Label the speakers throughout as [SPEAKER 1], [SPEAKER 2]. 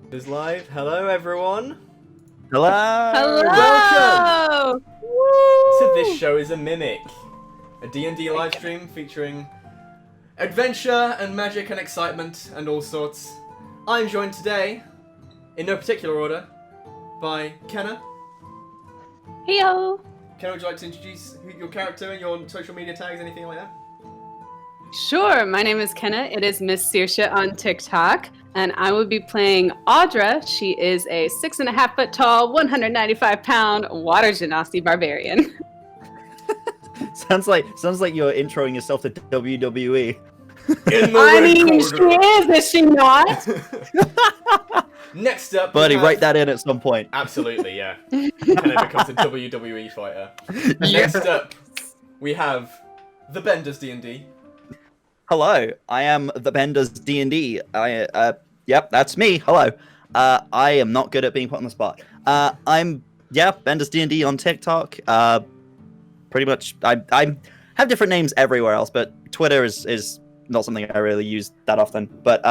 [SPEAKER 1] Is live. Hello, everyone.
[SPEAKER 2] Hello!
[SPEAKER 3] Hello!
[SPEAKER 1] Welcome!
[SPEAKER 3] Woo!
[SPEAKER 1] So this show is a mimic. A D&D live stream featuring adventure and magic and excitement and all sorts. I'm joined today, in no particular order, by Kenna.
[SPEAKER 3] Heyo!
[SPEAKER 1] Kenna, would you like to introduce your character and your social media tags, anything like that?
[SPEAKER 3] Sure, my name is Kenna. It is Miss Saoirse on TikTok, and I will be playing Audra. She is a 6.5 foot tall, 195 pound water genasi barbarian.
[SPEAKER 2] Sounds like you're introing yourself to WWE.
[SPEAKER 3] I mean, she is she not?
[SPEAKER 1] Next up,
[SPEAKER 2] Buddy, write that in at some point.
[SPEAKER 1] Absolutely, yeah. Kenna becomes a WWE fighter. Next up, we have the Benders D&D.
[SPEAKER 2] Hello, I am the Bender's D&D. Yep, that's me. Hello. I am not good at being put on the spot. I'm Bender's D&D on TikTok. Pretty much, I have different names everywhere else, but Twitter is not something I really use that often. But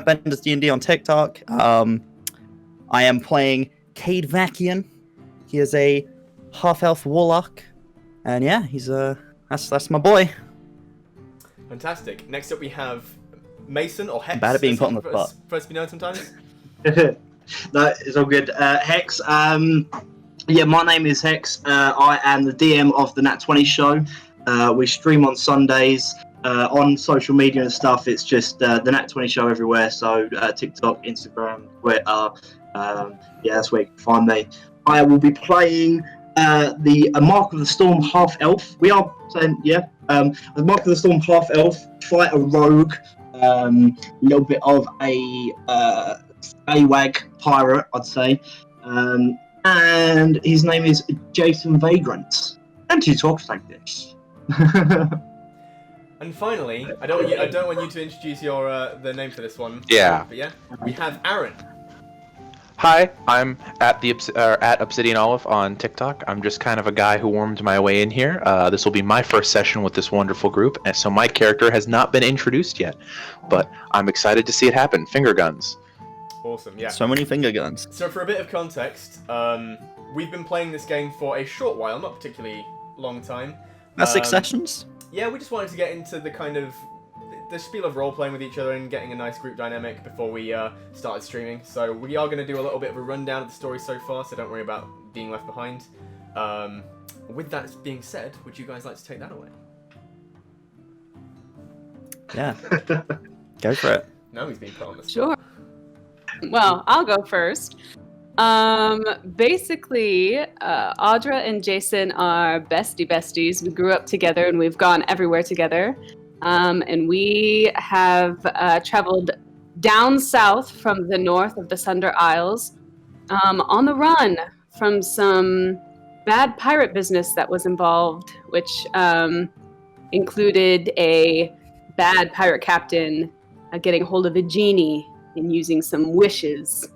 [SPEAKER 2] Bender's D&D on TikTok. I am playing Cade Vakian. He is a half-elf warlock, and yeah, he's that's my boy.
[SPEAKER 1] Fantastic. Next up we have Mason, or Hex.
[SPEAKER 2] Bad at being put on the spot.
[SPEAKER 1] First to be known sometimes.
[SPEAKER 4] No, it's all good. Hex, my name is Hex. I am the DM of the Nat 20 show. We stream on Sundays on social media and stuff. It's just the Nat 20 show everywhere. So TikTok, Instagram, Twitter. That's where you can find me. I will be playing the Mark of the Storm half elf. We are saying, the Mark of the Storm half elf, fight a rogue, a little bit of a AWAG pirate, I'd say. And his name is Jason Vagrant. And he talks like this.
[SPEAKER 1] And finally, I don't want you to introduce your the name for this one.
[SPEAKER 5] Yeah.
[SPEAKER 1] But we have Aaron.
[SPEAKER 5] Hi, I'm at Obsidian Olive on TikTok. I'm just kind of a guy who warmed my way in here. This will be my first session with this wonderful group, and so my character has not been introduced yet, but I'm excited to see it happen. Finger guns.
[SPEAKER 1] Awesome, yeah.
[SPEAKER 2] So many finger guns.
[SPEAKER 1] So for a bit of context, we've been playing this game for a short while, not particularly long time.
[SPEAKER 2] That's 6 sessions?
[SPEAKER 1] Yeah, we just wanted to get into the kind of the spiel of role-playing with each other and getting a nice group dynamic before we started streaming. So we are going to do a little bit of a rundown of the story so far, so don't worry about being left behind. With that being said, would you guys like to take that away?
[SPEAKER 2] Yeah. Go for it.
[SPEAKER 1] No, he's being put on the spot.
[SPEAKER 3] Sure. Well, I'll go first. Basically, Audra and Jason are besties. We grew up together and we've gone everywhere together. And we have traveled down south from the north of the Sunder Isles on the run from some bad pirate business that was involved, which included a bad pirate captain getting hold of a genie and using some wishes,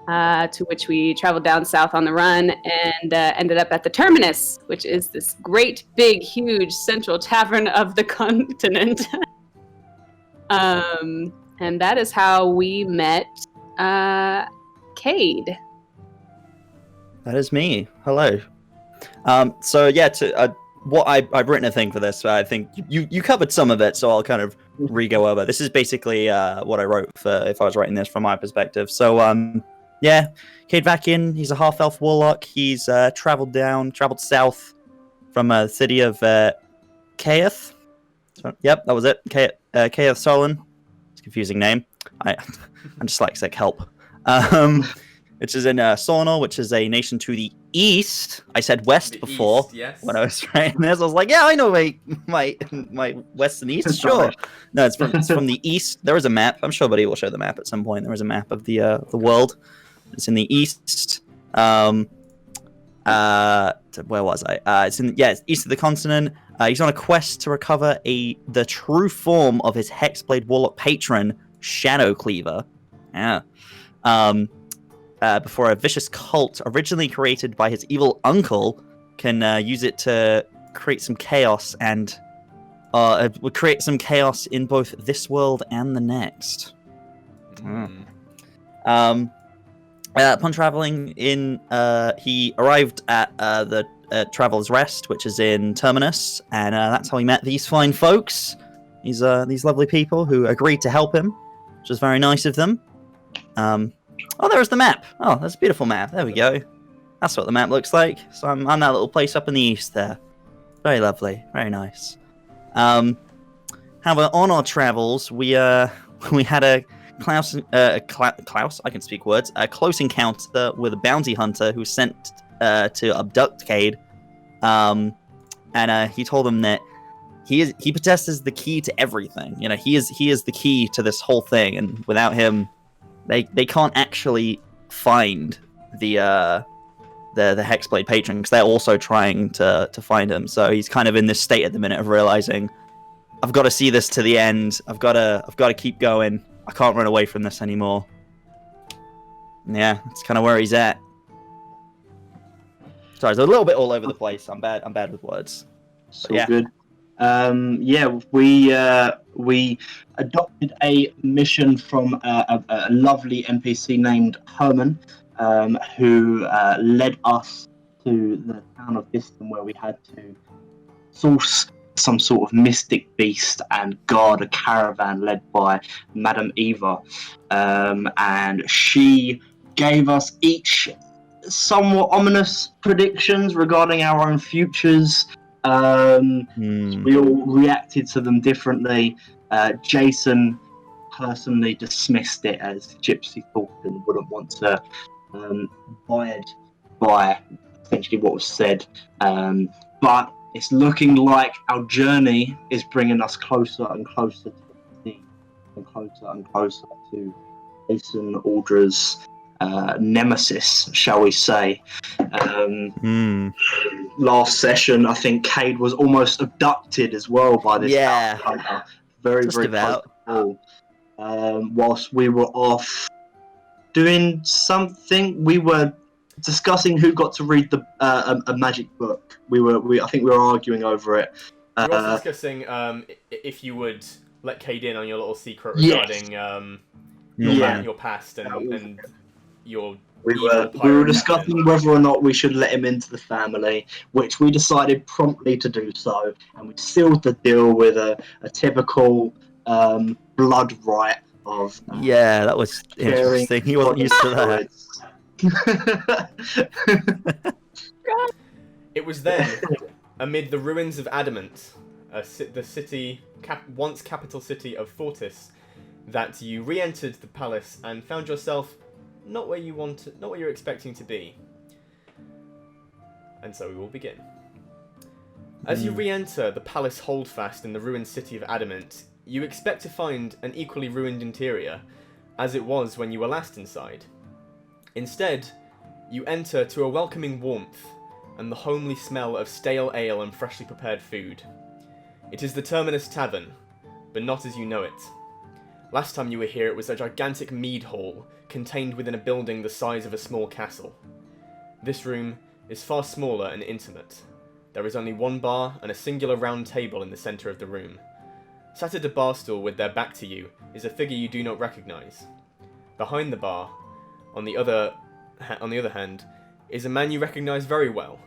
[SPEAKER 3] to which we traveled down south on the run and ended up at the Terminus, which is this great, big, huge central tavern of the continent. And that is how we met Cade.
[SPEAKER 2] That is me. Hello. What I've written a thing for this. I think you covered some of it, so I'll kind of re-go over. This is basically what I wrote for if I was writing this from my perspective. So Cade Vakian, he's a half-elf warlock. He's traveled south from the city of Kaeth. Yep, that was it. Kaeth Solon. It's a confusing name. I'm dyslexic, help. Which is in Sonor, which is a nation to the east. I said west before.
[SPEAKER 1] East, yes.
[SPEAKER 2] When I was writing this. I was like, yeah, I know my west and east, sure. No, it's from the east. There is a map. I'm sure Buddy will show the map at some point. There is a map of the world. It's in the east. Where was I? It's east of the continent. He's on a quest to recover the true form of his Hexblade Warlock patron, Shadow Cleaver. Yeah. Before a vicious cult originally created by his evil uncle can use it to create some chaos and would create some chaos in both this world and the next. Upon traveling in, he arrived at the Traveler's Rest, which is in Terminus, and that's how he met these fine folks. These lovely people who agreed to help him, which was very nice of them. Oh, there's the map. Oh, that's a beautiful map. There we go. That's what the map looks like. So I'm that little place up in the east there. Very lovely. Very nice. However, on our travels, we had a Klaus, I can speak words, a close encounter with a bounty hunter who was sent to abduct Cade. And he told him that he possesses the key to everything. You know, he is the key to this whole thing, and without him, they can't actually find the Hexblade patron, because they're also trying to find him. So he's kind of in this state at the minute of realizing, I've got to see this to the end. I've got to keep going. I can't run away from this anymore. Yeah, that's kind of where he's at. Sorry, it's a little bit all over the place. I'm bad with words.
[SPEAKER 4] So
[SPEAKER 2] yeah.
[SPEAKER 4] Good. We adopted a mission from a lovely NPC named Herman, who led us to the town of Diston, where we had to source some sort of mystic beast and guard a caravan led by Madame Eva. And she gave us each somewhat ominous predictions regarding our own futures. We all reacted to them differently. Jason personally dismissed it as gypsy talk and wouldn't want to abide by essentially what was said. But it's looking like our journey is bringing us closer and closer to the sea, and closer to Jason Aldra's nemesis, shall we say. Last session, I think Cade was almost abducted as well by this hunter. Very close. Whilst we were off doing something, we were discussing who got to read a magic book. I think we were arguing over it.
[SPEAKER 1] We were also discussing if you would let Cade in on your little secret regarding your past and your.
[SPEAKER 4] We were discussing whether or not we should let him into the family, which we decided promptly to do so, and we sealed the deal with a typical blood rite of.
[SPEAKER 2] That was interesting. He wasn't used to that.
[SPEAKER 1] It was then, amid the ruins of Adamant, the city, once capital city of Fortis, that you re-entered the palace and found yourself not where you wanted, not where you're expecting to be. And so we will begin. As you re-enter the palace holdfast in the ruined city of Adamant, you expect to find an equally ruined interior, as it was when you were last inside. Instead, you enter to a welcoming warmth and the homely smell of stale ale and freshly prepared food. It is the Terminus Tavern, but not as you know it. Last time you were here, it was a gigantic mead hall, contained within a building the size of a small castle. This room is far smaller and intimate. There is only one bar and a singular round table in the centre of the room. Sat at a bar stool with their back to you is a figure you do not recognise. Behind the bar, on the other hand, is a man you recognise very well,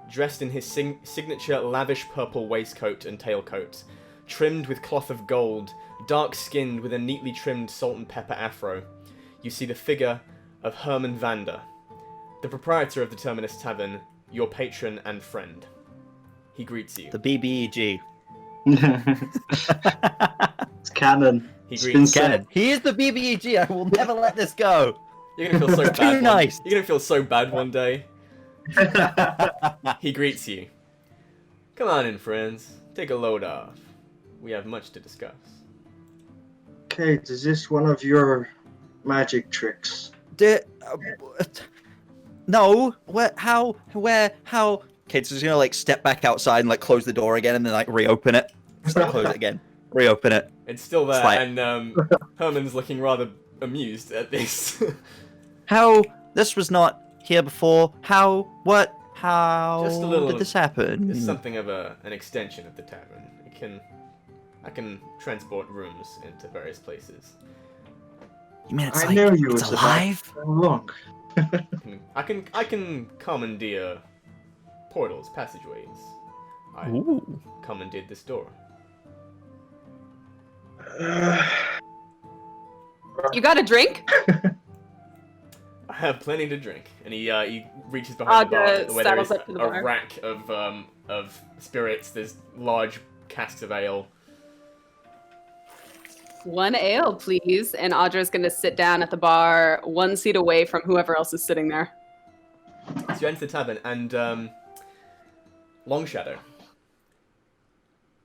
[SPEAKER 1] dressed in his signature lavish purple waistcoat and tailcoat, trimmed with cloth of gold, dark-skinned with a neatly trimmed salt and pepper afro. You see the figure of Herman Vander, the proprietor of the Terminus Tavern, your patron and friend. He greets you.
[SPEAKER 2] The BBEG.
[SPEAKER 4] It's canon.
[SPEAKER 1] He greets
[SPEAKER 2] canon. He is the BBEG. I will never let this go.
[SPEAKER 1] You're gonna feel so bad.
[SPEAKER 2] Too nice.
[SPEAKER 1] You're gonna feel so bad one day. He greets you. Come on in, friends. Take a load off. We have much to discuss.
[SPEAKER 4] Okay, is this one of your magic tricks?
[SPEAKER 2] No. Where? How? Where? How? Kate's just gonna like step back outside and like close the door again and then like reopen it. Just like close it again. Reopen it.
[SPEAKER 1] It's still there,
[SPEAKER 2] It's like-
[SPEAKER 1] and Herman's looking rather amused at this.
[SPEAKER 2] How? This was not here before. How? What? How
[SPEAKER 1] Just a little-
[SPEAKER 2] did this happen?
[SPEAKER 1] It's something of an extension of the tavern. I can transport rooms into various places.
[SPEAKER 2] You mean it's
[SPEAKER 4] I
[SPEAKER 2] like
[SPEAKER 4] know you
[SPEAKER 2] it's
[SPEAKER 4] was
[SPEAKER 2] alive?
[SPEAKER 4] about so long.
[SPEAKER 1] I can commandeer portals, passageways. I
[SPEAKER 2] Ooh.
[SPEAKER 1] commandeered this door.
[SPEAKER 3] You got a drink?
[SPEAKER 1] I have plenty to drink, and he reaches behind the bar where there is
[SPEAKER 3] saddles up to the bar.
[SPEAKER 1] a rack of spirits. There's large casks of ale.
[SPEAKER 3] 1 ale, please. And Audra's gonna sit down at the bar, 1 seat away from whoever else is sitting there.
[SPEAKER 1] So you enter the tavern, and Long Shadow,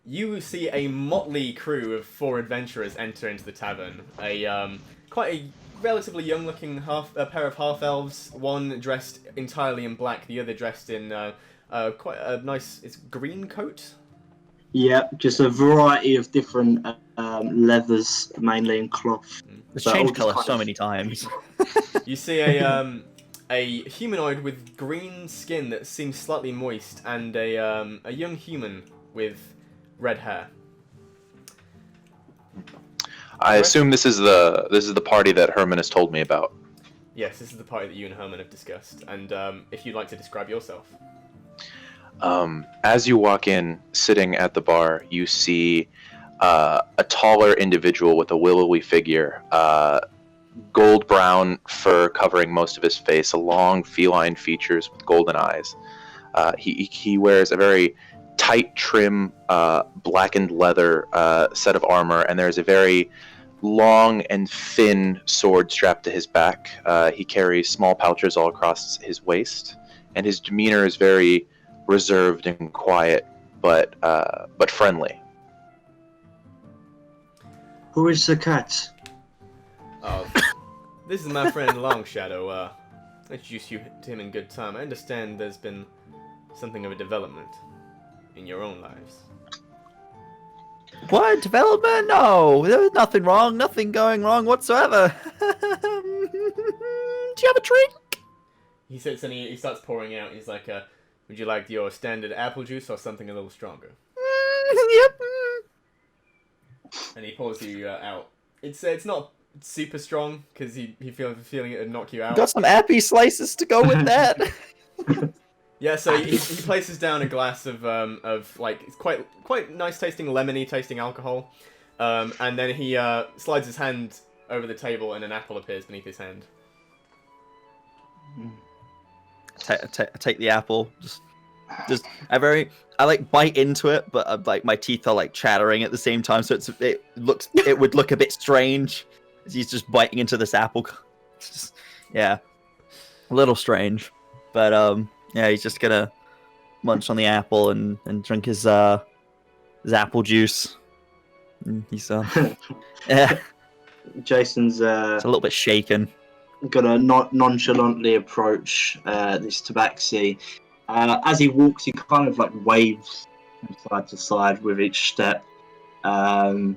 [SPEAKER 1] you see a motley crew of 4 adventurers enter into the tavern. Quite a relatively young-looking pair of half-elves. One dressed entirely in black, the other dressed in quite a nice green coat.
[SPEAKER 4] Yeah, just a variety of different leathers, mainly in cloth.
[SPEAKER 2] It's
[SPEAKER 4] But all
[SPEAKER 2] changed
[SPEAKER 4] just
[SPEAKER 2] colour
[SPEAKER 4] kind
[SPEAKER 2] so
[SPEAKER 4] of-
[SPEAKER 2] many times.
[SPEAKER 1] You see a humanoid with green skin that seems slightly moist, and a young human with red hair.
[SPEAKER 5] I assume this is the party that Herman has told me about.
[SPEAKER 1] Yes, this is the party that you and Herman have discussed, and if you'd like to describe yourself.
[SPEAKER 5] As you walk in, sitting at the bar, you see a taller individual with a willowy figure, gold brown fur covering most of his face, long feline features with golden eyes. He wears a very tight, trim, blackened leather set of armor, and there's a very long and thin sword strapped to his back. He carries small pouches all across his waist, and his demeanor is very reserved and quiet, but friendly.
[SPEAKER 4] Who is the cat?
[SPEAKER 1] Oh, this is my friend Long Shadow. I introduced you to him in good time. I understand there's been something of a development in your own lives.
[SPEAKER 2] What? Development? No, there was nothing wrong. Nothing going wrong whatsoever. Do you have a drink?
[SPEAKER 1] He sits and he starts pouring out. He's like, would you like your standard apple juice or something a little stronger?
[SPEAKER 2] Yep.
[SPEAKER 1] And he pours you out. It's not super strong because he feeling it would knock you out.
[SPEAKER 2] Got some appy slices to go with that.
[SPEAKER 1] Yeah, so he places down a glass of like it's quite nice tasting, lemony tasting alcohol, and then he slides his hand over the table and an apple appears beneath his hand.
[SPEAKER 2] Take the apple. Just I like bite into it, but like my teeth are like chattering at the same time, so it would look a bit strange as he's just biting into this apple. It's just, yeah, a little strange, but yeah, he's just gonna munch on the apple and drink his apple juice. And he's yeah,
[SPEAKER 4] Jason's
[SPEAKER 2] it's a little bit shaken.
[SPEAKER 4] gonna nonchalantly approach this tabaxi. As he walks, he kind of like waves from side to side with each step. To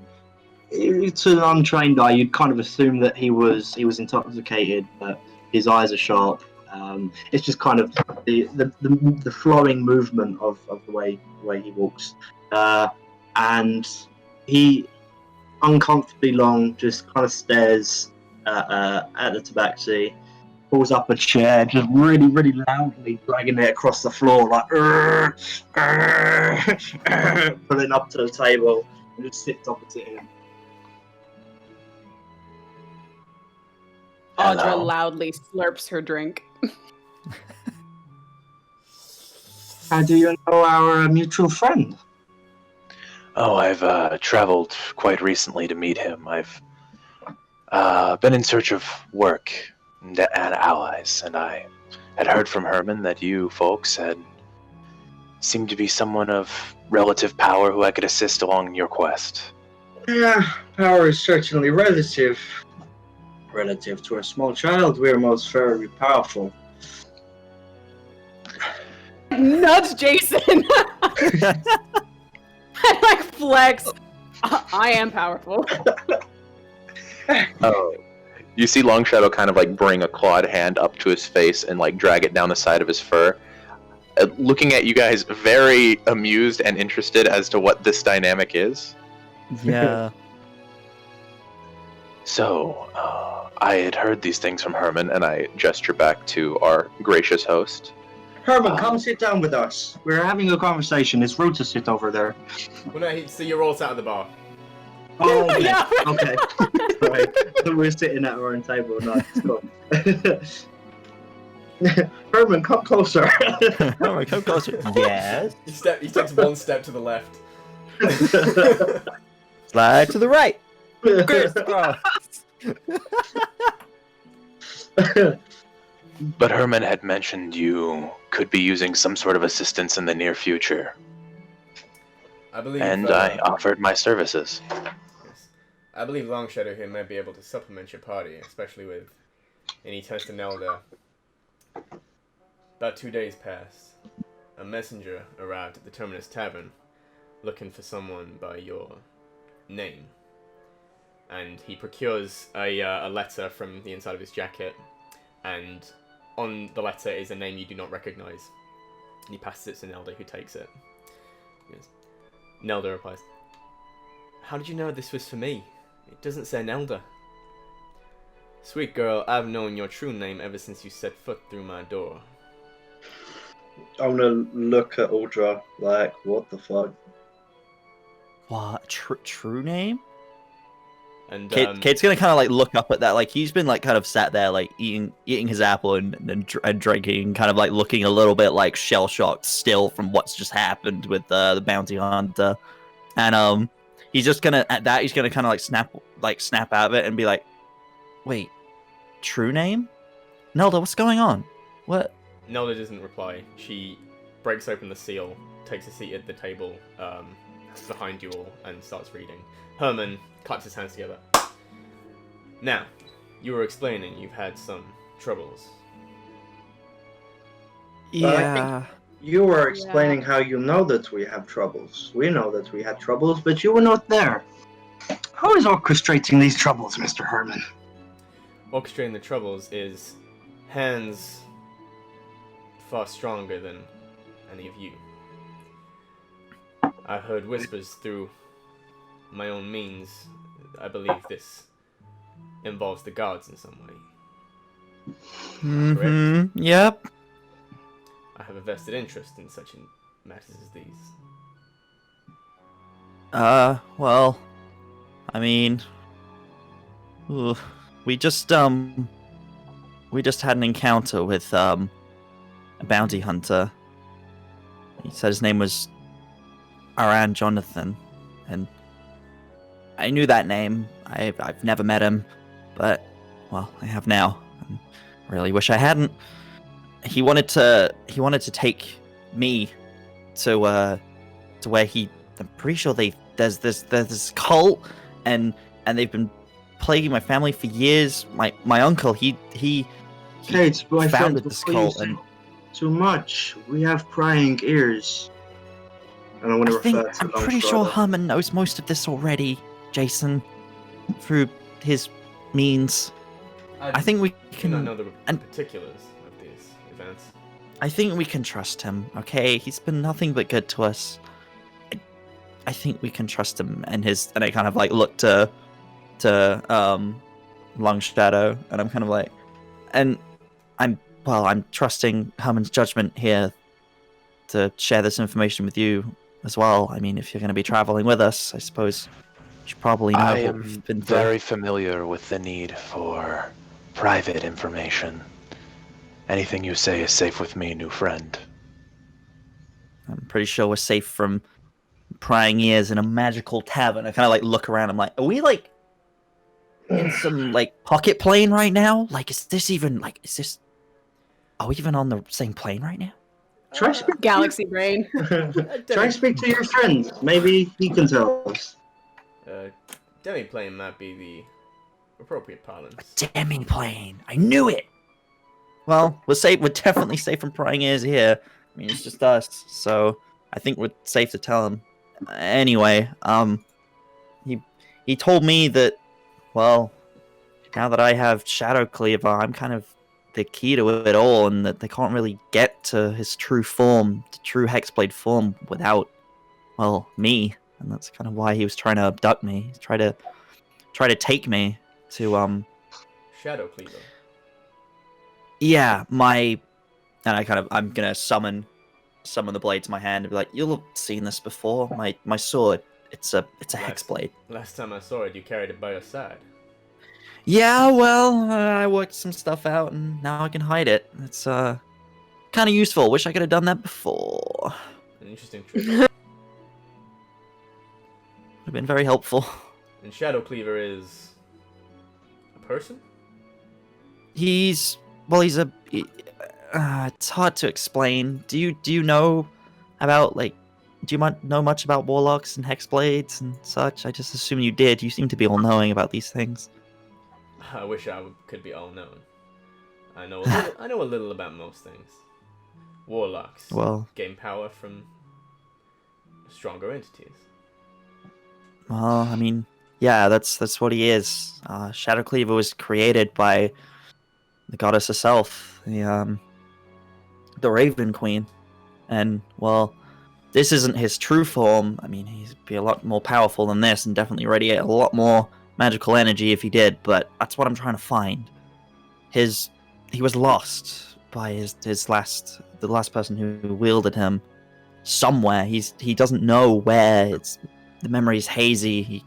[SPEAKER 4] an untrained eye, you'd kind of assume that he was intoxicated, but his eyes are sharp. It's just kind of the flowing movement of the way he walks, and he uncomfortably long just kind of stares at the tabaxi, pulls up a chair, just really, really loudly dragging it across the floor, like pulling up to the table, and just sits opposite him.
[SPEAKER 3] Audra
[SPEAKER 5] Hello.
[SPEAKER 3] loudly slurps her drink.
[SPEAKER 4] How do you know our mutual friend?
[SPEAKER 5] Oh, I've traveled quite recently to meet him. I've been in search of work and allies, and I had heard from Herman that you folks had seemed to be someone of relative power who I could assist along your quest.
[SPEAKER 4] Yeah, power is certainly relative. Relative to a small child, we are most very powerful.
[SPEAKER 3] Nudge Jason! I like flex. I am powerful.
[SPEAKER 5] Oh. You see Long Shadow kind of like bring a clawed hand up to his face and like drag it down the side of his fur. Looking at you guys very amused and interested as to what this dynamic is.
[SPEAKER 2] Yeah.
[SPEAKER 5] So, I had heard these things from Herman, and I gesture back to our gracious host.
[SPEAKER 4] Herman, come sit down with us. We're having a conversation. It's rude to sit over there.
[SPEAKER 1] Well, no, so you're all sat at the bar.
[SPEAKER 4] Oh, okay.
[SPEAKER 3] Yeah.
[SPEAKER 4] Okay. Right. So we're sitting at our own table. Nice. Cool. Herman, come closer.
[SPEAKER 2] Alright, come closer. Yes.
[SPEAKER 1] He takes one step to the left.
[SPEAKER 2] Slide to the right. Crisscross.
[SPEAKER 5] But Herman had mentioned you could be using some sort of assistance in the near future,
[SPEAKER 1] I believe.
[SPEAKER 5] and I offered my services.
[SPEAKER 1] Yes. I believe Longshadow here might be able to supplement your party, especially with any test in Elder. About 2 days passed. A messenger arrived at the Terminus Tavern, looking for someone by your name. And he procures a letter from the inside of his jacket, and on the letter is a name you do not recognize. And he passes it to Nelda, who takes it. Yes. Nelda replies, "How did you know this was for me? It doesn't say Nelda." "Sweet girl, I've known your true name ever since you set foot through my door."
[SPEAKER 4] I'm gonna look at Uldra like, what the fuck?
[SPEAKER 2] What? True name?
[SPEAKER 1] And
[SPEAKER 2] Kate's gonna kind of like look up at that. Like he's been like kind of sat there like eating his apple and drinking, kind of like looking a little bit like shell shocked still from what's just happened with the bounty hunter. And he's just gonna at that he's gonna kind of like snap out of it and be like, "Wait, true name? Nelda, what's going on? What?"
[SPEAKER 1] Nelda doesn't reply. She breaks open the seal, takes a seat at the table behind you all, and starts reading. Herman claps his hands together. "Now, you were explaining you've had some troubles."
[SPEAKER 2] Yeah.
[SPEAKER 4] You were explaining how you know that we have troubles. We know that we had troubles, but you were not there. How is orchestrating these troubles, Mr. Herman?
[SPEAKER 1] Orchestrating the troubles is hands far stronger than any of you. I've heard whispers through my own means. I believe this involves the gods in some way.
[SPEAKER 2] Mm-hmm. Yep.
[SPEAKER 1] I have a vested interest in such matters as these.
[SPEAKER 2] Well, I mean, we just had an encounter with a bounty hunter. He said his name was Aran Jonathan, and I knew that name. I've never met him, but well, I have now. And I really wish I hadn't. He wanted to take me to where I'm pretty sure there's this cult, and they've been plaguing my family for years. My uncle he
[SPEAKER 4] Kate, my friend,
[SPEAKER 2] founded this cult, and
[SPEAKER 4] too much. We have prying ears. And I want to refer to
[SPEAKER 2] I'm pretty sure Herman knows most of this already, Jason, through his means. I think we
[SPEAKER 1] do
[SPEAKER 2] can.
[SPEAKER 1] not know the particulars of these events.
[SPEAKER 2] I think we can trust him. Okay, he's been nothing but good to us. I think we can trust him and I kind of like look to Long Shadow, and I'm kind of like, and I'm trusting Herman's judgment here to share this information with you as well. I mean, if you're going to be traveling with us, I suppose you should probably know
[SPEAKER 5] I
[SPEAKER 2] what
[SPEAKER 5] am
[SPEAKER 2] we've been through.
[SPEAKER 5] very familiar with the need for private information. Anything you say is safe with me, new friend.
[SPEAKER 2] I'm pretty sure we're safe from prying ears in a magical tavern. I kind of like look around. I'm like, are we like in some like pocket plane right now? Like, is this? Are we even on the same plane right now?
[SPEAKER 4] Try speak
[SPEAKER 3] Galaxy brain.
[SPEAKER 4] Try speak to your friend. Maybe he can tell us.
[SPEAKER 1] Demi-plane might be the appropriate parlance.
[SPEAKER 2] Demi-plane. I knew it. Well, we're safe. We're definitely safe from prying ears here. I mean, it's just us, so I think we're safe to tell him. Anyway, he told me that, well, now that I have Shadow Cleaver, I'm kind of the key to it all, and that they can't really get to his true form, the true Hexblade form, without, well, me. And that's kind of why he was trying to abduct me. He's trying to take me to
[SPEAKER 1] Shadow Cleaver.
[SPEAKER 2] Yeah, I'm gonna summon the blade to my hand and be like, you'll have seen this before. My sword. It's a hex blade.
[SPEAKER 1] Last time I saw it, you carried it by your side.
[SPEAKER 2] Yeah, well, I worked some stuff out and now I can hide it. It's kind of useful. Wish I could have done that before.
[SPEAKER 1] An interesting trick.
[SPEAKER 2] Would have been very helpful.
[SPEAKER 1] And Shadow Cleaver is a person?
[SPEAKER 2] It's hard to explain. Do you know about know much about warlocks and hexblades and such? I just assume you did. You seem to be all knowing about these things.
[SPEAKER 1] I wish I could be all knowing. I know a little about most things. Warlocks gain power from stronger entities.
[SPEAKER 2] Well, I mean, yeah, that's what he is. Shadow Cleaver was created by the goddess herself, the Raven Queen, and well, this isn't his true form. I mean, he'd be a lot more powerful than this, and definitely radiate a lot more magical energy if he did. But that's what I'm trying to find. He was lost by the last person who wielded him somewhere. He doesn't know where. The memory's hazy. He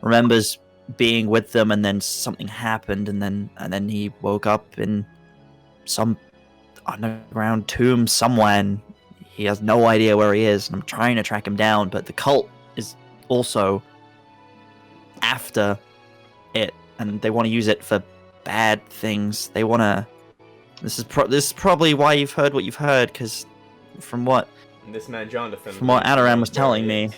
[SPEAKER 2] remembers being with them, and then something happened, and then he woke up in some underground tomb somewhere, and he has no idea where he is. And I'm trying to track him down, but the cult is also after it, and they want to use it for bad things. They want to. This is probably why you've heard what you've heard, because from what Adaran was telling me.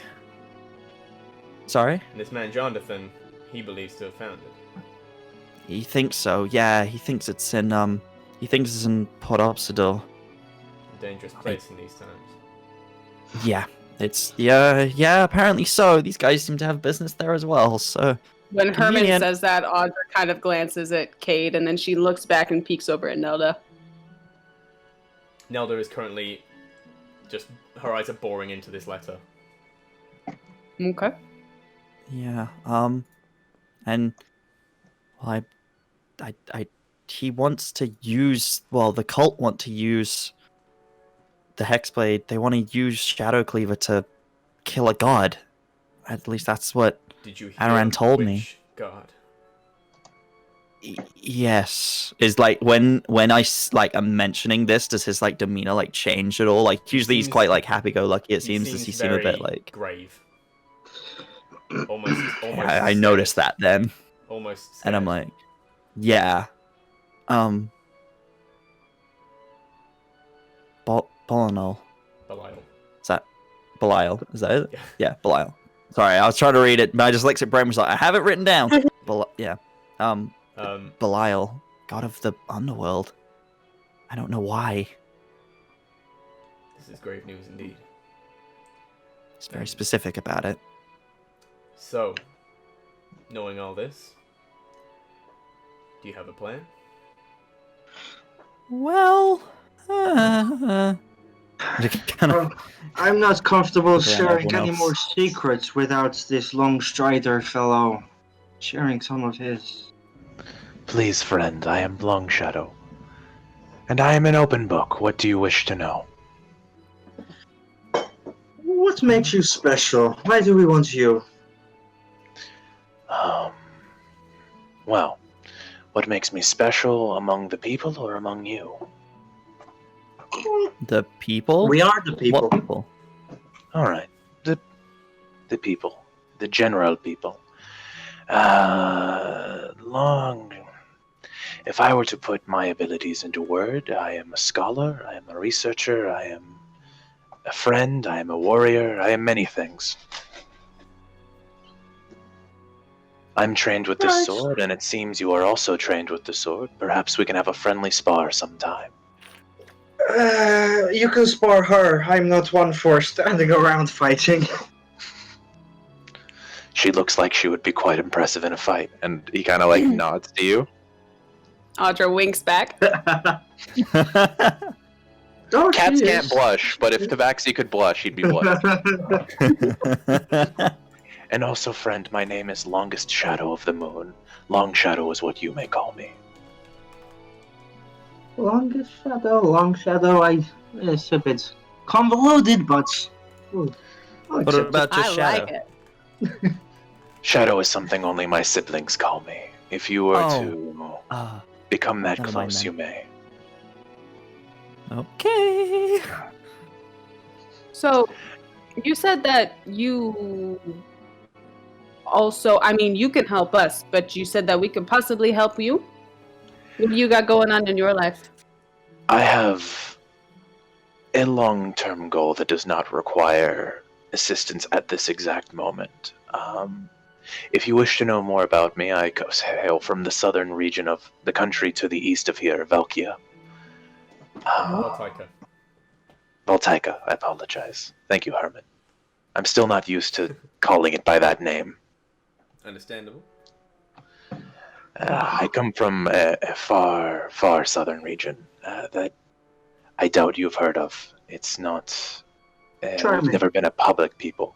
[SPEAKER 2] Sorry?
[SPEAKER 1] This man Jonathan, he believes to have found it.
[SPEAKER 2] He thinks so. Yeah, he thinks it's in Port Obsidor.
[SPEAKER 1] A dangerous place in these times.
[SPEAKER 2] Yeah, yeah. Apparently so. These guys seem to have business there as well. So
[SPEAKER 3] when Herman says that, Audra kind of glances at Cade, and then she looks back and peeks over at Nelda.
[SPEAKER 1] Nelda is currently just her eyes are boring into this letter.
[SPEAKER 3] Okay.
[SPEAKER 2] Yeah. And well, he wants to use. Well, the cult want to use the hexblade. They want to use Shadow Cleaver to kill a god. At least that's what Adaran told me.
[SPEAKER 1] God.
[SPEAKER 2] Yes. Is like when I'm mentioning this, does his demeanor change at all? Usually he's quite happy-go-lucky. It seems. Does he seem a bit
[SPEAKER 1] grave? Almost.
[SPEAKER 2] I noticed that then.
[SPEAKER 1] Almost. Sad.
[SPEAKER 2] And I'm like, yeah. Belial. Is that Belial? Is that it? Yeah, Belial. Sorry, I was trying to read it, but I just looked at brain was like, I have it written down. Yeah. Belial, god of the underworld. I don't know why.
[SPEAKER 1] This is grave news indeed.
[SPEAKER 2] It's very specific about it.
[SPEAKER 1] So, knowing all this, do you have a plan?
[SPEAKER 4] Well, I'm not comfortable sharing any more secrets without this Longstrider fellow sharing some of his.
[SPEAKER 5] Please, friend, I am Longshadow, and I am an open book. What do you wish to know?
[SPEAKER 4] What makes you special? Why do we want you?
[SPEAKER 5] Well, what makes me special among the people or among you?
[SPEAKER 2] The people?
[SPEAKER 4] We are the people.
[SPEAKER 2] What people?
[SPEAKER 5] Alright. The people. The general people. If I were to put my abilities into word, I am a scholar, I am a researcher, I am a friend, I am a warrior, I am many things. I'm trained with this sword, and it seems you are also trained with the sword. Perhaps we can have a friendly spar sometime.
[SPEAKER 4] You can spar her. I'm not one for standing around fighting.
[SPEAKER 5] She looks like she would be quite impressive in a fight, and he kind of nods to you.
[SPEAKER 3] Audra winks back.
[SPEAKER 5] Cats can't blush, but if Tabaxi could blush, he'd be blushed. And also, friend, my name is Longest Shadow of the Moon. Long Shadow is what you may call me.
[SPEAKER 4] Long shadow. It's a bit convoluted, but I'll
[SPEAKER 2] What
[SPEAKER 4] accept it.
[SPEAKER 2] about just
[SPEAKER 3] I
[SPEAKER 2] Shadow?
[SPEAKER 3] like it.
[SPEAKER 5] Shadow is something only my siblings call me. If you were to become that
[SPEAKER 2] never mind
[SPEAKER 5] close,
[SPEAKER 2] then.
[SPEAKER 5] you may.
[SPEAKER 2] Okay.
[SPEAKER 3] So, you said that you also, I mean, you can help us, but you said that we could possibly help you? What do you got going on in your life?
[SPEAKER 5] I have a long-term goal that does not require assistance at this exact moment. If you wish to know more about me, I hail from the southern region of the country to the east of here, Valkia.
[SPEAKER 1] Valtaika.
[SPEAKER 5] Valtaika, I apologize. Thank you, Herman. I'm still not used to calling it by that name.
[SPEAKER 1] Understandable.
[SPEAKER 5] I come from a far, far southern region that I doubt you've heard of. It's not...
[SPEAKER 4] Try
[SPEAKER 5] we've
[SPEAKER 4] me.
[SPEAKER 5] never been a public people.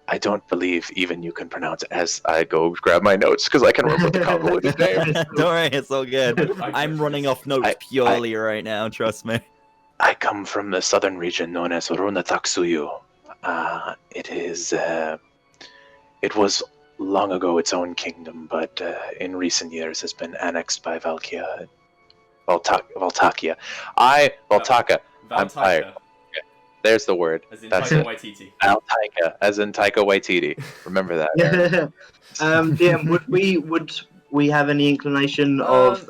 [SPEAKER 5] I don't believe even you can pronounce it as I go grab my notes because I can remember the convoluted name.
[SPEAKER 2] Don't worry, it's all good. I'm running off notes purely right now, trust me.
[SPEAKER 5] I come from the southern region known as Runataksuyu. It is... it was long ago its own kingdom, but in recent years has been annexed by Valtakia. Valtakia. Valtaka. I'm tired.
[SPEAKER 1] Valtaika.
[SPEAKER 5] There's the word.
[SPEAKER 1] As in
[SPEAKER 5] That's
[SPEAKER 1] Taika
[SPEAKER 5] it.
[SPEAKER 1] Waititi.
[SPEAKER 5] Valtaika, as in Taika Waititi. Remember that.
[SPEAKER 4] DM, would we have any inclination of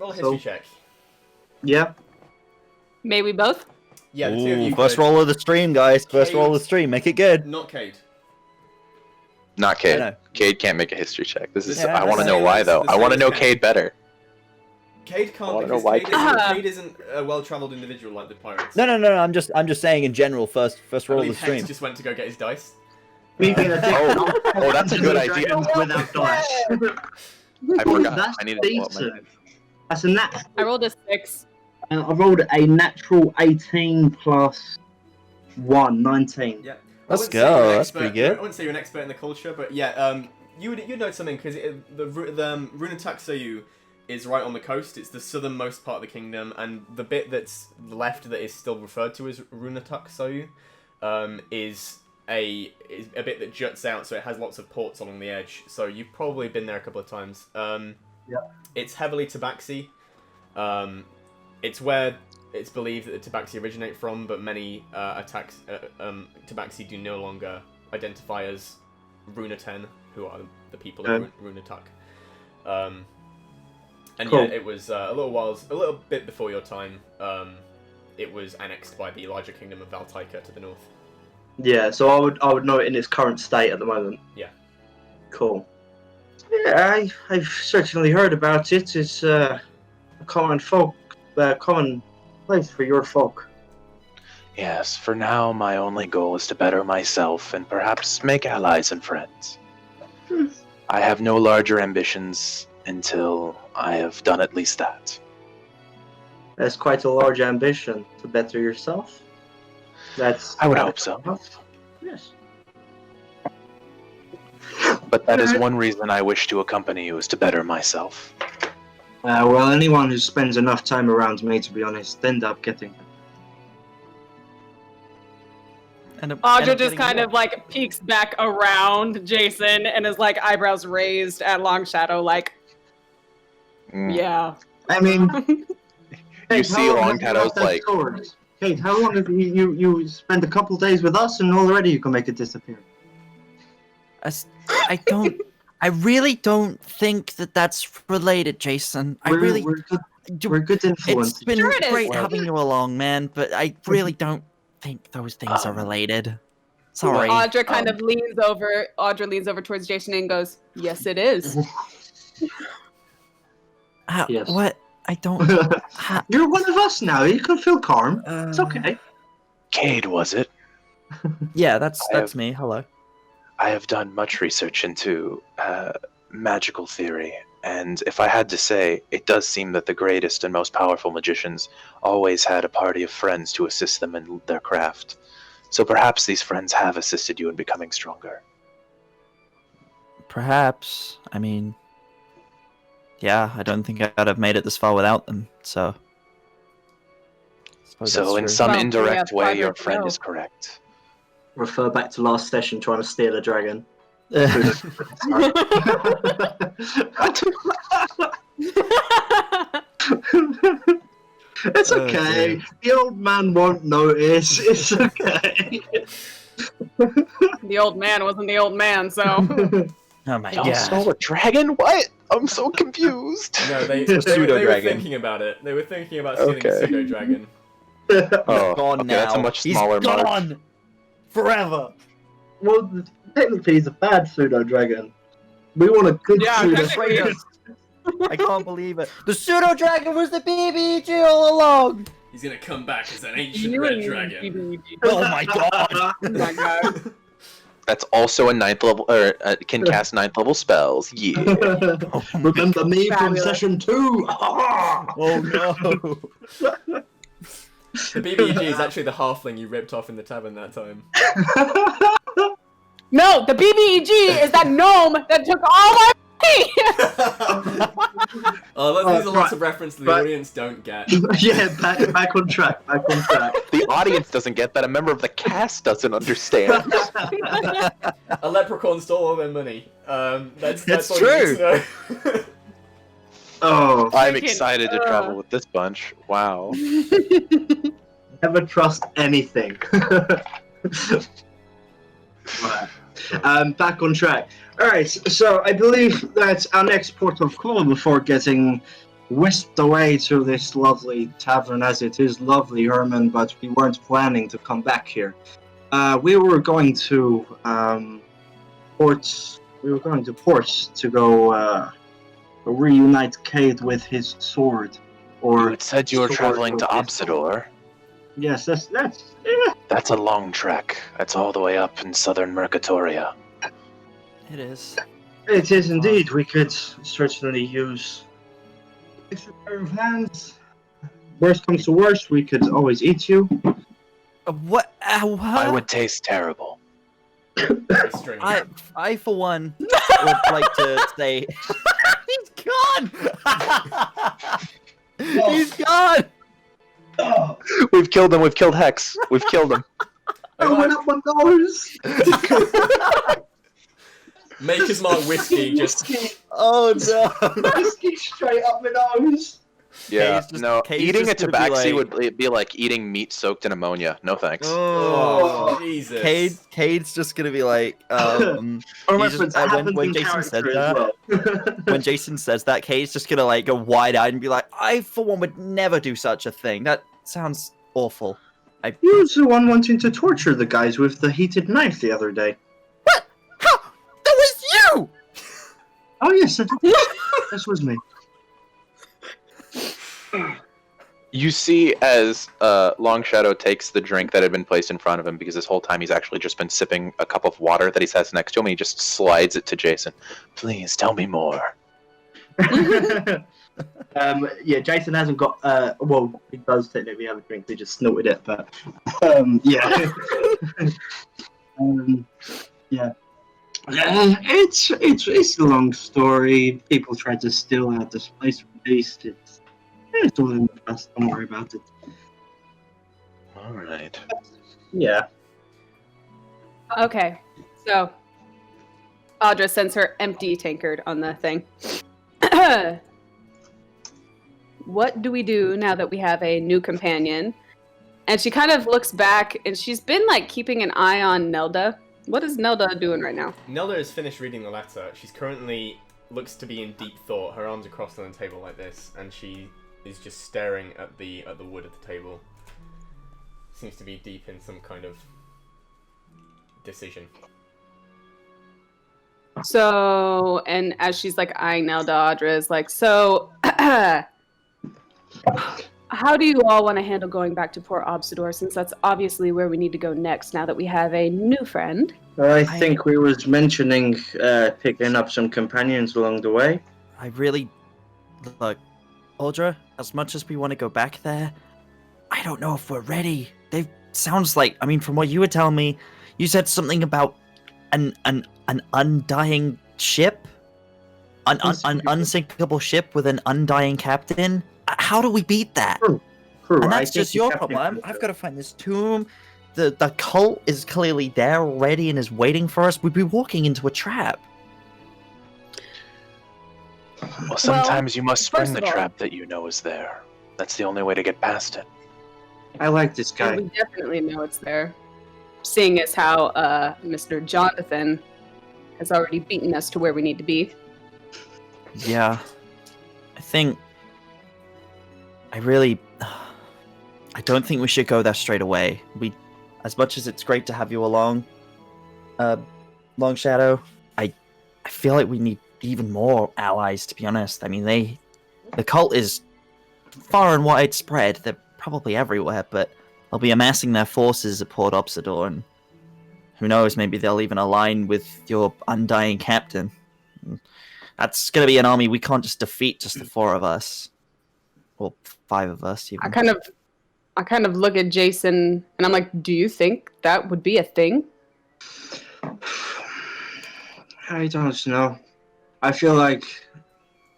[SPEAKER 1] Roll a
[SPEAKER 4] So-
[SPEAKER 1] history check.
[SPEAKER 4] yeah?
[SPEAKER 3] May we both?
[SPEAKER 1] Yeah, the two of you
[SPEAKER 2] First
[SPEAKER 1] could.
[SPEAKER 2] roll of the stream, guys. First roll of the stream. Make it good.
[SPEAKER 1] Not Cade.
[SPEAKER 5] Not
[SPEAKER 2] I
[SPEAKER 5] Cade.
[SPEAKER 2] know.
[SPEAKER 5] Cade can't make a history check. This is.
[SPEAKER 2] Yeah,
[SPEAKER 5] I want to
[SPEAKER 2] the
[SPEAKER 5] know
[SPEAKER 1] same
[SPEAKER 5] why
[SPEAKER 1] as-
[SPEAKER 5] though.
[SPEAKER 1] the
[SPEAKER 5] I
[SPEAKER 1] same
[SPEAKER 5] want to
[SPEAKER 1] as
[SPEAKER 5] know
[SPEAKER 1] Cade.
[SPEAKER 5] Cade better.
[SPEAKER 1] Cade
[SPEAKER 5] I
[SPEAKER 1] can't
[SPEAKER 5] wanna
[SPEAKER 1] because
[SPEAKER 5] know why
[SPEAKER 1] Cade isn't a well-traveled individual like the pirates.
[SPEAKER 2] No. I'm just saying in general. First
[SPEAKER 1] I
[SPEAKER 2] roll of
[SPEAKER 1] believe
[SPEAKER 2] the stream.
[SPEAKER 1] Hex just went to go get his dice.
[SPEAKER 4] Me being a dick.
[SPEAKER 5] Oh, that's a good idea.
[SPEAKER 4] Dragons without dice.
[SPEAKER 5] I forgot.
[SPEAKER 4] That's
[SPEAKER 5] I need to pull up my.
[SPEAKER 4] decent. That's a nat.
[SPEAKER 3] I rolled a 6.
[SPEAKER 4] I rolled a natural 18 plus 1, 19.
[SPEAKER 1] Yeah.
[SPEAKER 2] Let's
[SPEAKER 1] I wouldn't say
[SPEAKER 2] go,
[SPEAKER 1] you're an
[SPEAKER 2] that's pretty
[SPEAKER 1] expert-
[SPEAKER 2] good.
[SPEAKER 1] I wouldn't say you're an expert in the culture, but yeah, you'd know something because the Runataksuyu is right on the coast. It's the southernmost part of the kingdom, and the bit that's left that is still referred to as Runataksuyu is a bit that juts out, so it has lots of ports along the edge. So you've probably been there a couple of times. It's heavily tabaxi. It's where it's believed that the tabaxi originate from, but many tabaxi do no longer identify as Runaten, who are the people of Runatak. And
[SPEAKER 4] Cool.
[SPEAKER 1] yeah, it was a little bit before your time. It was annexed by the larger kingdom of Valtaika to the north.
[SPEAKER 4] Yeah, so I would know it in its current state at the moment.
[SPEAKER 1] Yeah.
[SPEAKER 4] Cool. Yeah, I've certainly heard about it. It's a common place for your folk.
[SPEAKER 5] Yes. For now, my only goal is to better myself and perhaps make allies and friends. I have no larger ambitions until I have done at least that.
[SPEAKER 4] That's quite a large ambition to better yourself.
[SPEAKER 5] I would hope so.
[SPEAKER 4] Yes.
[SPEAKER 5] But that is one reason I wish to accompany you, is to better myself.
[SPEAKER 4] Well, anyone who spends enough time around me, to be honest, end up getting.
[SPEAKER 3] Audra just kind of like peeks back around Jason and is like eyebrows raised at Long Shadow, like, yeah.
[SPEAKER 4] I mean,
[SPEAKER 5] You see Long Shadow's like,
[SPEAKER 4] Kate, how long have you spent a couple days with us and already you can make it disappear?
[SPEAKER 2] I really don't think that that's related, Jason.
[SPEAKER 4] We're good influence.
[SPEAKER 2] It's been
[SPEAKER 3] Sure it is.
[SPEAKER 2] great having you along, man, but I really don't think those things are related. Sorry.
[SPEAKER 3] Audra kind of leans over. Audra leans over towards Jason and goes, "Yes, it is."
[SPEAKER 4] Yes.
[SPEAKER 2] What? I don't.
[SPEAKER 4] You're one of us now. You can feel calm. It's okay.
[SPEAKER 5] Cade, was it?
[SPEAKER 2] Yeah, that's me. Hello.
[SPEAKER 5] I have done much research into magical theory, and if I had to say, it does seem that the greatest and most powerful magicians always had a party of friends to assist them in their craft. So perhaps these friends have assisted you in becoming stronger.
[SPEAKER 2] Perhaps. I mean, yeah, I don't think I'd have made it this far without them, so... suppose
[SPEAKER 5] So
[SPEAKER 2] that's
[SPEAKER 5] in
[SPEAKER 2] true.
[SPEAKER 5] some
[SPEAKER 3] Well, we
[SPEAKER 5] indirect
[SPEAKER 3] have
[SPEAKER 5] way,
[SPEAKER 3] farther
[SPEAKER 5] your
[SPEAKER 3] to
[SPEAKER 5] friend
[SPEAKER 3] go.
[SPEAKER 5] is correct.
[SPEAKER 4] Refer back to last session trying to steal a dragon. It's
[SPEAKER 2] Oh,
[SPEAKER 4] okay.
[SPEAKER 2] dear.
[SPEAKER 4] The old man won't notice. It's okay.
[SPEAKER 3] The old man wasn't the old man, so.
[SPEAKER 2] Oh my
[SPEAKER 5] Y'all
[SPEAKER 2] god.
[SPEAKER 5] stole a dragon? What? I'm so confused.
[SPEAKER 1] No, they
[SPEAKER 2] a pseudo
[SPEAKER 1] were
[SPEAKER 2] dragon.
[SPEAKER 1] thinking about it. They were thinking about stealing a
[SPEAKER 5] Okay.
[SPEAKER 1] pseudo dragon.
[SPEAKER 5] Oh,
[SPEAKER 2] Gone
[SPEAKER 5] okay,
[SPEAKER 2] now.
[SPEAKER 5] that's a much
[SPEAKER 2] He's
[SPEAKER 5] smaller march.
[SPEAKER 2] gone! Forever!
[SPEAKER 4] Well, technically, he's a bad pseudo dragon. We want a good
[SPEAKER 3] Yeah,
[SPEAKER 4] pseudo
[SPEAKER 3] technically
[SPEAKER 4] dragon.
[SPEAKER 2] I can't believe it. The pseudo dragon was the BBG all along!
[SPEAKER 1] He's gonna come back as an ancient
[SPEAKER 3] You
[SPEAKER 1] red
[SPEAKER 3] and
[SPEAKER 1] dragon.
[SPEAKER 3] BBG.
[SPEAKER 2] Oh my god!
[SPEAKER 3] Oh my god.
[SPEAKER 5] That's also a 9th level, or can cast 9th level spells. Yeah.
[SPEAKER 2] Oh my
[SPEAKER 4] Remember
[SPEAKER 2] god.
[SPEAKER 4] me from
[SPEAKER 3] Fabulous.
[SPEAKER 4] session 2?
[SPEAKER 2] Oh no!
[SPEAKER 1] The BBG is actually the halfling you ripped off in the tavern that time.
[SPEAKER 3] No, the BBEG is that gnome that took all my money!
[SPEAKER 1] These are lots
[SPEAKER 4] right,
[SPEAKER 1] of references the
[SPEAKER 4] right.
[SPEAKER 1] audience don't get.
[SPEAKER 4] Yeah, back on track. Back on track.
[SPEAKER 5] The audience doesn't get that. A member of the cast doesn't understand.
[SPEAKER 1] A leprechaun stole all their money. That's
[SPEAKER 2] It's
[SPEAKER 1] all you need to know.
[SPEAKER 4] Oh,
[SPEAKER 5] I'm
[SPEAKER 3] Freaking,
[SPEAKER 5] excited to travel with this bunch. Wow.
[SPEAKER 4] never trust anything. Right. Back on track. Alright, so I believe that's our next port of call before getting whisked away to this lovely tavern, as it is lovely, Herman, but we weren't planning to come back here. We were going to port. We were going to port to go reunite Cade with his sword. Or
[SPEAKER 5] You had said you were
[SPEAKER 4] sword
[SPEAKER 5] traveling to
[SPEAKER 4] or his-
[SPEAKER 5] Obsidor.
[SPEAKER 4] Yes, that's
[SPEAKER 5] That's a long trek. That's all the way up in southern Mercatoria.
[SPEAKER 2] It is.
[SPEAKER 4] It is indeed. We could certainly use a pair of hands. Worst comes to worst, we could always eat you.
[SPEAKER 2] What?
[SPEAKER 5] I
[SPEAKER 2] What?
[SPEAKER 5] would taste terrible.
[SPEAKER 1] Very strange.
[SPEAKER 2] I for one, would like to say... He's gone! He's gone!
[SPEAKER 4] Oh,
[SPEAKER 5] We've killed him. We've killed Hex. We've killed him.
[SPEAKER 4] I went up my nose.
[SPEAKER 1] Maker's Mark whiskey just.
[SPEAKER 2] Oh no!
[SPEAKER 4] Whiskey straight up my nose.
[SPEAKER 5] Yeah.
[SPEAKER 2] Kate's just-
[SPEAKER 5] No.
[SPEAKER 2] Kate's
[SPEAKER 5] Eating a
[SPEAKER 2] just gonna be
[SPEAKER 5] tabaxi
[SPEAKER 2] like-
[SPEAKER 5] would be like eating meat soaked in ammonia. No thanks.
[SPEAKER 1] Oh, Jesus.
[SPEAKER 2] Cade's just gonna be like,
[SPEAKER 4] For
[SPEAKER 2] He's
[SPEAKER 4] reference,
[SPEAKER 2] just-
[SPEAKER 4] that
[SPEAKER 2] when
[SPEAKER 4] happens in
[SPEAKER 2] Jason said
[SPEAKER 4] character as well.
[SPEAKER 2] when Jason says that, Cade's just gonna like go wide-eyed and be like, I for one would never do such a thing. That sounds awful.
[SPEAKER 4] You was the one wanting to torture the guys with the heated knife the other day.
[SPEAKER 2] What? How? That was you!
[SPEAKER 4] Oh yes, this was me.
[SPEAKER 5] You see as Long Shadow takes the drink that had been placed in front of him, because this whole time he's actually just been sipping a cup of water that he has next to him, and he just slides it to Jason. Please tell me more.
[SPEAKER 4] Yeah, Jason hasn't got. Well, he does technically have a drink. They just snorted it, but yeah. Yeah. It's a long story. People tried to steal out this place from Beast. It's all in the past. Don't worry about it.
[SPEAKER 5] All right.
[SPEAKER 4] Yeah.
[SPEAKER 3] Okay, so Audra sends her empty tankard on the thing. What do we do now that we have a new companion? And she kind of looks back, and she's been like keeping an eye on Nelda. What is Nelda doing right now?
[SPEAKER 1] Nelda has finished reading the letter. She's currently looks to be in deep thought. Her arms are crossed on the table like this, and she is just staring at the wood at the table. Seems to be deep in some kind of decision.
[SPEAKER 3] So, and as she's like eyeing Nelda, Audra is like, so, how do you all want to handle going back to Port Obsidor, since that's obviously where we need to go next now that we have a new friend?
[SPEAKER 4] I think we was mentioning picking up some companions along the way.
[SPEAKER 2] I really... Look, Audra, as much as we want to go back there, I don't know if we're ready. sounds like, I mean, from what you were telling me, you said something about an undying ship? An unsinkable ship with an undying captain? How do we beat that?
[SPEAKER 4] Crew,
[SPEAKER 2] And
[SPEAKER 4] I
[SPEAKER 2] that's
[SPEAKER 4] think
[SPEAKER 2] just
[SPEAKER 4] the
[SPEAKER 2] your
[SPEAKER 4] captain
[SPEAKER 2] problem.
[SPEAKER 4] can
[SPEAKER 2] I've
[SPEAKER 4] do
[SPEAKER 2] got to find this tomb. The cult is clearly there already and is waiting for us. We'd be walking into a trap.
[SPEAKER 5] Well, sometimes you must spring
[SPEAKER 3] first
[SPEAKER 5] the
[SPEAKER 3] of all-
[SPEAKER 5] trap that you know is there. That's the only way to get past it.
[SPEAKER 4] I like this
[SPEAKER 3] And
[SPEAKER 4] guy.
[SPEAKER 3] we definitely know it's there, seeing as how Mr. Jonathan has already beaten us to where we need to be.
[SPEAKER 2] Yeah. I think... I don't think we should go there straight away. As much as it's great to have you along, Long Shadow, I feel like we need even more allies, to be honest. I mean, the cult is far and wide spread. They're probably everywhere, but they'll be amassing their forces at Port Obsidor, and who knows, maybe they'll even align with your undying captain. That's gonna be an army we can't just defeat, just the four of us. Or 5 of us, even.
[SPEAKER 3] I kind of look at Jason and I'm like, do you think that would be a thing?
[SPEAKER 4] I don't know. I feel like,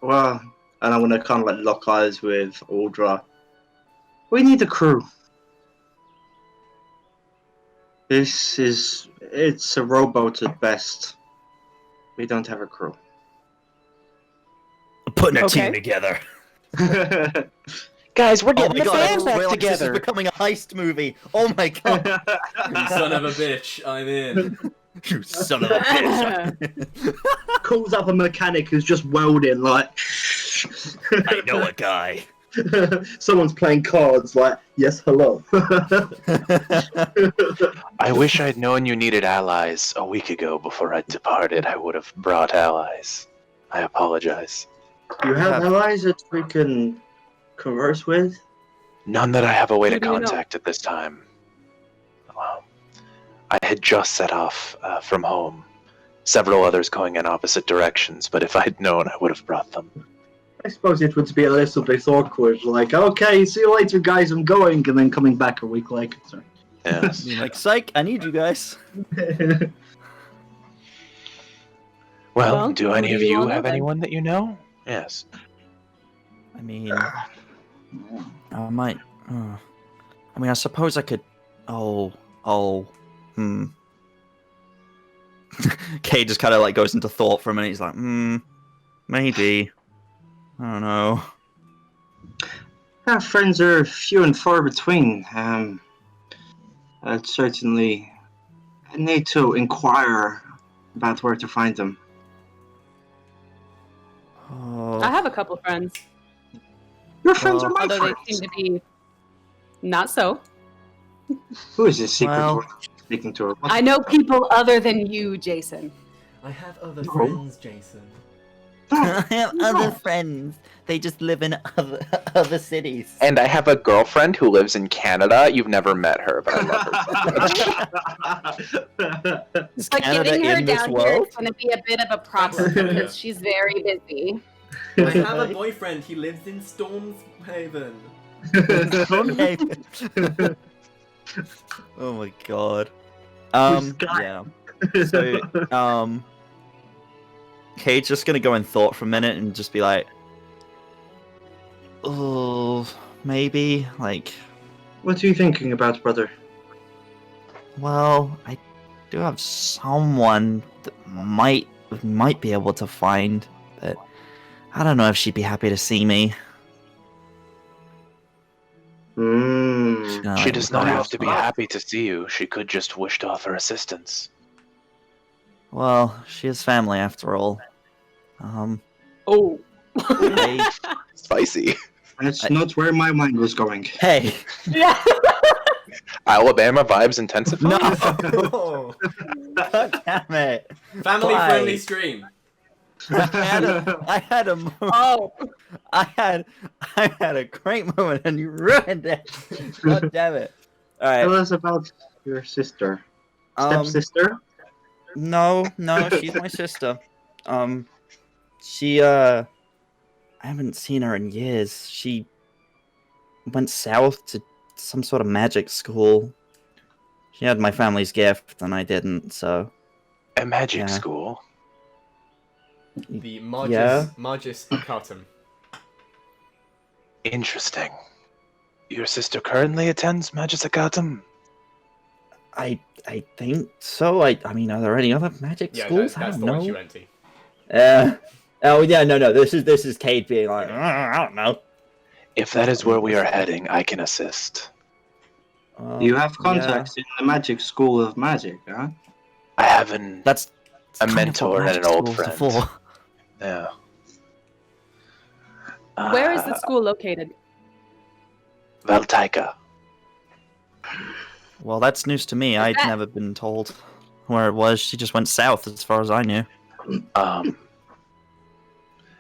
[SPEAKER 4] well, and I'm gonna kind of like lock eyes with Audra. We need a crew. It's a rowboat at best. We don't have a crew.
[SPEAKER 2] Putting a
[SPEAKER 3] Okay.
[SPEAKER 2] team together.
[SPEAKER 5] Guys, we're
[SPEAKER 2] Oh
[SPEAKER 5] getting
[SPEAKER 2] my
[SPEAKER 5] the
[SPEAKER 2] god, I
[SPEAKER 5] band
[SPEAKER 2] just
[SPEAKER 5] back
[SPEAKER 2] realized this is
[SPEAKER 5] together.
[SPEAKER 2] becoming a heist movie. Oh my god.
[SPEAKER 1] You son of a bitch, I'm in.
[SPEAKER 2] You son of a bitch.
[SPEAKER 4] Calls up a mechanic who's just welding, like.
[SPEAKER 2] I know a guy.
[SPEAKER 4] Someone's playing cards, like, yes, hello.
[SPEAKER 5] I wish I'd known you needed allies a week ago before I departed. I would have brought allies. I apologize.
[SPEAKER 4] You have allies that we can converse with?
[SPEAKER 5] None that I have a way to
[SPEAKER 3] What do you know?
[SPEAKER 5] contact at this time. Well, I had just set off from home. Several others going in opposite directions, but if I'd known, I would have brought them.
[SPEAKER 4] I suppose it would be a little bit awkward, like, okay, see you later, guys, I'm going, and then coming back a week later. Sorry.
[SPEAKER 5] Yes.
[SPEAKER 2] You're like, psych, I need you guys.
[SPEAKER 5] Well, do
[SPEAKER 3] who
[SPEAKER 5] any
[SPEAKER 3] do
[SPEAKER 5] of
[SPEAKER 3] you
[SPEAKER 5] you
[SPEAKER 3] all know
[SPEAKER 5] have
[SPEAKER 3] then?
[SPEAKER 5] anyone that you know? Yes.
[SPEAKER 2] I mean, I might. I mean, I suppose I could. Kay just kind of like goes into thought for a minute. He's like, maybe. I don't know.
[SPEAKER 4] Our friends are few and far between. I'd certainly need to inquire about where to find them.
[SPEAKER 2] Oh,
[SPEAKER 3] I have a couple friends,
[SPEAKER 4] Your friends
[SPEAKER 2] Well,
[SPEAKER 4] are my
[SPEAKER 3] although they
[SPEAKER 4] friends.
[SPEAKER 3] seem to be not so.
[SPEAKER 4] Who is this secret
[SPEAKER 2] Well-
[SPEAKER 4] woman speaking to her?
[SPEAKER 3] I know people other than you, Jason.
[SPEAKER 1] I have other
[SPEAKER 4] No.
[SPEAKER 1] friends, Jason.
[SPEAKER 2] I have
[SPEAKER 4] No.
[SPEAKER 2] other friends. They just live in other cities.
[SPEAKER 5] And I have a girlfriend who lives in Canada. You've never met her, but I love her so much.
[SPEAKER 2] Is
[SPEAKER 3] But
[SPEAKER 2] Canada
[SPEAKER 3] getting her
[SPEAKER 2] in this
[SPEAKER 3] down here
[SPEAKER 2] world?
[SPEAKER 3] is going to be a bit of a problem because she's very busy.
[SPEAKER 1] I have a boyfriend. He lives in Stormhaven.
[SPEAKER 2] Stormhaven. Oh my god.
[SPEAKER 4] Who's got-
[SPEAKER 2] Yeah. So, Kate's just gonna go in thought for a minute and just be like, oh, maybe, like,
[SPEAKER 4] What are you thinking about, brother?
[SPEAKER 2] well, I do have someone that might be able to find, but I don't know if she'd be happy to see me.
[SPEAKER 4] Mm.
[SPEAKER 2] No,
[SPEAKER 5] She
[SPEAKER 2] like,
[SPEAKER 5] does not
[SPEAKER 2] well-
[SPEAKER 5] have to be happy to see you. She could just wish to offer assistance.
[SPEAKER 2] Well, she has family after all.
[SPEAKER 3] Oh.
[SPEAKER 2] Hey,
[SPEAKER 5] Spicy.
[SPEAKER 4] That's not where my mind was going.
[SPEAKER 2] hey,
[SPEAKER 3] Yeah.
[SPEAKER 5] Alabama vibes intensify?
[SPEAKER 2] no,
[SPEAKER 1] Oh.
[SPEAKER 2] God damn it!
[SPEAKER 1] Family-friendly
[SPEAKER 2] Why?
[SPEAKER 1] stream.
[SPEAKER 2] I had a moment.
[SPEAKER 3] Oh.
[SPEAKER 2] I had a great moment and you ruined it. God damn it! All
[SPEAKER 4] Tell
[SPEAKER 2] right.
[SPEAKER 4] us about your sister.
[SPEAKER 2] Um,
[SPEAKER 4] Stepsister?
[SPEAKER 2] no, she's my sister. She I haven't seen her in years. She went south to some sort of magic school. She had my family's gift, and I didn't, so...
[SPEAKER 5] A magic
[SPEAKER 2] Yeah.
[SPEAKER 5] school.
[SPEAKER 1] The Margis,
[SPEAKER 2] Yeah.
[SPEAKER 1] Margis Arcatum.
[SPEAKER 5] Interesting. Your sister currently attends Magisacatum?
[SPEAKER 2] I think so. I mean, are there any other magic
[SPEAKER 1] Yeah,
[SPEAKER 2] schools?
[SPEAKER 1] that's
[SPEAKER 2] I
[SPEAKER 1] the
[SPEAKER 2] don't
[SPEAKER 1] one she
[SPEAKER 2] know.
[SPEAKER 1] went to.
[SPEAKER 2] Oh yeah, no. This is Kate being like, I don't know.
[SPEAKER 5] If that is where we are heading, I can assist.
[SPEAKER 4] You have
[SPEAKER 2] Yeah.
[SPEAKER 4] contacts in the magic school of magic, huh?
[SPEAKER 5] I have
[SPEAKER 2] That's
[SPEAKER 5] a
[SPEAKER 2] kind of what
[SPEAKER 5] mentor and
[SPEAKER 2] magic
[SPEAKER 5] an old
[SPEAKER 2] schools are
[SPEAKER 5] friend.
[SPEAKER 2] for.
[SPEAKER 5] Yeah.
[SPEAKER 3] Where is the school located?
[SPEAKER 5] Valtaika.
[SPEAKER 2] Well, that's news to me. I'd
[SPEAKER 3] that-
[SPEAKER 2] never been told where it was. She just went south, as far as I knew.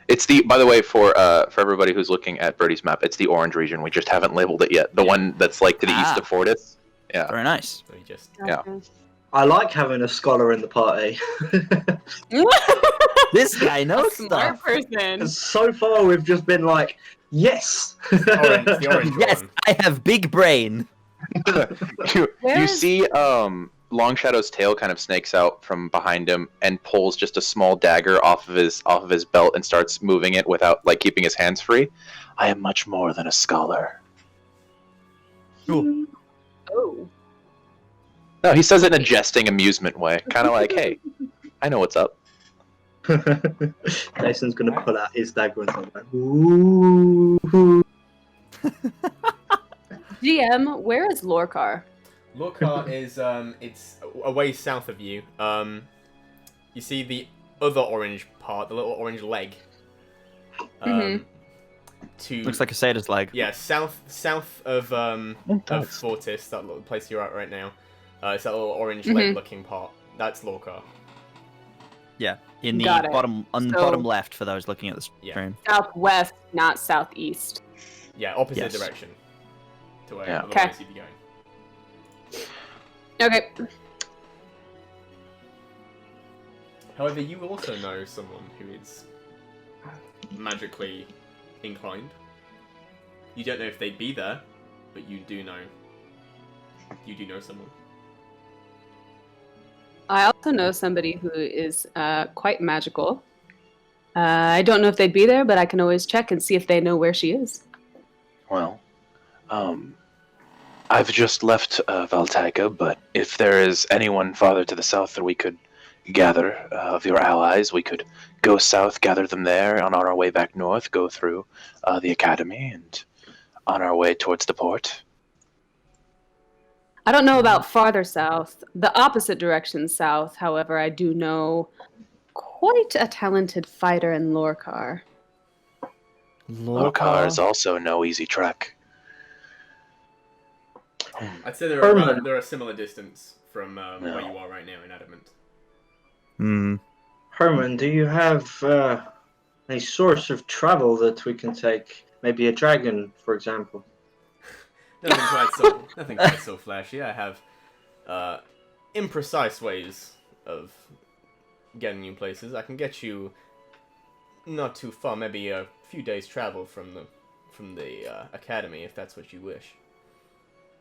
[SPEAKER 5] It's the, by the way, for everybody who's looking at Birdie's map, it's the orange region. We just haven't labeled it yet. The one that's like to the east of Fortis. Yeah.
[SPEAKER 2] Very nice.
[SPEAKER 1] So you just
[SPEAKER 5] Yeah.
[SPEAKER 4] I like having a scholar in the party.
[SPEAKER 2] This guy knows
[SPEAKER 3] Smart
[SPEAKER 2] stuff.
[SPEAKER 3] person.
[SPEAKER 4] So far, we've just been like, yes.
[SPEAKER 1] the orange
[SPEAKER 2] Yes,
[SPEAKER 1] one.
[SPEAKER 2] I have big brain.
[SPEAKER 5] you
[SPEAKER 3] Where's-
[SPEAKER 5] see Long Shadow's tail kind of snakes out from behind him and pulls just a small dagger off of his belt and starts moving it without like keeping his hands free. I am much more than a scholar.
[SPEAKER 2] Cool.
[SPEAKER 3] Oh.
[SPEAKER 5] No, he says it in a jesting amusement way, kind of like, "Hey, I know what's up."
[SPEAKER 4] Jason's gonna pull out his dagger and say, like, ooh.
[SPEAKER 3] GM, where is Lorcar?
[SPEAKER 1] Lorcar is it's away south of you. You see the other orange part, the little orange leg. To
[SPEAKER 2] Looks like a satyr's leg.
[SPEAKER 1] yeah, south of Fortis, that little place you're at right now. It's that little orange leg-looking part. That's Lorcar.
[SPEAKER 2] Yeah, in the
[SPEAKER 3] Got it.
[SPEAKER 2] bottom
[SPEAKER 3] So-
[SPEAKER 2] bottom left for those looking at the
[SPEAKER 1] Yeah.
[SPEAKER 2] stream.
[SPEAKER 3] Southwest, not southeast.
[SPEAKER 1] Yeah, opposite
[SPEAKER 2] Yes.
[SPEAKER 1] direction to where
[SPEAKER 5] Yeah.
[SPEAKER 1] otherwise you'd be going.
[SPEAKER 3] Okay.
[SPEAKER 1] However, you also know someone who is magically inclined. You don't know if they'd be there, but you do know. You do know someone.
[SPEAKER 3] I also know somebody who is quite magical. I don't know if they'd be there, but I can always check and see if they know where she is.
[SPEAKER 5] Well, I've just left Valtaika, but if there is anyone farther to the south that we could gather of your allies, we could go south, gather them there, and on our way back north, go through the academy, and on our way towards the port.
[SPEAKER 3] I don't know about farther south. The opposite direction south, however, I do know quite a talented fighter in Lorcar.
[SPEAKER 5] Lorcar is also no easy trek.
[SPEAKER 1] I'd say they're
[SPEAKER 4] Permanent.
[SPEAKER 1] a similar distance from where you are right now in Adamant.
[SPEAKER 2] Hmm.
[SPEAKER 4] Herman, do you have a source of travel that we can take? Maybe a dragon, for example.
[SPEAKER 1] Nothing quite so flashy. I have imprecise ways of getting you places. I can get you not too far, maybe a few days travel from the academy, if that's what you wish.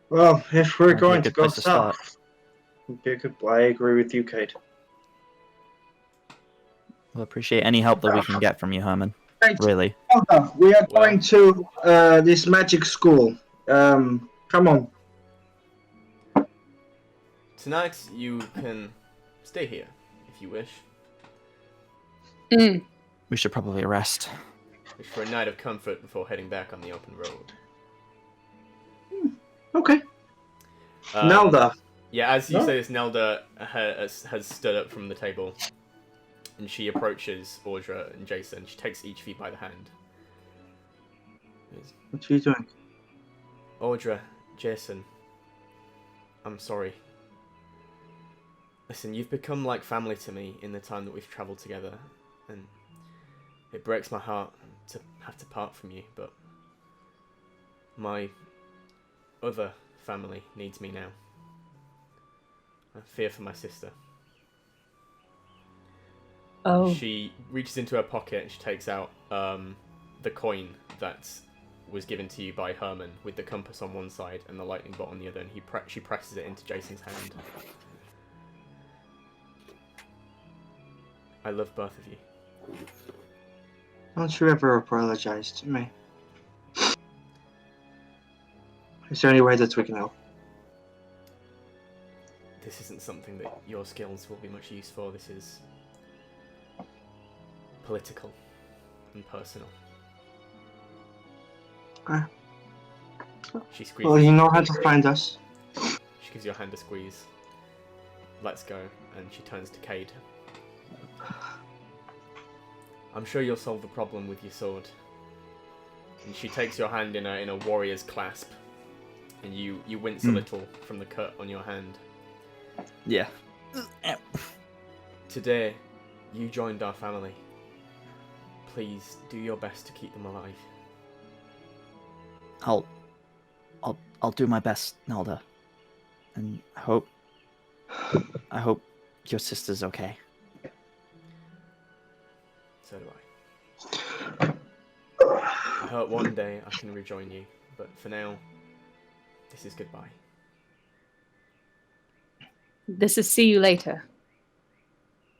[SPEAKER 4] Well, if we're
[SPEAKER 2] Might be a
[SPEAKER 4] going to
[SPEAKER 2] good
[SPEAKER 4] go
[SPEAKER 2] place to start.
[SPEAKER 4] south, it'd be a good. I agree with you, Kate.
[SPEAKER 2] We'll appreciate any help that we can get from you, Herman.
[SPEAKER 4] Right.
[SPEAKER 2] Really.
[SPEAKER 4] We are
[SPEAKER 1] Well-
[SPEAKER 4] going to this magic school. Come on.
[SPEAKER 1] Tonight you can stay here if you wish.
[SPEAKER 3] Mm.
[SPEAKER 2] We should probably rest.
[SPEAKER 1] Wish for a night of comfort before heading back on the open road.
[SPEAKER 4] Okay.
[SPEAKER 1] Um,
[SPEAKER 4] Nelda.
[SPEAKER 1] Yeah, as you
[SPEAKER 4] No.
[SPEAKER 1] say this, Nelda has stood up from the table, and she approaches Audra and Jason. She takes each of you by the hand.
[SPEAKER 4] What are you doing?
[SPEAKER 1] Audra, Jason, I'm sorry. Listen, you've become like family to me in the time that we've travelled together, and it breaks my heart to have to part from you, but my other family needs me now. I fear for my sister.
[SPEAKER 3] Oh.
[SPEAKER 1] She reaches into her pocket and she takes out the coin that was given to you by Herman, with the compass on one side and the lightning bolt on the other, and she presses it into Jason's hand. I love both of you.
[SPEAKER 4] Don't you ever apologize to me. Is there any way that we can help?
[SPEAKER 1] This isn't something that your skills will be much use for. This is political and personal.
[SPEAKER 4] Okay.
[SPEAKER 1] She squeezes.
[SPEAKER 4] Well, you know how to find us.
[SPEAKER 1] She gives your hand a squeeze. Let's go, and she turns to Cade. I'm sure you'll solve the problem with your sword. And she takes your hand in a warrior's clasp, and you wince a little from the cut on your hand.
[SPEAKER 2] Yeah.
[SPEAKER 1] Today, you joined our family. Please do your best to keep them alive.
[SPEAKER 2] I'll do my best, Nelda. And I hope your sister's okay.
[SPEAKER 1] So do I. I hope one day I can rejoin you, but for now, this is goodbye.
[SPEAKER 3] This is see you later.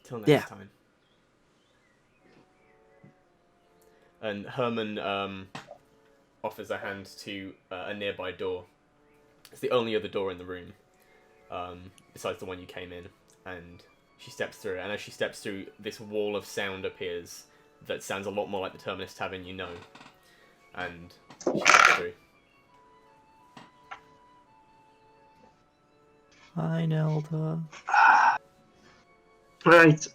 [SPEAKER 1] Till next time. And Herman offers a hand to a nearby door. It's the only other door in the room, besides the one you came in. And she steps through it, and as she steps through, this wall of sound appears that sounds a lot more like the Terminus Tavern you know. And she steps through.
[SPEAKER 2] Hi, Nelda.
[SPEAKER 4] Right.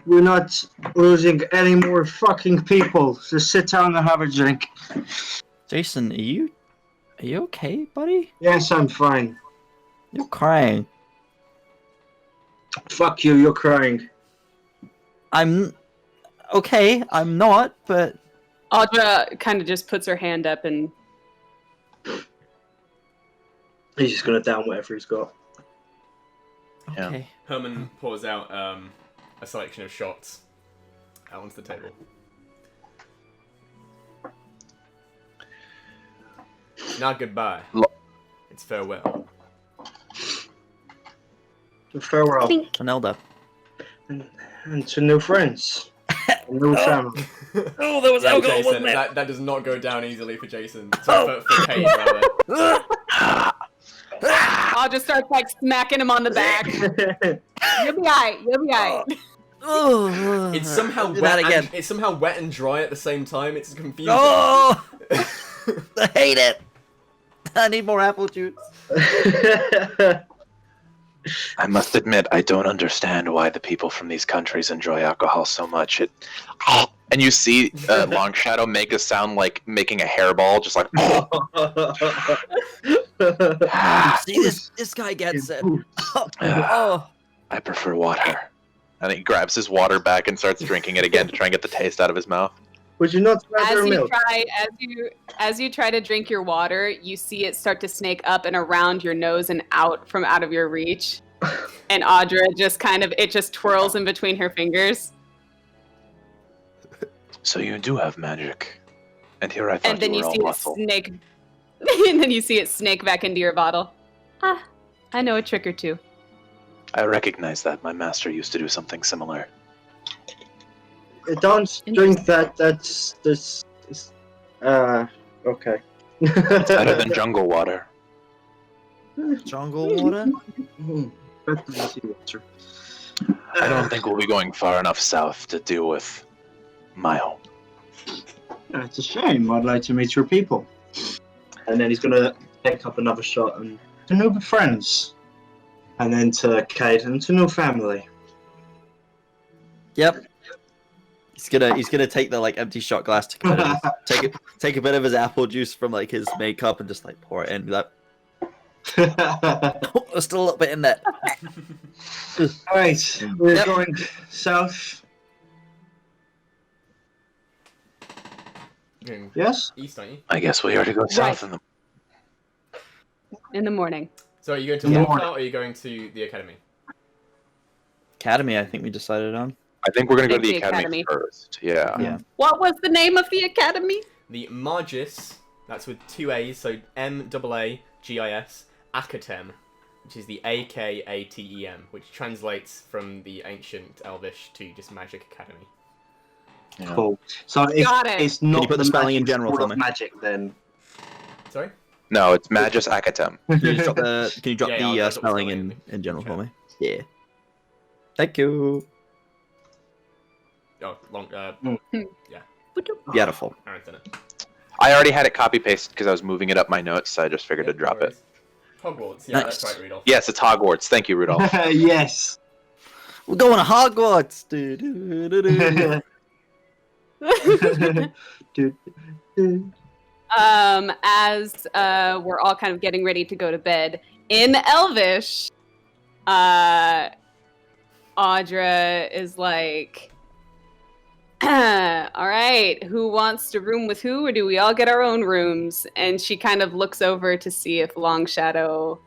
[SPEAKER 4] We're not losing any more fucking people. Just sit down and have a drink.
[SPEAKER 2] Jason, are you okay, buddy?
[SPEAKER 4] Yes, I'm fine.
[SPEAKER 2] You're crying.
[SPEAKER 4] Fuck you, you're crying.
[SPEAKER 2] I'm okay. I'm not, but
[SPEAKER 3] Audra kind of just puts her hand up and
[SPEAKER 4] He's just gonna down whatever he's got.
[SPEAKER 2] okay.
[SPEAKER 1] Herman pours out a selection of shots out onto the table. Not goodbye. It's farewell.
[SPEAKER 4] Farewell.
[SPEAKER 2] To Nelda.
[SPEAKER 4] And to new friends. And new family.
[SPEAKER 2] Oh, that was
[SPEAKER 1] Yeah,
[SPEAKER 2] alcohol,
[SPEAKER 1] Jason,
[SPEAKER 2] wasn't it?
[SPEAKER 1] that does not go down easily for Jason. So for Kate, rather.
[SPEAKER 3] Audra starts like smacking him on the back. You'll be alright. You'll be alright.
[SPEAKER 2] Oh,
[SPEAKER 1] It's somehow
[SPEAKER 2] do
[SPEAKER 1] wet.
[SPEAKER 2] that again.
[SPEAKER 1] It's somehow wet and dry at the same time. It's confusing.
[SPEAKER 2] Oh, I hate it. I need more apple juice.
[SPEAKER 5] I must admit, I don't understand why the people from these countries enjoy alcohol so much. And you see Long Shadow make a sound like making a hairball, just like.
[SPEAKER 2] See, this guy gets it. Oh,
[SPEAKER 5] I prefer water. And he grabs his water back and starts drinking it again to try and get the taste out of his mouth.
[SPEAKER 4] Would you not rather milk?
[SPEAKER 3] As you try to drink your water, you see it start to snake up and around your nose and out of your reach. And Audra just just twirls in between her fingers.
[SPEAKER 5] So you do have magic. And here I thought
[SPEAKER 3] And then
[SPEAKER 5] you
[SPEAKER 3] you
[SPEAKER 5] were
[SPEAKER 3] see
[SPEAKER 5] all
[SPEAKER 3] it
[SPEAKER 5] muscle.
[SPEAKER 3] snake and then you see it snake back into your bottle. Ah, I know a trick or two.
[SPEAKER 5] I recognize that. My master used to do something similar.
[SPEAKER 4] Don't drink that. That's okay.
[SPEAKER 5] Better than jungle water.
[SPEAKER 2] jungle water.
[SPEAKER 4] Better than seawater.
[SPEAKER 5] I don't think we'll be going far enough south to deal with my home.
[SPEAKER 4] It's a shame. I'd like to meet your people. And then he's gonna take up another shot and to new friends. And then to Kate and to new family.
[SPEAKER 2] Yep. He's gonna take the empty shot glass to kind of take a bit of his apple juice from his makeup and just pour it in. Be like, oh, there's still a little bit in there.
[SPEAKER 4] Alright, we're going south.
[SPEAKER 1] Going
[SPEAKER 4] Yes?
[SPEAKER 1] east, aren't you?
[SPEAKER 5] I guess we are to go south in the...
[SPEAKER 3] In the morning.
[SPEAKER 1] So are you going to
[SPEAKER 4] In the
[SPEAKER 1] walk
[SPEAKER 4] morning.
[SPEAKER 1] out, or are you going to the academy?
[SPEAKER 2] Academy, I think we decided on.
[SPEAKER 5] I think we're going to go to the
[SPEAKER 3] The
[SPEAKER 5] academy
[SPEAKER 3] academy.
[SPEAKER 5] first. Yeah.
[SPEAKER 2] Yeah.
[SPEAKER 3] What was the name of the academy?
[SPEAKER 1] the Magis, that's with 2 A's, so M-A-A-G-I-S, Akatem, which is the A-K-A-T-E-M, which translates from the ancient Elvish to just Magic Academy.
[SPEAKER 5] Yeah.
[SPEAKER 4] Cool. So it's
[SPEAKER 2] Can
[SPEAKER 4] not
[SPEAKER 2] you put the spelling in
[SPEAKER 4] magic
[SPEAKER 2] general
[SPEAKER 4] school
[SPEAKER 2] for
[SPEAKER 4] of
[SPEAKER 2] me?
[SPEAKER 4] magic then.
[SPEAKER 1] Sorry?
[SPEAKER 5] No, it's Magus Akatem.
[SPEAKER 2] Can you drop the
[SPEAKER 1] Yeah, I'll drop the
[SPEAKER 2] spelling
[SPEAKER 1] spelling
[SPEAKER 2] in general
[SPEAKER 1] chat.
[SPEAKER 2] for me? Yeah. Thank you.
[SPEAKER 1] Oh, long,
[SPEAKER 2] Beautiful.
[SPEAKER 1] Aaron's done it.
[SPEAKER 5] I already had it copy pasted because I was moving it up my notes, so I just figured to drop it.
[SPEAKER 1] Hogwarts, yeah,
[SPEAKER 2] Nice.
[SPEAKER 1] that's right, Rudolph.
[SPEAKER 5] Yes, it's Hogwarts. Thank you, Rudolph.
[SPEAKER 4] Yes.
[SPEAKER 2] We're going to Hogwarts. Do-do-do-do.
[SPEAKER 3] As we're all kind of getting ready to go to bed, in Elvish, Audra is like, all right, who wants to room with who, or do we all get our own rooms? And she kind of looks over to see if Long Shadow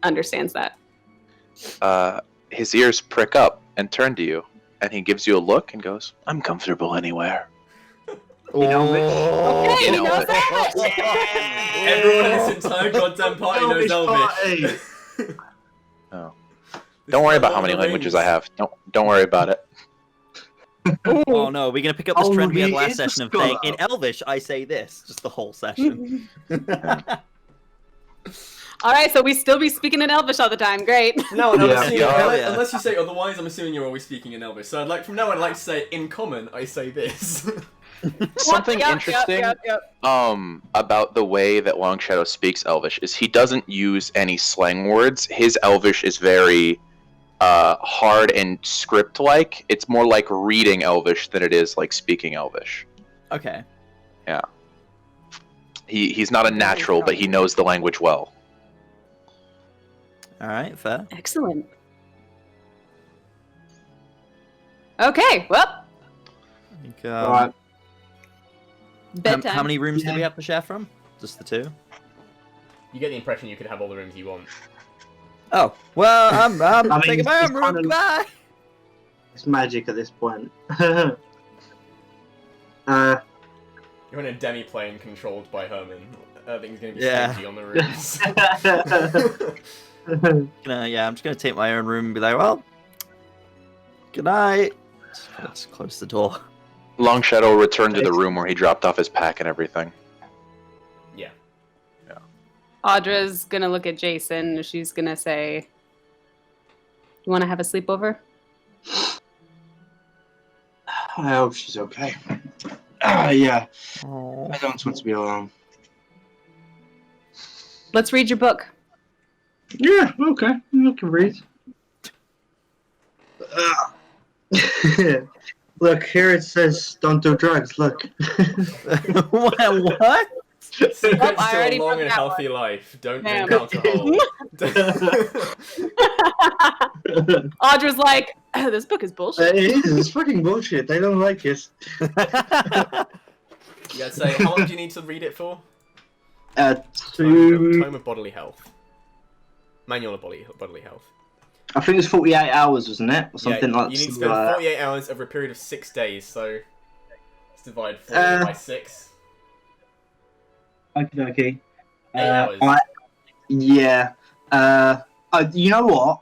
[SPEAKER 3] understands that.
[SPEAKER 5] His ears prick up and turn to you, and he gives you a look and goes, "I'm comfortable anywhere."
[SPEAKER 4] You know,
[SPEAKER 3] Okay,
[SPEAKER 5] You
[SPEAKER 3] he
[SPEAKER 5] know
[SPEAKER 3] knows
[SPEAKER 5] it.
[SPEAKER 3] Elvish.
[SPEAKER 1] Everyone in this entire goddamn party knows Elvish.
[SPEAKER 5] Oh. Don't worry about how many languages I have. Don't worry about it.
[SPEAKER 2] Oh no, we're gonna pick up this
[SPEAKER 4] Oh,
[SPEAKER 2] trend we had
[SPEAKER 4] he
[SPEAKER 2] last
[SPEAKER 4] is a
[SPEAKER 2] session of saying
[SPEAKER 4] scholar.
[SPEAKER 2] in Elvish I say this, just the whole session.
[SPEAKER 3] All right, so we still be speaking in Elvish all the time. Great.
[SPEAKER 1] No, I'm
[SPEAKER 4] Yeah.
[SPEAKER 1] assuming,
[SPEAKER 2] Yeah.
[SPEAKER 1] unless,
[SPEAKER 2] Yeah.
[SPEAKER 1] unless you say otherwise, I'm assuming you're always speaking in Elvish. So I'd like, from now on, I'd like to say, in common, I say this.
[SPEAKER 5] Something
[SPEAKER 3] Yep,
[SPEAKER 5] interesting
[SPEAKER 3] yep.
[SPEAKER 5] about the way that Long Shadow speaks Elvish is he doesn't use any slang words. His Elvish is very hard and script-like. It's more like reading Elvish than it is like speaking Elvish.
[SPEAKER 2] Okay.
[SPEAKER 5] He's not a natural, but he knows the language well.
[SPEAKER 2] Alright, fair.
[SPEAKER 3] Excellent. Okay, well,
[SPEAKER 2] I think,
[SPEAKER 4] Right.
[SPEAKER 3] bedtime.
[SPEAKER 2] how many rooms
[SPEAKER 4] Yeah.
[SPEAKER 2] do we have to share from? Just the 2?
[SPEAKER 1] You get the impression you could have all the rooms you want.
[SPEAKER 2] Oh, well, I'm
[SPEAKER 4] I mean,
[SPEAKER 2] taking my
[SPEAKER 4] it's
[SPEAKER 2] own room.
[SPEAKER 4] kind of-
[SPEAKER 2] Goodbye.
[SPEAKER 4] It's magic at this point.
[SPEAKER 1] You're in a demi-plane controlled by Herman. I think he's going to be
[SPEAKER 2] Yeah.
[SPEAKER 1] stingy on the rooms.
[SPEAKER 2] I'm just gonna take my own room and be like, well, good night. Let's close the door.
[SPEAKER 5] Long Shadow returned to the room where he dropped off his pack and everything.
[SPEAKER 1] Yeah.
[SPEAKER 3] Audra's gonna look at Jason. She's gonna say, "You want to have a sleepover?"
[SPEAKER 4] I hope she's okay. Yeah, I don't want to be alone.
[SPEAKER 3] Let's read your book.
[SPEAKER 4] Yeah, okay. I can read. Look, here it says don't do drugs. Look.
[SPEAKER 2] What?
[SPEAKER 1] Secrets
[SPEAKER 3] I
[SPEAKER 1] to a
[SPEAKER 3] already
[SPEAKER 1] long
[SPEAKER 3] broke
[SPEAKER 1] and
[SPEAKER 3] that
[SPEAKER 1] healthy life. Don't
[SPEAKER 3] Damn.
[SPEAKER 1] drink alcohol.
[SPEAKER 3] Audra's like, "This book is bullshit."
[SPEAKER 4] It is. It's fucking bullshit. They don't like it.
[SPEAKER 1] Yeah, I'd say, how long do you need to read it for?
[SPEAKER 4] To
[SPEAKER 1] Tome of Bodily Health. Manual of Bodily Health.
[SPEAKER 4] I think it's 48 hours, wasn't it, or something
[SPEAKER 1] yeah,
[SPEAKER 4] like.
[SPEAKER 1] you need to
[SPEAKER 4] something
[SPEAKER 1] spend
[SPEAKER 4] like that.
[SPEAKER 1] 48 hours over a period of 6 days, so let's divide 48 by 6.
[SPEAKER 4] Okay.
[SPEAKER 1] 8 hours.
[SPEAKER 4] Yeah. You know what?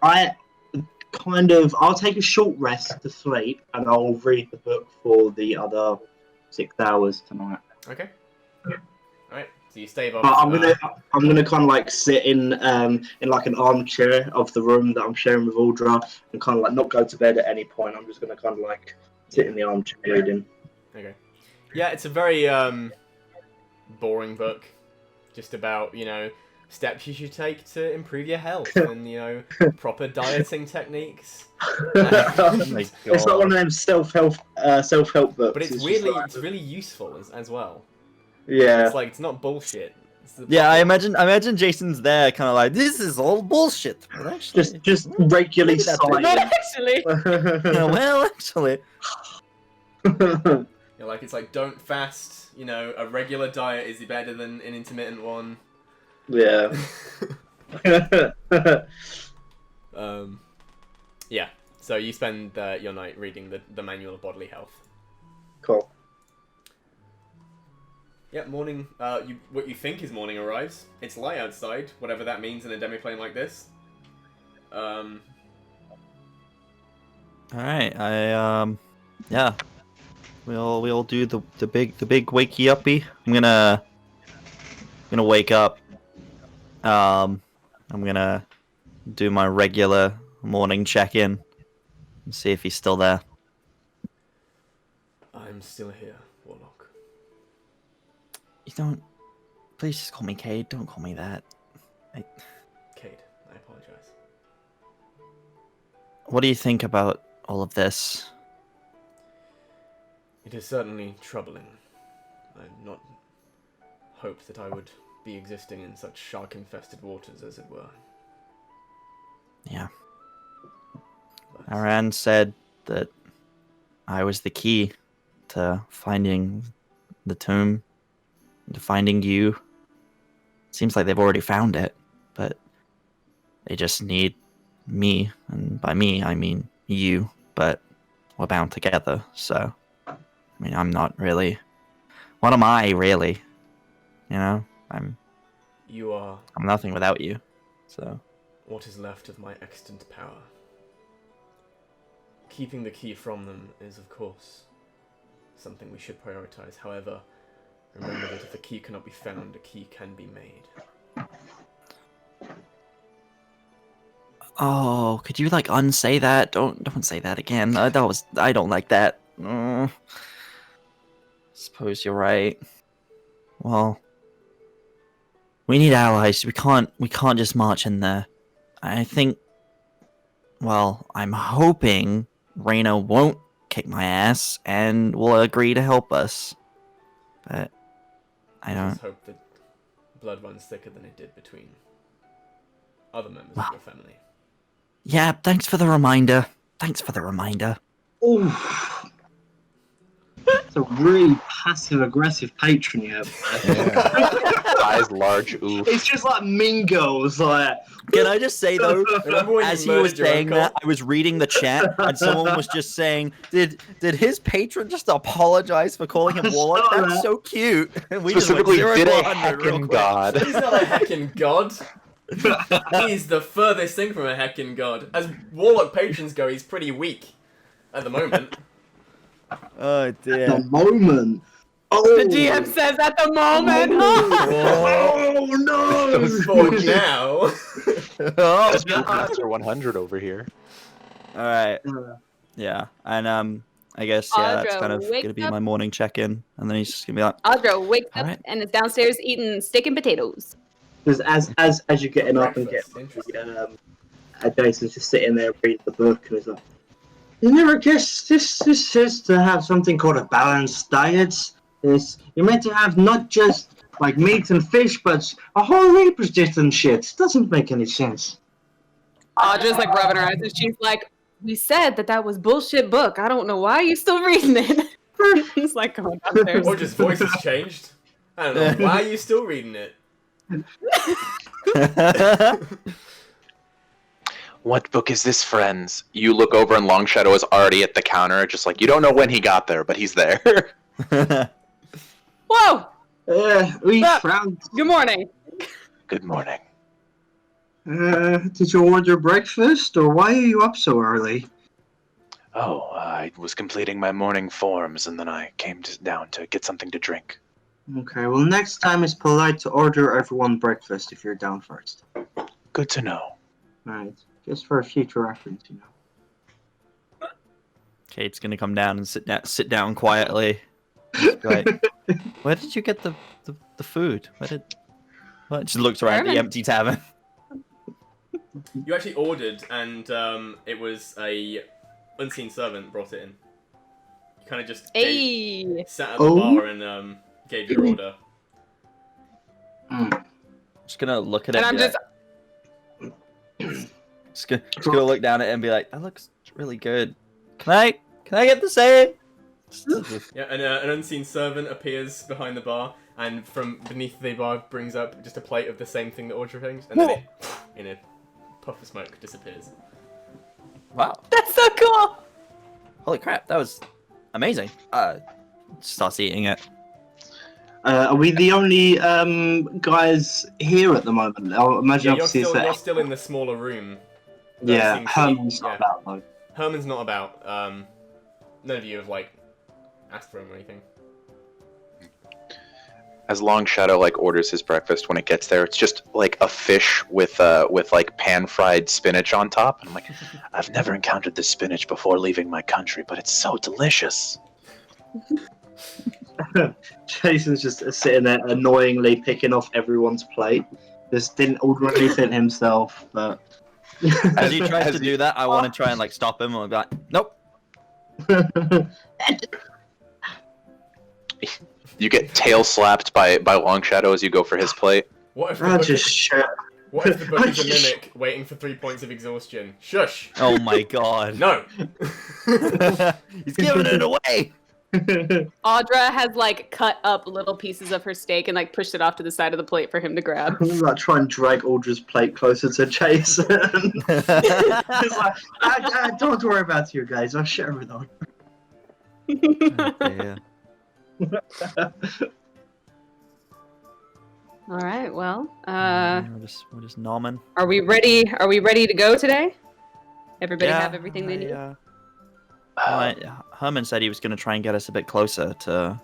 [SPEAKER 4] I'll take a short rest to sleep, and I'll read the book for the other 6 hours tonight.
[SPEAKER 1] Okay. Alright, so you stave off.
[SPEAKER 4] But I'm gonna kind of like sit in like an armchair of the room that I'm sharing with Audra, and kind of like not go to bed at any point. I'm just gonna kind of like sit in the armchair reading.
[SPEAKER 1] Okay. Yeah, it's a very boring book. Just about, steps you should take to improve your health and, proper dieting techniques.
[SPEAKER 4] It's not one of them self-help books.
[SPEAKER 1] But it's
[SPEAKER 4] just
[SPEAKER 1] really useful as well.
[SPEAKER 4] yeah.
[SPEAKER 1] It's not bullshit. It's the
[SPEAKER 2] Yeah, I
[SPEAKER 1] proper-
[SPEAKER 2] imagine Jason's there, kind of like, this is all bullshit. But actually,
[SPEAKER 4] Just regularly
[SPEAKER 2] Maybe that's
[SPEAKER 3] Not
[SPEAKER 4] sighing.
[SPEAKER 3] actually.
[SPEAKER 2] well, actually,
[SPEAKER 1] It's like, don't fast. A regular diet is better than an intermittent one.
[SPEAKER 4] Yeah.
[SPEAKER 1] Yeah. So you spend your night reading the Manual of Bodily Health.
[SPEAKER 4] Cool.
[SPEAKER 1] Yeah, morning. What you think is morning arrives. It's light outside, whatever that means in a demiplane like this.
[SPEAKER 2] All right, yeah, we'll do the big wakey uppy. I'm gonna wake up. I'm gonna do my regular morning check-in and see if he's still there.
[SPEAKER 1] I'm still here, Warlock.
[SPEAKER 2] You don't. Please just call me Cade. Don't call me that.
[SPEAKER 1] Cade, I apologize.
[SPEAKER 2] What do you think about all of this?
[SPEAKER 1] It is certainly troubling. I'd not hoped that I would be existing in such shark-infested waters, as it were.
[SPEAKER 2] Yeah.
[SPEAKER 1] But
[SPEAKER 2] Aran said that I was the key to finding the tomb, to finding you. Seems like they've already found it, but they just need me, and by me I mean you, but we're bound together, so I mean I'm not really. What am I really? You know?
[SPEAKER 1] you are
[SPEAKER 2] I'm nothing without you. So
[SPEAKER 1] what is left of my extant power. Keeping the key from them is, of course, something we should prioritize. However, remember that if the key cannot be found, a key can be made.
[SPEAKER 2] oh, could you like unsay that? Don't say that again. I don't like that. Suppose you're right. Well, we need allies. We can't just march in there. I think. Well, I'm hoping Reyna won't kick my ass and will agree to help us. But I
[SPEAKER 1] I
[SPEAKER 2] don't.
[SPEAKER 1] just hope that blood runs thicker than it did between other members
[SPEAKER 2] Wow.
[SPEAKER 1] of your family.
[SPEAKER 2] Yeah, thanks for the reminder.
[SPEAKER 4] Oh, it's a really passive-aggressive patron you have.
[SPEAKER 5] Eyes large, oof.
[SPEAKER 4] It's just like Mean Girls, like.
[SPEAKER 2] Can I just say though,
[SPEAKER 1] Remember when
[SPEAKER 2] as
[SPEAKER 1] you
[SPEAKER 2] he was
[SPEAKER 1] murdered your
[SPEAKER 2] saying
[SPEAKER 1] uncle?
[SPEAKER 2] that, I was reading the chat and someone was just saying, "Did his patron just apologize for calling him
[SPEAKER 4] I
[SPEAKER 2] Warlock?
[SPEAKER 4] saw
[SPEAKER 2] That's
[SPEAKER 4] that.
[SPEAKER 2] so cute." And we just went
[SPEAKER 5] Specifically,
[SPEAKER 2] 0
[SPEAKER 5] did
[SPEAKER 2] to
[SPEAKER 5] a
[SPEAKER 2] 100 real
[SPEAKER 5] heckin'
[SPEAKER 2] quick.
[SPEAKER 5] god.
[SPEAKER 1] He's not a heckin' god. He's the furthest thing from a heckin' god. As Warlock patrons go, he's pretty weak at the moment.
[SPEAKER 2] Oh
[SPEAKER 4] The
[SPEAKER 2] dear.
[SPEAKER 4] moment. Oh.
[SPEAKER 3] The DM says at the moment.
[SPEAKER 4] Oh no!
[SPEAKER 1] For now.
[SPEAKER 2] Oh
[SPEAKER 5] Just
[SPEAKER 2] god.
[SPEAKER 5] Master 100 over here.
[SPEAKER 2] All right. Yeah, and I guess that's
[SPEAKER 3] Audra,
[SPEAKER 2] kind of
[SPEAKER 3] wake
[SPEAKER 2] gonna be
[SPEAKER 3] up.
[SPEAKER 2] my morning check-in, and then he's just gonna be like,
[SPEAKER 3] Audra wakes up
[SPEAKER 2] Alright.
[SPEAKER 3] and is downstairs eating steak and potatoes.
[SPEAKER 4] Because as you're getting up and
[SPEAKER 1] Breakfast,
[SPEAKER 4] getting
[SPEAKER 1] interesting.
[SPEAKER 4] Jason's just sitting there reading the book and he's like, "You never guessed this is to have something called a balanced diet. You're meant to have not just like meat and fish, but a whole heap of different shit. Doesn't make any sense."
[SPEAKER 3] Audra's like rubbing her eyes and she's like, "We said that was bullshit book. I don't know why you still reading it." He's like going downstairs.
[SPEAKER 1] Or just voice has changed. I don't know. Why are you still reading it?
[SPEAKER 5] What book is this, friends? You look over and Long Shadow is already at the counter, just like, you don't know when he got there, but he's there.
[SPEAKER 3] Whoa!
[SPEAKER 4] We
[SPEAKER 3] Stop.
[SPEAKER 4] found.
[SPEAKER 3] Good morning.
[SPEAKER 5] Good morning.
[SPEAKER 4] Did you order breakfast, or why are you up so early?
[SPEAKER 5] Oh, I was completing my morning forms, and then I came down to get something to drink.
[SPEAKER 4] Okay, well, next time it's polite to order everyone breakfast if you're down first.
[SPEAKER 5] Good to know.
[SPEAKER 4] Alright, just for a future reference, you know.
[SPEAKER 2] Kate's gonna come down and sit down quietly. Right. Where did you get the food? What? She looks around the
[SPEAKER 3] Herman.
[SPEAKER 2] empty tavern.
[SPEAKER 1] You actually ordered, and it was a unseen servant brought it in. You kind of just
[SPEAKER 3] Hey.
[SPEAKER 1] sat at the
[SPEAKER 4] Oh.
[SPEAKER 1] bar and gave your order.
[SPEAKER 2] Just gonna look at it.
[SPEAKER 3] And I'm
[SPEAKER 2] be
[SPEAKER 3] just
[SPEAKER 2] like, just gonna look down at it and be like, "That looks really good. Can I get the same?"
[SPEAKER 1] Yeah, and an unseen servant appears behind the bar, and from beneath the bar brings up just a plate of the same thing that Audra brings, and then it, in a puff of smoke, disappears.
[SPEAKER 2] Wow.
[SPEAKER 3] that's so cool.
[SPEAKER 2] Holy crap, that was amazing. Starts eating it.
[SPEAKER 4] Are we the only guys here at the moment? I imagine
[SPEAKER 1] Yeah,
[SPEAKER 4] obviously
[SPEAKER 1] you're still in the smaller room.
[SPEAKER 4] Yeah,
[SPEAKER 1] Noticing-
[SPEAKER 4] Herman's
[SPEAKER 1] yeah.
[SPEAKER 4] not about though.
[SPEAKER 1] Herman's not about. None of you have like asked for him or anything.
[SPEAKER 5] As Long Shadow like orders his breakfast when it gets there, it's just like a fish with like pan-fried spinach on top. And I'm like, I've never encountered this spinach before leaving my country, but it's so delicious.
[SPEAKER 4] Jason's just sitting there annoyingly picking off everyone's plate. Just didn't order anything himself, but
[SPEAKER 2] As he tries to do that, I want to try and like stop him. And be like, nope.
[SPEAKER 5] You get tail slapped by Long Shadow as you go for his plate.
[SPEAKER 1] What if the
[SPEAKER 4] I
[SPEAKER 1] book
[SPEAKER 4] just
[SPEAKER 1] is,
[SPEAKER 4] shut.
[SPEAKER 1] what if the book is a mimic waiting for 3 points of exhaustion? Shush!
[SPEAKER 2] Oh my god.
[SPEAKER 1] No!
[SPEAKER 2] He's giving it away.
[SPEAKER 3] Audra has like cut up little pieces of her steak and like pushed it off to the side of the plate for him to grab.
[SPEAKER 4] I'm like trying to drag Audra's plate closer to Jason. It's like, don't worry about you guys. I'll share with them.
[SPEAKER 2] Yeah.
[SPEAKER 3] All right. Well,
[SPEAKER 2] We're just nomming.
[SPEAKER 3] are we ready? Are we ready to go today? Everybody have everything they need.
[SPEAKER 2] Herman said he was going to try and get us a bit closer to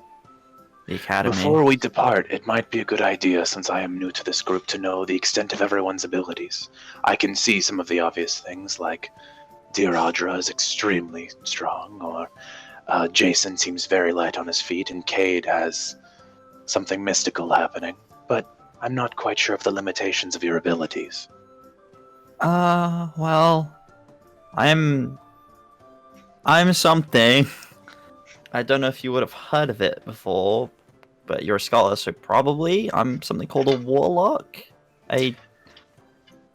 [SPEAKER 2] the academy.
[SPEAKER 5] Before we depart, it might be a good idea, since I am new to this group, to know the extent of everyone's abilities. I can see some of the obvious things, like dear Audra is extremely strong, or Jason seems very light on his feet, and Cade has something mystical happening. But I'm not quite sure of the limitations of your abilities.
[SPEAKER 2] Well, I'm something. I don't know if you would have heard of it before, but you're a scholar, so probably. I'm something called a Warlock.
[SPEAKER 5] A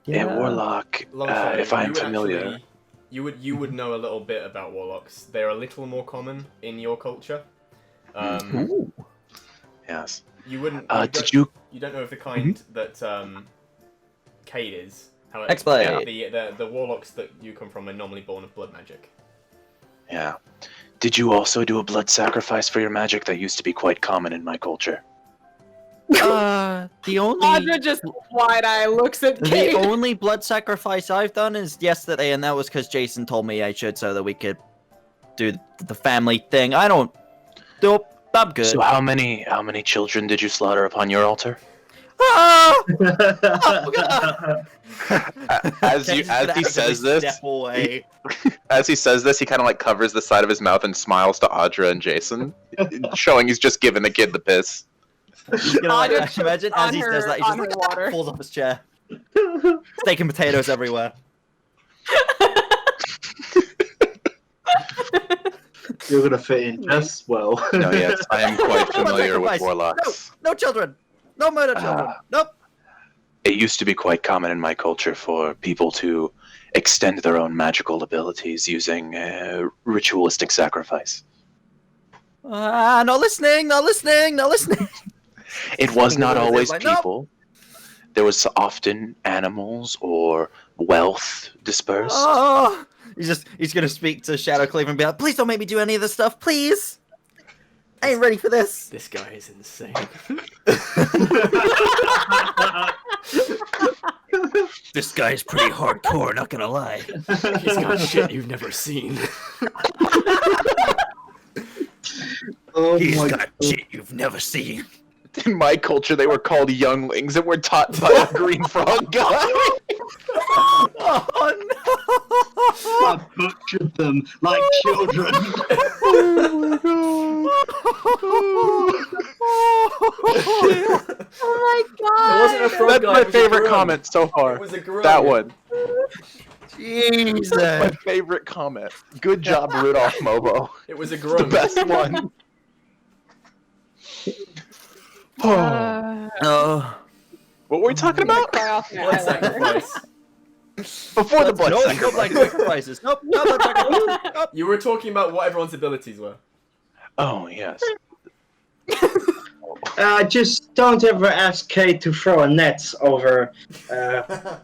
[SPEAKER 5] Warlock,
[SPEAKER 1] Long
[SPEAKER 5] if
[SPEAKER 1] Shadow,
[SPEAKER 5] I'm
[SPEAKER 1] you
[SPEAKER 5] familiar.
[SPEAKER 1] actually- you would know a little bit about warlocks. They're a little more common in your culture.
[SPEAKER 2] Ooh.
[SPEAKER 5] Yes.
[SPEAKER 1] You wouldn't. You don't know of the kind that Cade is. However,
[SPEAKER 2] Explain.
[SPEAKER 1] the warlocks that you come from are normally born of blood magic.
[SPEAKER 5] Yeah. Did you also do a blood sacrifice for your magic? That used to be quite common in my culture.
[SPEAKER 2] The only
[SPEAKER 3] Audra just wide-eye looks at
[SPEAKER 2] the
[SPEAKER 3] Kate.
[SPEAKER 2] only blood sacrifice I've done is yesterday, and that was because Jason told me I should, so that we could do the family thing. I don't. Nope, I'm good.
[SPEAKER 5] So how many children did you slaughter upon your altar?
[SPEAKER 2] Ah!
[SPEAKER 5] As he says this, as he says this, he kind of like covers the side of his mouth and smiles to Audra and Jason, showing he's just giving the kid the piss.
[SPEAKER 2] You know, like,
[SPEAKER 3] Audra
[SPEAKER 2] imagine as he says that, he
[SPEAKER 3] on
[SPEAKER 2] just
[SPEAKER 3] her water.
[SPEAKER 2] falls off his chair. Steak and potatoes everywhere.
[SPEAKER 4] You're gonna fit in just well.
[SPEAKER 5] No, yes, I am quite
[SPEAKER 2] Blood
[SPEAKER 5] familiar with
[SPEAKER 2] sacrifice.
[SPEAKER 5] warlocks.
[SPEAKER 2] No children. No murder children. Nope.
[SPEAKER 5] It used to be quite common in my culture for people to extend their own magical abilities using ritualistic sacrifice.
[SPEAKER 2] Not listening.
[SPEAKER 5] It was not always
[SPEAKER 2] Like, nope.
[SPEAKER 5] people. There was often animals or wealth dispersed.
[SPEAKER 2] Oh, he's gonna speak to Shadow Cleaver and be like, please don't make me do any of this stuff, please. I ain't ready for this.
[SPEAKER 1] This guy is insane.
[SPEAKER 2] This guy's pretty hardcore, not gonna lie.
[SPEAKER 1] He's got shit you've never seen.
[SPEAKER 4] Oh
[SPEAKER 2] He's
[SPEAKER 4] my
[SPEAKER 2] got
[SPEAKER 4] God.
[SPEAKER 2] shit you've never seen.
[SPEAKER 5] In my culture, they were called younglings and were taught by a green frog guy.
[SPEAKER 2] Oh
[SPEAKER 4] I butchered them like children.
[SPEAKER 3] Oh my
[SPEAKER 1] It wasn't a
[SPEAKER 3] god!
[SPEAKER 1] frog
[SPEAKER 5] That's
[SPEAKER 1] guy,
[SPEAKER 5] my
[SPEAKER 1] it was a
[SPEAKER 5] favorite
[SPEAKER 1] grunt.
[SPEAKER 5] comment so far.
[SPEAKER 1] It was a grunt.
[SPEAKER 5] That one.
[SPEAKER 2] no! Jesus.
[SPEAKER 5] My favorite comment. Good job, Rudolph Mobo.
[SPEAKER 1] It was a
[SPEAKER 5] The
[SPEAKER 1] grunt.
[SPEAKER 5] best one.
[SPEAKER 2] Oh.
[SPEAKER 5] What were we talking about?
[SPEAKER 3] Cry off my
[SPEAKER 1] Blood
[SPEAKER 3] eyeliner.
[SPEAKER 1] sacrifice.
[SPEAKER 5] Before the blood
[SPEAKER 2] No
[SPEAKER 5] sacrifice.
[SPEAKER 2] blood sacrifices. Nope. No blood sacrifices. Nope.
[SPEAKER 1] You were talking about what everyone's abilities were.
[SPEAKER 5] Oh, yes.
[SPEAKER 4] Just don't ever ask Kate to throw a net over
[SPEAKER 2] That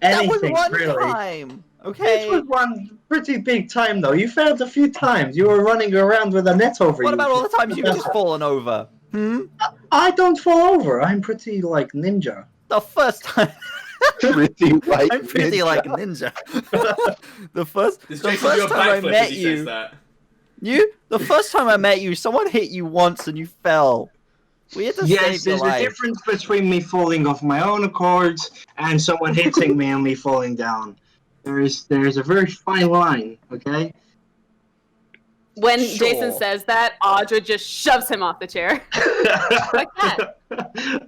[SPEAKER 4] anything,
[SPEAKER 2] was one
[SPEAKER 4] really.
[SPEAKER 2] time.
[SPEAKER 4] This
[SPEAKER 2] Okay.
[SPEAKER 4] was one pretty big time, though. You failed a few times. You were running around with a net over you.
[SPEAKER 2] What about all the times you've just fallen over?
[SPEAKER 4] I don't fall over. I'm pretty like ninja.
[SPEAKER 2] The first time.
[SPEAKER 5] Pretty like
[SPEAKER 2] I'm pretty
[SPEAKER 5] ninja.
[SPEAKER 2] like ninja. the first
[SPEAKER 1] Does
[SPEAKER 2] the
[SPEAKER 1] Jason do a
[SPEAKER 2] first time I
[SPEAKER 1] backflip as
[SPEAKER 2] met
[SPEAKER 1] he
[SPEAKER 2] you,
[SPEAKER 1] says that?
[SPEAKER 2] the first time I met you, someone hit you once and you fell. We had to
[SPEAKER 4] Yes,
[SPEAKER 2] save your
[SPEAKER 4] there's a
[SPEAKER 2] life.
[SPEAKER 4] difference between me falling off my own accord and someone hitting me and me falling down. There's a very fine line, okay?
[SPEAKER 3] When
[SPEAKER 2] Sure.
[SPEAKER 3] Jason says that, Audra just shoves him off the chair. Like that.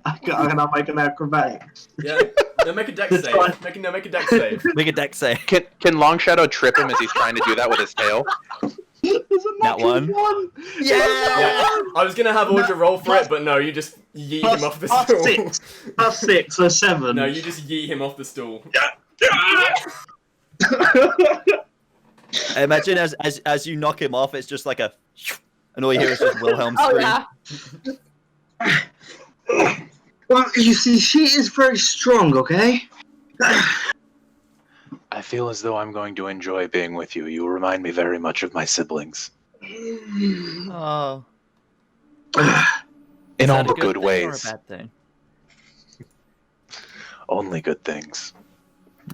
[SPEAKER 4] I'm gonna make an acrobatics.
[SPEAKER 1] Yeah. No, make a dex
[SPEAKER 4] It's
[SPEAKER 1] save.
[SPEAKER 4] fine.
[SPEAKER 1] Make a dex save.
[SPEAKER 2] Make a deck save.
[SPEAKER 5] Can Long Shadow trip him as he's trying to do that with his tail?
[SPEAKER 4] There's a
[SPEAKER 2] That
[SPEAKER 4] natural
[SPEAKER 2] one?
[SPEAKER 4] one.
[SPEAKER 2] Yeah.
[SPEAKER 1] I was gonna have Audra roll for it, but no, you just yeet him off the
[SPEAKER 4] Plus
[SPEAKER 1] stool.
[SPEAKER 4] 6. Plus 6, so 7.
[SPEAKER 1] No, you just yeet him off the stool.
[SPEAKER 2] Imagine as you knock him off, it's just like a, and all you hear is just Wilhelm
[SPEAKER 3] Oh
[SPEAKER 2] scream.
[SPEAKER 3] yeah.
[SPEAKER 4] Well, you see, she is very strong, okay?
[SPEAKER 5] I feel as though I'm going to enjoy being with you. You remind me very much of my siblings.
[SPEAKER 2] Oh.
[SPEAKER 5] In
[SPEAKER 2] Is
[SPEAKER 5] all
[SPEAKER 2] that a
[SPEAKER 5] the
[SPEAKER 2] good
[SPEAKER 5] good
[SPEAKER 2] thing or
[SPEAKER 5] ways.
[SPEAKER 2] a bad thing?
[SPEAKER 5] Only good things.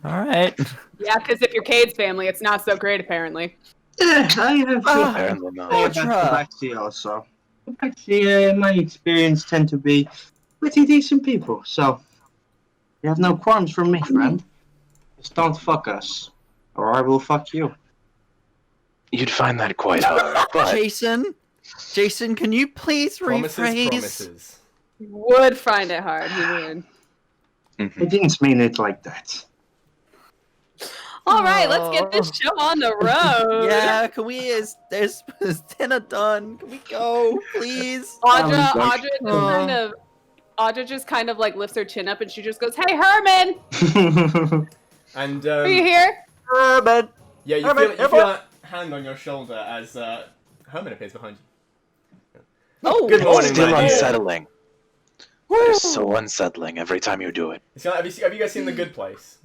[SPEAKER 2] All right.
[SPEAKER 3] Yeah, because if you're Cade's family, it's not so great apparently.
[SPEAKER 4] Yeah, I have
[SPEAKER 5] Apparently not.
[SPEAKER 2] Audra.
[SPEAKER 4] also. Actually, in my experience, tend to be pretty decent people, so you have no qualms from me, friend. Just don't fuck us, or I will fuck you.
[SPEAKER 5] You'd find that quite hard, but
[SPEAKER 2] Jason, can you please
[SPEAKER 1] Promises,
[SPEAKER 2] rephrase?
[SPEAKER 1] promises.
[SPEAKER 3] Would find it hard. He would.
[SPEAKER 4] I didn't mean it like that.
[SPEAKER 3] All right, let's get this show on the road.
[SPEAKER 2] Yeah, can we? Is dinner done? Can we go, please?
[SPEAKER 3] Audra just kind of like lifts her chin up and she just goes, "Hey, Herman,
[SPEAKER 1] And
[SPEAKER 3] are you here?"
[SPEAKER 2] Herman.
[SPEAKER 1] yeah, you
[SPEAKER 2] Herman,
[SPEAKER 1] feel a hand on your shoulder as Herman appears behind you.
[SPEAKER 3] Oh,
[SPEAKER 1] Good morning,
[SPEAKER 5] still
[SPEAKER 1] my dear.
[SPEAKER 5] unsettling. It is so unsettling every time you do it.
[SPEAKER 1] So, have you guys seen The Good Place?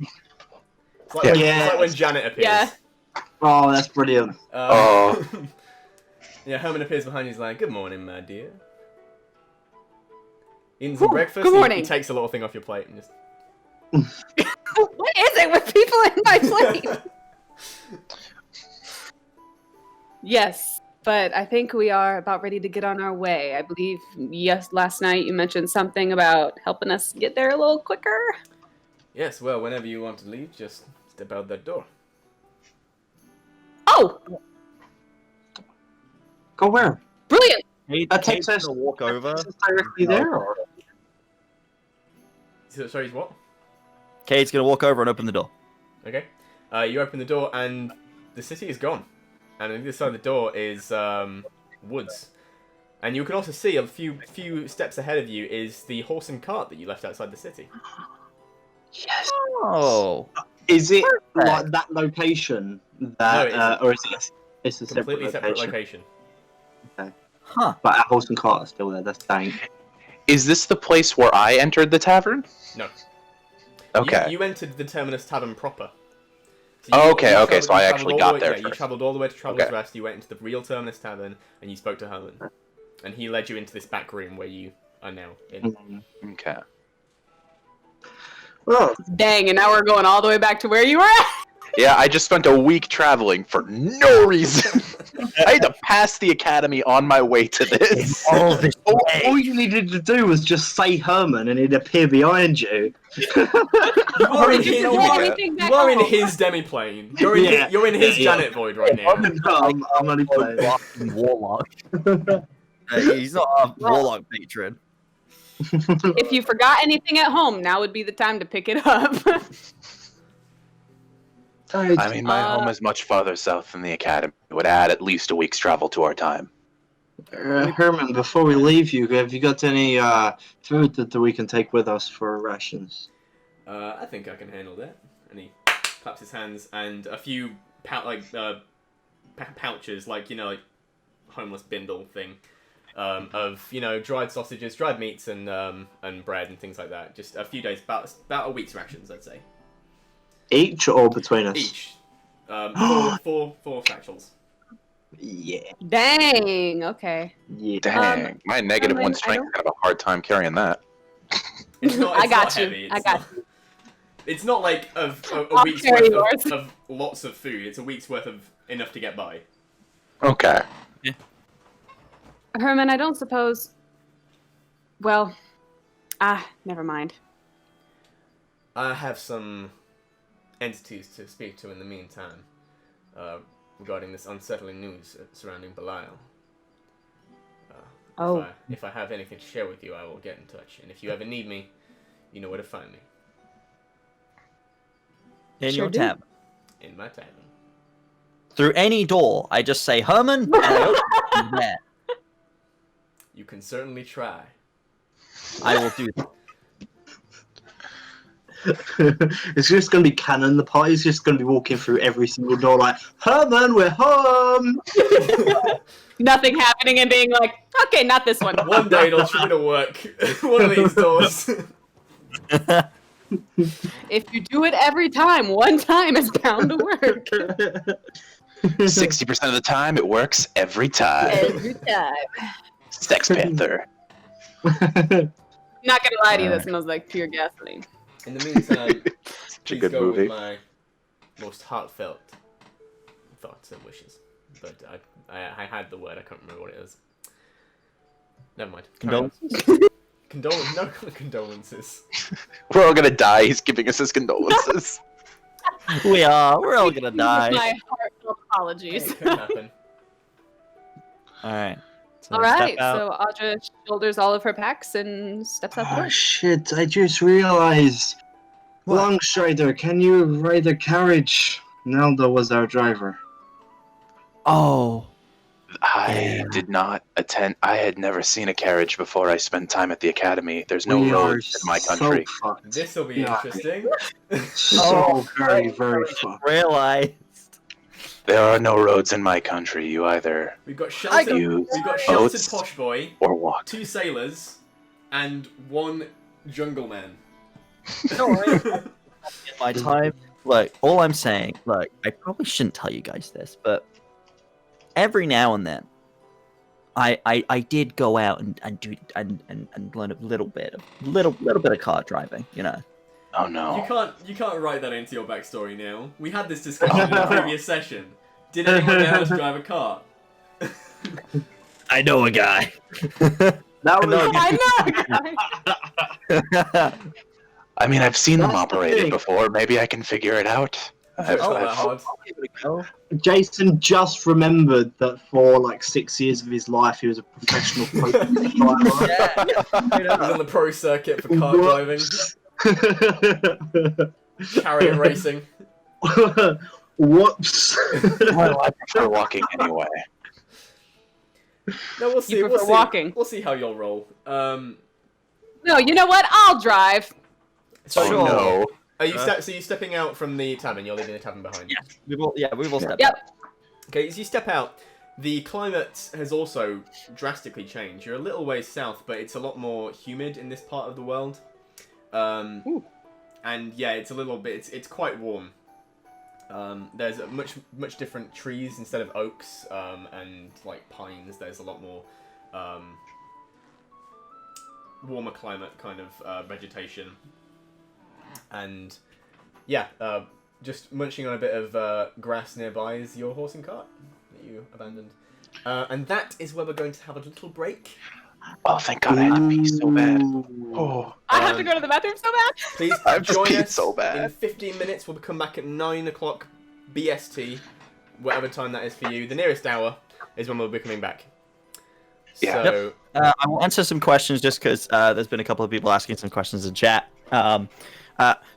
[SPEAKER 1] It's like,
[SPEAKER 5] Yeah.
[SPEAKER 1] it's like when Janet appears.
[SPEAKER 3] Yeah.
[SPEAKER 4] Oh, that's brilliant.
[SPEAKER 5] Oh.
[SPEAKER 1] Yeah, Herman appears behind you. He's like, "Good morning, my dear. Eating some breakfast."
[SPEAKER 3] good morning.
[SPEAKER 1] He takes a little thing off your plate and just.
[SPEAKER 3] What is it with people in my plate? Yes, but I think we are about ready to get on our way. I believe, yes, last night you mentioned something about helping us get there a little quicker.
[SPEAKER 1] Yes, well, whenever you want to leave, just step out that door.
[SPEAKER 3] Oh,
[SPEAKER 4] Go where?
[SPEAKER 3] brilliant!
[SPEAKER 4] That takes us-
[SPEAKER 2] to walk over.
[SPEAKER 4] Is this directly there, or?
[SPEAKER 1] Sorry, what?
[SPEAKER 2] Cade's gonna walk over and open the door.
[SPEAKER 1] Okay. You open the door and the city is gone. And on the other side of the door is woods. And you can also see a few steps ahead of you is the horse and cart that you left outside the city.
[SPEAKER 4] Yes.
[SPEAKER 2] Oh.
[SPEAKER 4] Is it like that location that,
[SPEAKER 1] No, it
[SPEAKER 4] or is it? It's a
[SPEAKER 1] Completely
[SPEAKER 4] separate
[SPEAKER 1] separate
[SPEAKER 4] location.
[SPEAKER 1] location.
[SPEAKER 2] Huh.
[SPEAKER 4] But our horse and cart are still there. That's dang.
[SPEAKER 5] Is this the place where I entered the tavern?
[SPEAKER 1] No.
[SPEAKER 5] Okay.
[SPEAKER 1] You entered the Terminus Tavern proper. So
[SPEAKER 5] Oh, okay,
[SPEAKER 1] you
[SPEAKER 5] okay, so I
[SPEAKER 1] traveled
[SPEAKER 5] actually
[SPEAKER 1] all the
[SPEAKER 5] got
[SPEAKER 1] way-
[SPEAKER 5] there
[SPEAKER 1] Yeah, you
[SPEAKER 5] first.
[SPEAKER 1] travelled all the way to Traveller's
[SPEAKER 5] Okay.
[SPEAKER 1] Rest, you went into the real Terminus Tavern, and you spoke to Herman. And he led you into this back room where you are now in.
[SPEAKER 5] Okay.
[SPEAKER 4] Well,
[SPEAKER 3] Dang, and now we're going all the way back to where you were at.
[SPEAKER 5] Yeah, I just spent a week traveling for no reason. I had to pass the academy on my way to this.
[SPEAKER 2] All this
[SPEAKER 4] all you needed to do was just say Herman, and he'd appear behind you.
[SPEAKER 1] You are in
[SPEAKER 3] This is
[SPEAKER 1] his,
[SPEAKER 3] everything back
[SPEAKER 1] you are in
[SPEAKER 3] home.
[SPEAKER 1] his demiplane. You're in
[SPEAKER 4] Yeah.
[SPEAKER 1] his, you're in his
[SPEAKER 4] Yeah.
[SPEAKER 1] Janet void right now.
[SPEAKER 4] I'm only playing.
[SPEAKER 2] Warlock. He's not a Warlock patron.
[SPEAKER 3] If you forgot anything at home, now would be the time to pick it up.
[SPEAKER 5] I mean, my home is much farther south than the academy. It would add at least a week's travel to our time.
[SPEAKER 4] Herman, before we leave you, have you got any food that we can take with us for rations?
[SPEAKER 1] I think I can handle that. And he claps his hands, and a few pouches, like homeless bindle thing, of dried sausages, dried meats, and bread and things like that. Just a few days, about a week's rations, I'd say.
[SPEAKER 4] Each or between us?
[SPEAKER 1] Each. Four satchels.
[SPEAKER 4] Yeah.
[SPEAKER 3] Dang. Okay.
[SPEAKER 4] Yeah.
[SPEAKER 5] Dang, my negative
[SPEAKER 3] Herman,
[SPEAKER 5] one
[SPEAKER 3] I
[SPEAKER 5] strength
[SPEAKER 3] don't-
[SPEAKER 5] gonna have a hard time carrying that.
[SPEAKER 1] It's not.
[SPEAKER 3] I
[SPEAKER 1] It's
[SPEAKER 3] got
[SPEAKER 1] not
[SPEAKER 3] you.
[SPEAKER 1] heavy.
[SPEAKER 3] I
[SPEAKER 1] It's
[SPEAKER 3] got
[SPEAKER 1] not. It's not like a
[SPEAKER 3] I'll
[SPEAKER 1] week's
[SPEAKER 3] carry
[SPEAKER 1] worth
[SPEAKER 3] yours.
[SPEAKER 1] of lots of food. It's a week's worth of enough to get by.
[SPEAKER 5] Okay.
[SPEAKER 3] Herman, I don't suppose. Well, never mind.
[SPEAKER 1] I have some entities to speak to in the meantime regarding this unsettling news surrounding Belial.
[SPEAKER 3] Oh.
[SPEAKER 1] If I have anything to share with you, I will get in touch. And if you ever need me, you know where to find me.
[SPEAKER 2] In
[SPEAKER 3] Sure
[SPEAKER 2] your
[SPEAKER 3] do.
[SPEAKER 2] tab.
[SPEAKER 1] In my tavern.
[SPEAKER 2] Through any door, I just say Herman, and I open it there.
[SPEAKER 1] You can certainly try.
[SPEAKER 2] I will do that.
[SPEAKER 4] It's just going to be canon. The party's just going to be walking through every single door like, Herman, we're home!
[SPEAKER 3] Nothing happening and being like, okay, not this one.
[SPEAKER 1] One day it'll try to work. One of these doors.
[SPEAKER 3] If you do it every time, one time is bound to work.
[SPEAKER 5] 60% of the time, it works every time.
[SPEAKER 3] Every time.
[SPEAKER 5] Sex Panther.
[SPEAKER 3] Not gonna lie to you, that
[SPEAKER 2] Alright.
[SPEAKER 3] smells like pure gasoline.
[SPEAKER 1] In the meantime,
[SPEAKER 5] Such a
[SPEAKER 1] please
[SPEAKER 5] good
[SPEAKER 1] go
[SPEAKER 5] movie.
[SPEAKER 1] with my most heartfelt thoughts and wishes. But I had the word, I can't remember what it is. Never mind.
[SPEAKER 2] Condolences?
[SPEAKER 1] No condolences.
[SPEAKER 5] We're all gonna die. He's giving us his condolences.
[SPEAKER 2] We are. We're all gonna die.
[SPEAKER 3] My heartfelt apologies.
[SPEAKER 1] It could happen.
[SPEAKER 2] Alright. So
[SPEAKER 3] All
[SPEAKER 2] step
[SPEAKER 3] right,
[SPEAKER 2] out.
[SPEAKER 3] so Audra shoulders all of her packs and steps out the
[SPEAKER 4] Oh
[SPEAKER 3] door.
[SPEAKER 4] shit, I just realized.
[SPEAKER 2] What?
[SPEAKER 4] Longstrider, can you ride the carriage? Nelda was our driver.
[SPEAKER 2] Oh.
[SPEAKER 5] I did not attend. I had never seen a carriage before I spent time at the academy. There's no
[SPEAKER 4] We are
[SPEAKER 5] roads in my
[SPEAKER 4] so
[SPEAKER 5] country.
[SPEAKER 4] fucked.
[SPEAKER 1] This will be
[SPEAKER 4] Yeah.
[SPEAKER 1] interesting.
[SPEAKER 4] So very, very fucked.
[SPEAKER 2] Realized.
[SPEAKER 5] There are no roads in my country. You either
[SPEAKER 1] We've got sheltered,
[SPEAKER 5] use
[SPEAKER 1] we've got sheltered
[SPEAKER 5] boats
[SPEAKER 1] posh boy,
[SPEAKER 5] or walk.
[SPEAKER 1] 2 sailors, and 1 jungle man.
[SPEAKER 2] No worries. In my time, look, all I'm saying, look, I probably shouldn't tell you guys this, but every now and then, I did go out and do and learn a little bit of car driving, you know.
[SPEAKER 5] Oh no.
[SPEAKER 1] You can't write that into your backstory now. We had this discussion in a previous session. Did anyone know how to drive a car?
[SPEAKER 2] I know a guy.
[SPEAKER 4] That was
[SPEAKER 3] I know.
[SPEAKER 5] I mean, I've seen them
[SPEAKER 4] That's the
[SPEAKER 5] operated
[SPEAKER 4] thing.
[SPEAKER 5] before. Maybe I can figure it out. I've-
[SPEAKER 1] Oh, that
[SPEAKER 5] I've-
[SPEAKER 1] hard.
[SPEAKER 4] Jason just remembered that for like 6 years of his life he was a professional driver.
[SPEAKER 1] He was on the pro circuit for car driving, chariot racing.
[SPEAKER 4] Whoops.
[SPEAKER 5] Well, I prefer walking anyway.
[SPEAKER 1] No, we'll see.
[SPEAKER 3] prefer walking.
[SPEAKER 1] We'll see how you'll roll.
[SPEAKER 3] No, you know what? I'll drive.
[SPEAKER 1] So
[SPEAKER 5] Oh no.
[SPEAKER 1] Are you so you stepping out from the tavern? You're leaving the tavern behind.
[SPEAKER 2] We've all stepped
[SPEAKER 3] Yep.
[SPEAKER 2] out.
[SPEAKER 1] Okay, as you step out, the climate has also drastically changed. You're a little ways south, but it's a lot more humid in this part of the world. And yeah, it's a little bit. It's quite warm. There's a much different trees instead of oaks and like pines. There's a lot more warmer climate kind of vegetation. And yeah, just munching on a bit of grass nearby is your horse and cart that you abandoned. And that is where we're going to have a little break.
[SPEAKER 5] Oh, thank God, I had to pee so bad. Oh,
[SPEAKER 3] I have to go to the bathroom so bad.
[SPEAKER 1] Please
[SPEAKER 5] I've just
[SPEAKER 1] join
[SPEAKER 5] peed
[SPEAKER 1] us
[SPEAKER 5] so bad.
[SPEAKER 1] in 15 minutes. We'll come back at 9 o'clock BST, whatever time that is for you. The nearest hour is when we'll be coming back.
[SPEAKER 5] Yeah.
[SPEAKER 1] So,
[SPEAKER 2] I will answer some questions just because there's been a couple of people asking some questions in chat.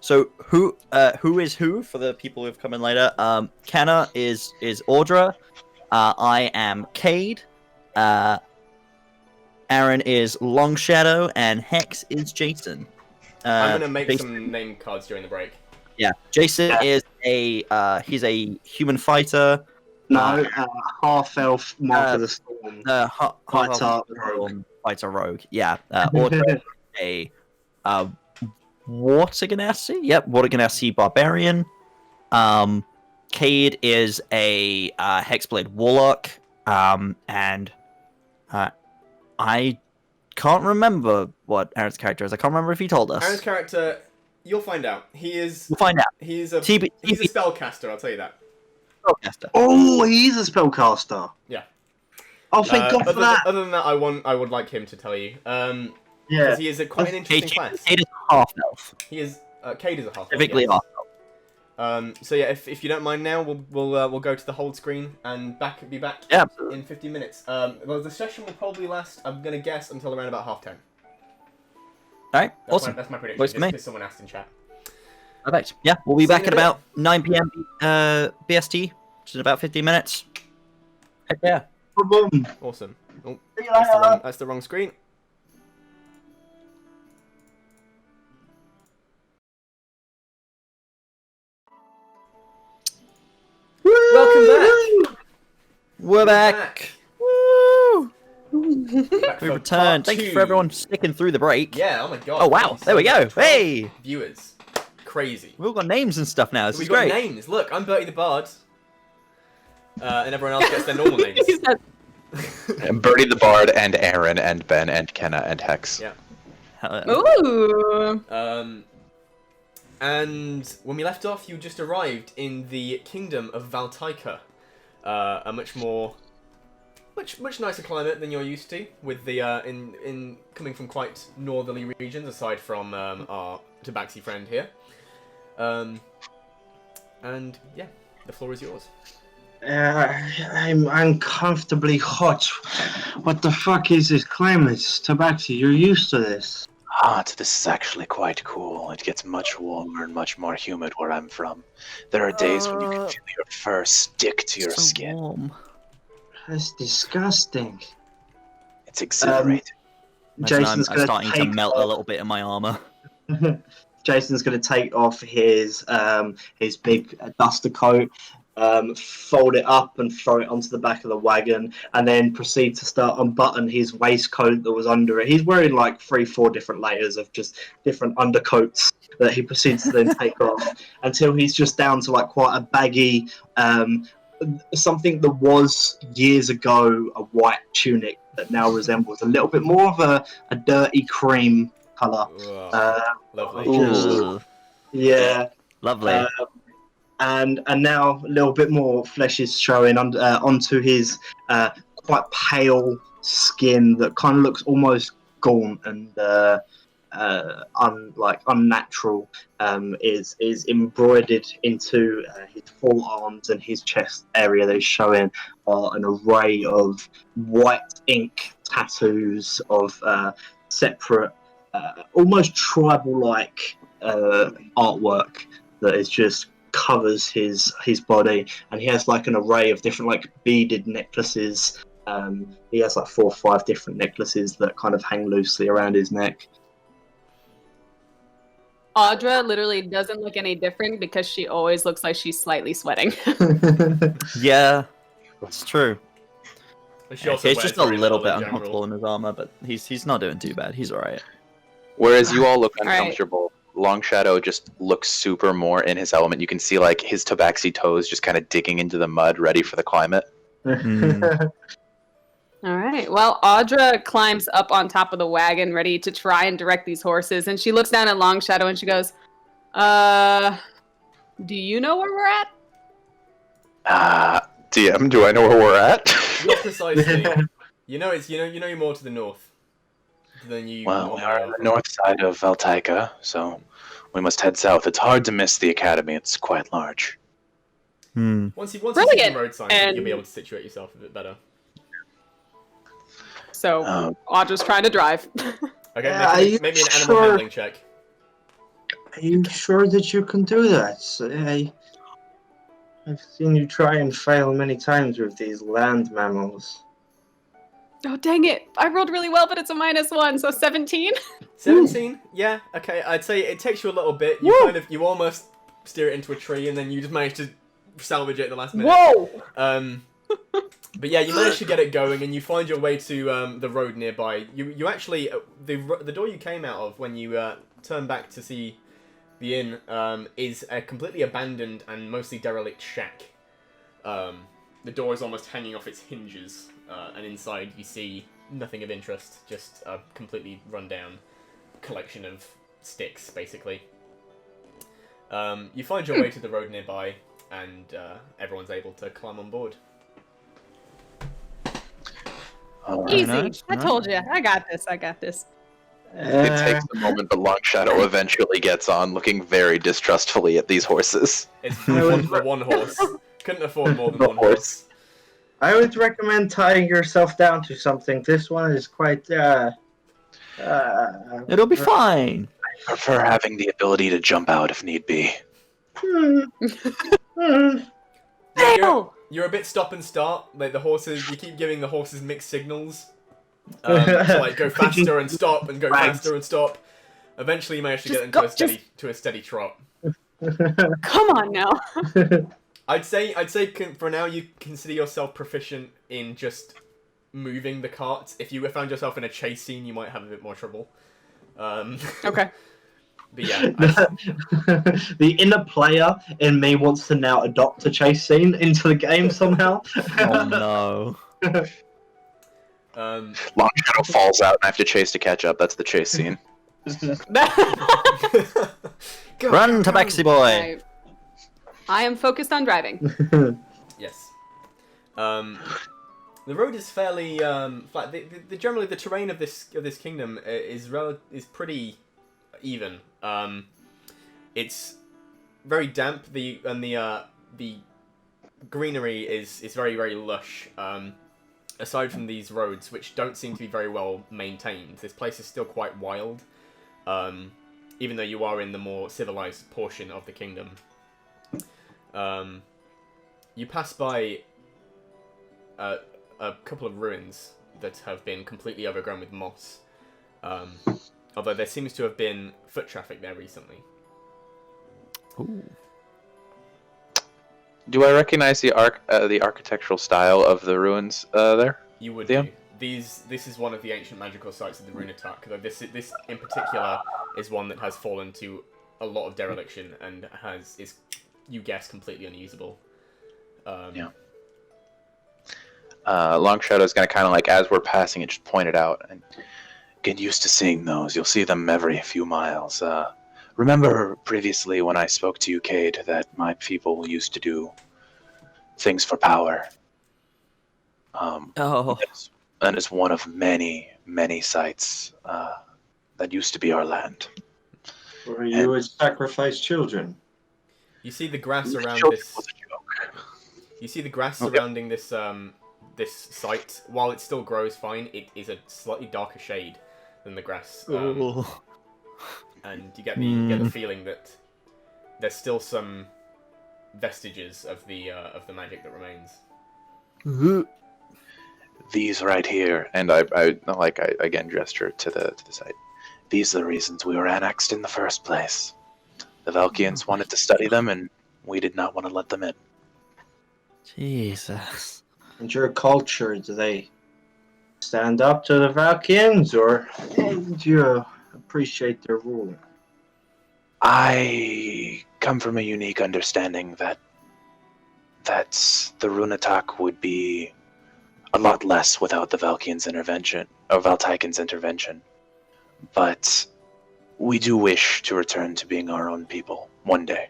[SPEAKER 2] So who is who for the people who've come in later? Kenna is Audra. I am Cade. Aaron is Long Shadow, and Hex is Jason.
[SPEAKER 1] I'm going to make
[SPEAKER 2] Jason-
[SPEAKER 1] some name cards during the break.
[SPEAKER 2] Yeah, Jason is he's a human fighter.
[SPEAKER 4] No, half elf, Mark of the Storm.
[SPEAKER 2] Fighter rogue. Yeah, Audra is a Water Ganassi. Yep, Water Ganassi barbarian. Cade is a Hexblade Warlock. And I can't remember what Aaron's character is. I can't remember if he told us.
[SPEAKER 1] Aaron's character, you'll find out.
[SPEAKER 2] We'll find out.
[SPEAKER 1] He's a
[SPEAKER 2] TB
[SPEAKER 1] he's a spellcaster. I'll tell you that.
[SPEAKER 2] Spellcaster.
[SPEAKER 4] Oh, he's a spellcaster.
[SPEAKER 1] Yeah.
[SPEAKER 4] Oh, thank God for that.
[SPEAKER 1] Other than that, I would like him to tell you.
[SPEAKER 4] Yeah.
[SPEAKER 1] Because he is quite an interesting class.
[SPEAKER 2] Cade is half elf.
[SPEAKER 1] He is. Cade is a half.
[SPEAKER 2] Typically half elf.
[SPEAKER 1] So yeah, if you don't mind now, we'll go to the hold screen and be back
[SPEAKER 2] Yeah, absolutely.
[SPEAKER 1] in 50 minutes. Well, the session will probably last, I'm gonna guess, until around about 10:30.
[SPEAKER 2] Alright, awesome.
[SPEAKER 1] That's my prediction.
[SPEAKER 2] Works for me.
[SPEAKER 1] Because someone asked in chat.
[SPEAKER 2] Perfect. Yeah, we'll be
[SPEAKER 1] See you
[SPEAKER 2] back
[SPEAKER 1] in
[SPEAKER 2] at
[SPEAKER 1] a bit.
[SPEAKER 2] about 9 p.m. BST, which is in about 15 minutes. Heck yeah.
[SPEAKER 4] Boom.
[SPEAKER 1] Awesome. Oh,
[SPEAKER 4] See you later.
[SPEAKER 1] that's the wrong screen. Welcome back.
[SPEAKER 2] We're back. Woo!
[SPEAKER 1] Back
[SPEAKER 2] We
[SPEAKER 1] for
[SPEAKER 2] returned.
[SPEAKER 1] part
[SPEAKER 2] Thank you
[SPEAKER 1] two.
[SPEAKER 2] for everyone sticking through the break.
[SPEAKER 1] Yeah. Oh my god.
[SPEAKER 2] Oh wow,
[SPEAKER 1] thank you
[SPEAKER 2] there we
[SPEAKER 1] so
[SPEAKER 2] go.
[SPEAKER 1] much.
[SPEAKER 2] Hey,
[SPEAKER 1] Viewers. Crazy.
[SPEAKER 2] we've all got names and stuff now. This
[SPEAKER 1] We've
[SPEAKER 2] is
[SPEAKER 1] got
[SPEAKER 2] great.
[SPEAKER 1] names. Look, I'm Bertie the Bard. And everyone else gets their normal names.
[SPEAKER 3] He said,
[SPEAKER 5] And Bertie the Bard, and Aaron, and Ben, and Kenna, and Hex.
[SPEAKER 1] Yeah.
[SPEAKER 3] ooh.
[SPEAKER 1] And when we left off, you just arrived in the kingdom of Valtaika, a much nicer climate than you're used to, with the in coming from quite northerly regions, aside from our Tabaxi friend here. And yeah, the floor is yours.
[SPEAKER 4] I'm uncomfortably hot. What the fuck is this climate? Tabaxi, you're used to this.
[SPEAKER 5] This is actually quite cool. It gets much warmer and much more humid where I'm from. There are days when you can feel your fur stick to your
[SPEAKER 2] So
[SPEAKER 5] skin.
[SPEAKER 2] warm.
[SPEAKER 4] That's disgusting.
[SPEAKER 5] It's exhilarating.
[SPEAKER 2] Imagine
[SPEAKER 4] Jason's
[SPEAKER 2] I'm
[SPEAKER 4] gonna
[SPEAKER 2] starting to
[SPEAKER 4] take
[SPEAKER 2] melt a
[SPEAKER 4] off.
[SPEAKER 2] little bit of my armor.
[SPEAKER 4] Jason's going to take off his big duster coat, fold it up and throw it onto the back of the wagon, and then proceed to start unbutton his waistcoat that was under it. He's wearing like 3-4 different layers of just different undercoats that he proceeds to then take off until he's just down to like quite a baggy, something that was years ago a white tunic that now resembles a little bit more of a dirty cream colour.
[SPEAKER 1] Lovely.
[SPEAKER 2] Ooh,
[SPEAKER 4] Yeah.
[SPEAKER 2] lovely.
[SPEAKER 4] And now a little bit more flesh is showing onto his quite pale skin that kind of looks almost gaunt and unnatural. Is embroidered into his forearms and his chest area. That is showing an array of white ink tattoos of separate, almost tribal-like artwork that is just covers his body, and he has like an array of different like beaded necklaces. He has like 4 or 5 different necklaces that kind of hang loosely around his neck.
[SPEAKER 3] Audra literally doesn't look any different because she always looks like she's slightly sweating.
[SPEAKER 2] Yeah, it's true.
[SPEAKER 1] She also
[SPEAKER 2] He's
[SPEAKER 1] wears
[SPEAKER 2] just a
[SPEAKER 1] very
[SPEAKER 2] little bit
[SPEAKER 1] in general.
[SPEAKER 2] uncomfortable in his armor, but he's not doing too bad. He's alright.
[SPEAKER 5] Whereas you all look
[SPEAKER 3] All right.
[SPEAKER 5] uncomfortable, Long Shadow just looks super more in his element. You can see like his tabaxi toes just kind of digging into the mud, ready for the climate.
[SPEAKER 3] All right. Well, Audra climbs up on top of the wagon, ready to try and direct these horses. And she looks down at Long Shadow and she goes, do you know where we're at?
[SPEAKER 5] DM, do I know where we're at?
[SPEAKER 1] Not precisely. you know you're more to the north than you.
[SPEAKER 5] Well, we
[SPEAKER 1] normally
[SPEAKER 5] are on the north side of Valtaika, so we must head south. It's hard to miss the academy. It's quite large.
[SPEAKER 1] Once you see
[SPEAKER 3] Brilliant.
[SPEAKER 1] the road sign,
[SPEAKER 3] And-
[SPEAKER 1] you'll be able to situate yourself a bit better.
[SPEAKER 3] So
[SPEAKER 5] Um,
[SPEAKER 3] Audra's trying to drive.
[SPEAKER 1] Okay,
[SPEAKER 4] Yeah,
[SPEAKER 1] make me an animal handling check.
[SPEAKER 4] Are you sure that you can do that? I've seen you try and fail many times with these land mammals.
[SPEAKER 3] Oh, dang it. I rolled really well, but it's a -1, so 17.
[SPEAKER 1] 17? Yeah, okay. I'd say it takes you a little bit. You almost steer it into a tree, and then you just manage to salvage it at the last minute.
[SPEAKER 3] Whoa!
[SPEAKER 1] But yeah, you manage to get it going, and you find your way to the road nearby. You actually the door you came out of when you turn back to see the inn is a completely abandoned and mostly derelict shack. The door is almost hanging off its hinges, and inside you see nothing of interest, just a completely run-down collection of sticks, basically. You find your way to the road nearby, and everyone's able to climb on board.
[SPEAKER 3] Easy.
[SPEAKER 2] Nice,
[SPEAKER 3] I
[SPEAKER 2] nice.
[SPEAKER 3] told you. I got this.
[SPEAKER 5] It takes a moment, but Long Shadow eventually gets on, looking very distrustfully at these horses.
[SPEAKER 1] It's
[SPEAKER 4] I would-
[SPEAKER 1] one horse. Couldn't afford more than
[SPEAKER 5] The
[SPEAKER 1] one horse.
[SPEAKER 4] I would recommend tying yourself down to something. This one is quite.
[SPEAKER 2] It'll be fine.
[SPEAKER 5] I prefer having the ability to jump out if need be.
[SPEAKER 1] You're a bit stop and start. Like the horses, you keep giving the horses mixed signals. To like go faster and stop and go faster and stop. Eventually, you manage to get into a steady trot.
[SPEAKER 3] Come on now.
[SPEAKER 1] I'd say for now you consider yourself proficient in just moving the cart. If you found yourself in a chase scene, you might have a bit more trouble.
[SPEAKER 3] Okay.
[SPEAKER 1] But yeah,
[SPEAKER 4] The inner player in me wants to now adopt a chase scene into the game somehow.
[SPEAKER 2] Oh no.
[SPEAKER 5] Long Shadow falls out and I have to chase to catch up. That's the chase scene.
[SPEAKER 2] Run, Tabaxi boy.
[SPEAKER 3] Right. I am focused on driving.
[SPEAKER 1] Yes. The road is fairly flat. Generally, the terrain of this kingdom is pretty even. It's very damp. The greenery is very, very lush. Aside from these roads, which don't seem to be very well maintained, this place is still quite wild. Even though you are in the more civilized portion of the kingdom. You pass by a couple of ruins that have been completely overgrown with moss. Although there seems to have been foot traffic there recently.
[SPEAKER 2] Ooh.
[SPEAKER 5] Do I recognize the architectural style of the ruins there?
[SPEAKER 1] You would
[SPEAKER 5] Yeah.
[SPEAKER 1] do. This is one of the ancient magical sites of the Rune Attack. Though this in particular is one that has fallen to a lot of dereliction and is you guess completely unusable.
[SPEAKER 5] Yeah. Long Shadow's gonna kind of like, as we're passing it, just point it out and get used to seeing those. You'll see them every few miles. Remember previously when I spoke to you, Cade, that my people used to do things for power.
[SPEAKER 2] Oh.
[SPEAKER 5] That is one of many, many sites that used to be our land.
[SPEAKER 6] Or you would sacrifice children.
[SPEAKER 1] You see the grass around
[SPEAKER 5] Children
[SPEAKER 1] this.
[SPEAKER 5] was a joke.
[SPEAKER 1] You see the grass
[SPEAKER 5] Okay.
[SPEAKER 1] surrounding this this site. While it still grows fine, it is a slightly darker shade than the grass.
[SPEAKER 2] Ooh.
[SPEAKER 1] And you get the feeling that there's still some vestiges of the magic that remains.
[SPEAKER 5] These right here, and I again gesture to the site. These are the reasons we were annexed in the first place. The Valkyans wanted to study them, and we did not want to let them in.
[SPEAKER 2] Jesus.
[SPEAKER 6] And your culture, do they stand up to the Valkyans, or do you appreciate their rule?
[SPEAKER 5] I come from a unique understanding that the Rune Attack would be a lot less without the Valkyans' intervention, or Valtaikin's intervention. But we do wish to return to being our own people one day.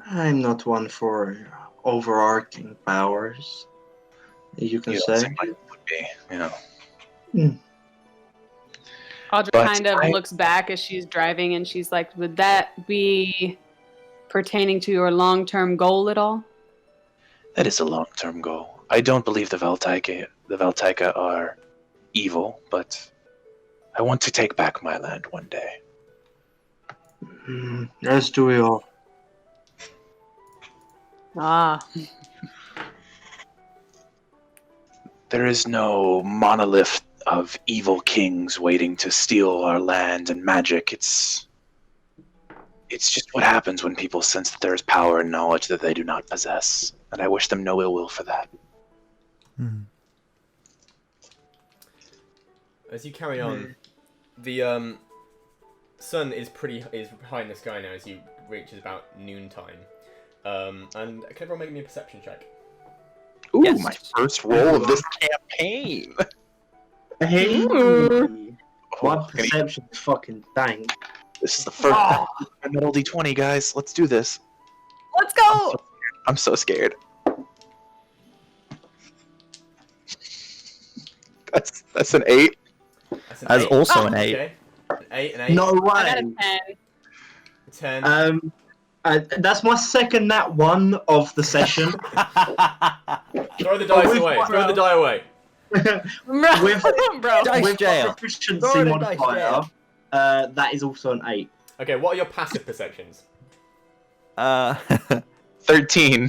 [SPEAKER 6] I'm not one for overarching powers, you can
[SPEAKER 5] You don't
[SPEAKER 6] say.
[SPEAKER 5] seem like it would be, you know.
[SPEAKER 3] Audra
[SPEAKER 5] But
[SPEAKER 3] kind of
[SPEAKER 5] I-
[SPEAKER 3] looks back as she's driving and she's like, would that be pertaining to your long-term goal at all?
[SPEAKER 5] That is a long-term goal. I don't believe the Valtaika are evil, but I want to take back my land one day.
[SPEAKER 6] As do we all.
[SPEAKER 3] Ah.
[SPEAKER 5] There is no monolith of evil kings waiting to steal our land and magic. It's just what happens when people sense that there is power and knowledge that they do not possess. And I wish them no ill will for that.
[SPEAKER 1] As you carry on, the sun is high in the sky now as you reaches about noontime. And can everyone make me a perception check?
[SPEAKER 5] Ooh,
[SPEAKER 2] Yes.
[SPEAKER 5] my first roll of this campaign.
[SPEAKER 4] Hey,
[SPEAKER 3] Ooh.
[SPEAKER 4] my
[SPEAKER 5] Oh,
[SPEAKER 4] perception's fucking dank.
[SPEAKER 5] this is the first middle D20, guys. Let's do this.
[SPEAKER 3] Let's go!
[SPEAKER 5] I'm so scared. That's an 8.
[SPEAKER 1] That's an
[SPEAKER 2] That's
[SPEAKER 1] 8.
[SPEAKER 2] also an 8.
[SPEAKER 1] Okay. An 8, an 8.
[SPEAKER 4] No
[SPEAKER 3] I got
[SPEAKER 4] way.
[SPEAKER 3] a 10.
[SPEAKER 1] 10.
[SPEAKER 4] That's my second nat 1 of the session.
[SPEAKER 1] Throw the dice
[SPEAKER 4] with
[SPEAKER 1] away.
[SPEAKER 4] what,
[SPEAKER 1] Throw the die away.
[SPEAKER 4] with
[SPEAKER 3] Bro.
[SPEAKER 2] Dice
[SPEAKER 4] with
[SPEAKER 2] jail.
[SPEAKER 4] my proficiency
[SPEAKER 2] Throw it in dice
[SPEAKER 4] modifier,
[SPEAKER 2] jail.
[SPEAKER 4] that is also an 8.
[SPEAKER 1] Okay, what are your passive perceptions?
[SPEAKER 5] 13.
[SPEAKER 1] 13.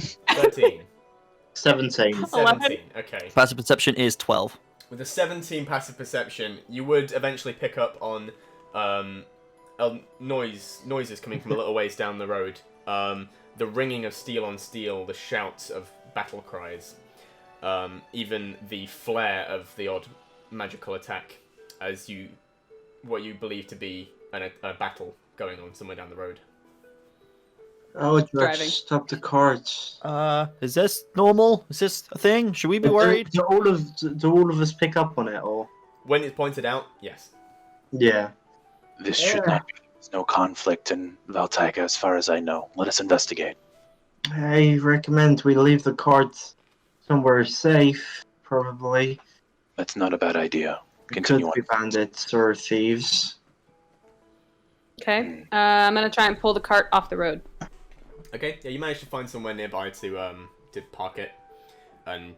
[SPEAKER 4] 17.
[SPEAKER 1] 17. Okay.
[SPEAKER 2] Passive perception is 12.
[SPEAKER 1] With a 17 passive perception, you would eventually pick up on noises coming from a little ways down the road. The ringing of steel on steel, the shouts of battle cries, even the flare of the odd magical attack as what you believe to be a battle going on somewhere down the road.
[SPEAKER 4] Oh,
[SPEAKER 3] Driving.
[SPEAKER 4] stop the carts.
[SPEAKER 2] Is this normal? Is this a thing? Should we be worried?
[SPEAKER 4] Do all of us pick up on it, or?
[SPEAKER 1] When it's pointed out, yes.
[SPEAKER 4] Yeah.
[SPEAKER 5] This should not be. There's no conflict in Valtaiga as far as I know. Let us investigate.
[SPEAKER 4] I recommend we leave the carts somewhere safe, probably.
[SPEAKER 5] That's not a bad idea.
[SPEAKER 4] It
[SPEAKER 5] Continue
[SPEAKER 4] could
[SPEAKER 5] on.
[SPEAKER 4] be bandits or thieves.
[SPEAKER 3] Okay. I'm gonna try and pull the cart off the road.
[SPEAKER 1] Okay, yeah, you managed to find somewhere nearby to park it and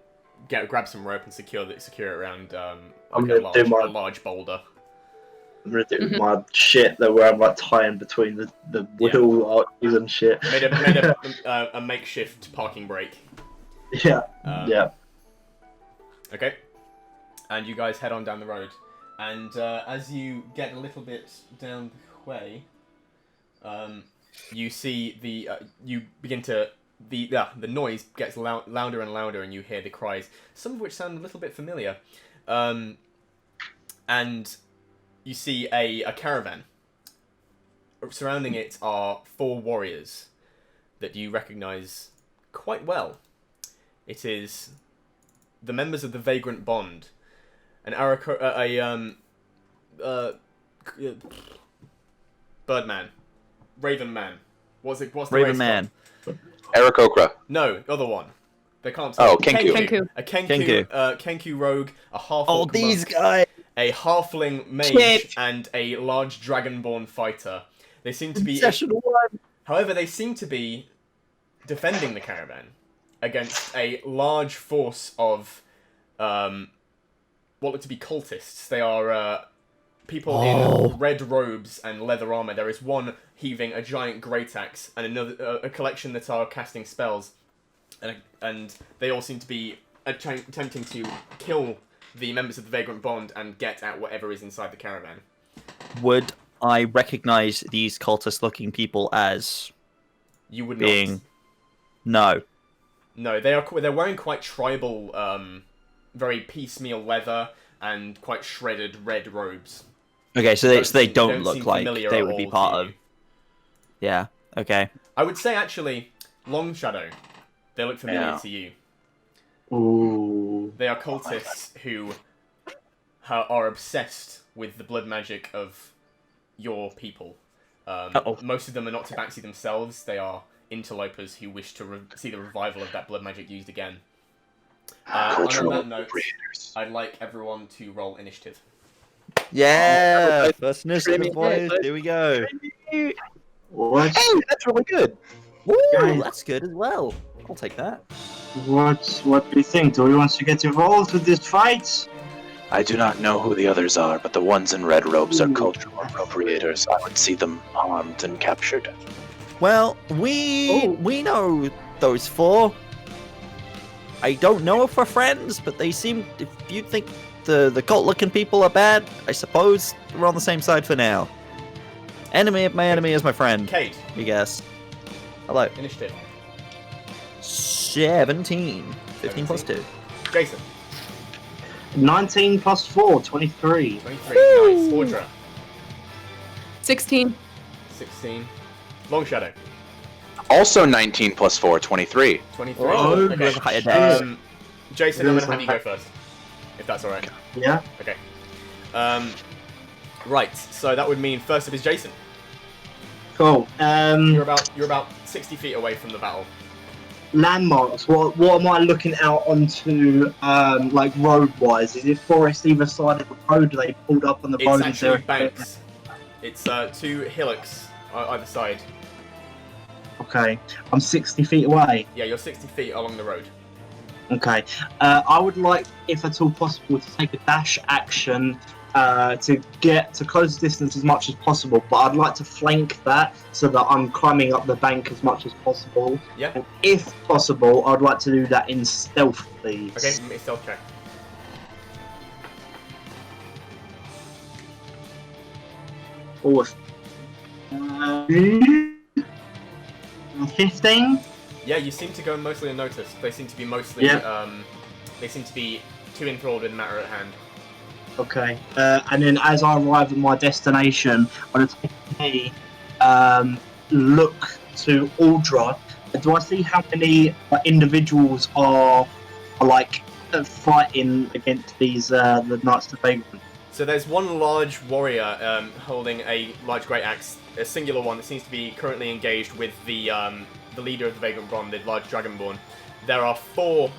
[SPEAKER 1] grab some rope and secure it around
[SPEAKER 4] I'm
[SPEAKER 1] a
[SPEAKER 4] gonna do my-
[SPEAKER 1] large boulder.
[SPEAKER 4] I'm gonna do my shit that where I'm like tying between the wheel arches and shit.
[SPEAKER 1] Made a makeshift parking brake.
[SPEAKER 4] Yeah. Yeah.
[SPEAKER 1] Okay. And you guys head on down the road. And as you get a little bit down the way, you see you begin to the noise gets louder and louder, and you hear the cries, some of which sound a little bit familiar. And you see a caravan. Surrounding it are 4 warriors that you recognize quite well. It is the members of the Vagrant Bond, Birdman, Raven Man. What's the
[SPEAKER 2] Raven
[SPEAKER 1] race
[SPEAKER 2] Man.
[SPEAKER 1] called?
[SPEAKER 5] Eric Okra.
[SPEAKER 1] No, other one. They can't.
[SPEAKER 5] Oh,
[SPEAKER 1] Kenku.
[SPEAKER 3] Kenku.
[SPEAKER 1] A Kenku.
[SPEAKER 2] Kenku.
[SPEAKER 1] Kenku rogue, a half.
[SPEAKER 2] Oh, these guys!
[SPEAKER 1] A halfling mage,
[SPEAKER 3] Shit.
[SPEAKER 1] and a large dragonborn fighter. They seem to be.
[SPEAKER 2] Session 1!
[SPEAKER 1] However, they seem to be defending the caravan against a large force of what look to be cultists. They are people in red robes and leather armor. There is one heaving a giant great axe, and another a collection that are casting spells, and they all seem to be attempting to kill the members of the Vagrant Bond and get at whatever is inside the caravan.
[SPEAKER 2] Would I recognize these cultist-looking people as
[SPEAKER 1] You would
[SPEAKER 2] being...
[SPEAKER 1] not.
[SPEAKER 2] No.
[SPEAKER 1] No, they're wearing quite tribal, very piecemeal leather and quite shredded red robes.
[SPEAKER 2] Okay, so they don't look
[SPEAKER 1] seem
[SPEAKER 2] like
[SPEAKER 1] familiar
[SPEAKER 2] they
[SPEAKER 1] at
[SPEAKER 2] would be
[SPEAKER 1] all
[SPEAKER 2] part
[SPEAKER 1] to
[SPEAKER 2] of...
[SPEAKER 1] you.
[SPEAKER 2] Yeah, okay.
[SPEAKER 1] I would say actually, Long Shadow. They look familiar
[SPEAKER 5] Yeah.
[SPEAKER 1] to you.
[SPEAKER 4] Ooh.
[SPEAKER 1] They are cultists who are obsessed with the blood magic of your people. Most of them are not tabaxi themselves. They are interlopers who wish to see the revival of that blood magic used again. And
[SPEAKER 5] Cultural
[SPEAKER 1] on that note,
[SPEAKER 5] appropriators.
[SPEAKER 1] I'd like everyone to roll initiative.
[SPEAKER 2] Yeah! First initiative, boys. Here we go.
[SPEAKER 4] What?
[SPEAKER 5] Hey, that's really good.
[SPEAKER 2] Woo!
[SPEAKER 4] Guys.
[SPEAKER 2] That's good as well. I'll take that.
[SPEAKER 4] What do you think? Do we want to get involved with this fight?
[SPEAKER 5] I do not know who the others are, but the ones in red robes are cultural appropriators. I would see them armed and captured.
[SPEAKER 2] Well, we know those 4. I don't know if we're friends, but they seem... If you think the cult-looking people are bad, I suppose we're on the same side for now. Enemy of my enemy is my friend,
[SPEAKER 1] Kate,
[SPEAKER 2] I guess. Hello.
[SPEAKER 1] initiative.
[SPEAKER 2] 17. 15 plus 2.
[SPEAKER 1] Jason,
[SPEAKER 4] 19 plus 4, 23.
[SPEAKER 1] 23. Nice. Audra,
[SPEAKER 3] 16.
[SPEAKER 1] 16. Long Shadow,
[SPEAKER 5] Also 19 plus 4, 23.
[SPEAKER 1] 23.
[SPEAKER 4] Oh,
[SPEAKER 1] Okay.
[SPEAKER 2] higher dex.
[SPEAKER 1] Jason, I'm going to have you go first. If that's alright.
[SPEAKER 4] Yeah.
[SPEAKER 1] Okay. Right, so that would mean first up is Jason.
[SPEAKER 4] Cool.
[SPEAKER 1] You're about 60 feet away from the battle.
[SPEAKER 4] Landmarks. What am I looking out onto? Like road wise, is it forest either side of the road? Are they pulled up on the road?
[SPEAKER 1] It's actually banks. It's 2 hillocks either side.
[SPEAKER 4] Okay, I'm 60 feet away.
[SPEAKER 1] Yeah, you're 60 feet along the road.
[SPEAKER 4] Okay, I would like, if at all possible, to take a dash action to get to close the distance as much as possible, but I'd like to flank that so that I'm climbing up the bank as much as possible.
[SPEAKER 1] Yeah.
[SPEAKER 4] And if possible, I'd like to do that in stealth, please.
[SPEAKER 1] Okay, make a stealth check.
[SPEAKER 4] Or 15.
[SPEAKER 1] Yeah, you seem to go mostly unnoticed. They seem to be mostly, they seem to be too enthralled with the matter at hand.
[SPEAKER 4] Okay, and then as I arrive at my destination, I'm going to take a look to Aldra. Do I see how many individuals are like fighting against these the Knights of Vagrant?
[SPEAKER 1] So there's one large warrior holding a large great axe, a singular one that seems to be currently engaged with the leader of the Vagrant Bond, the large Dragonborn. There are 4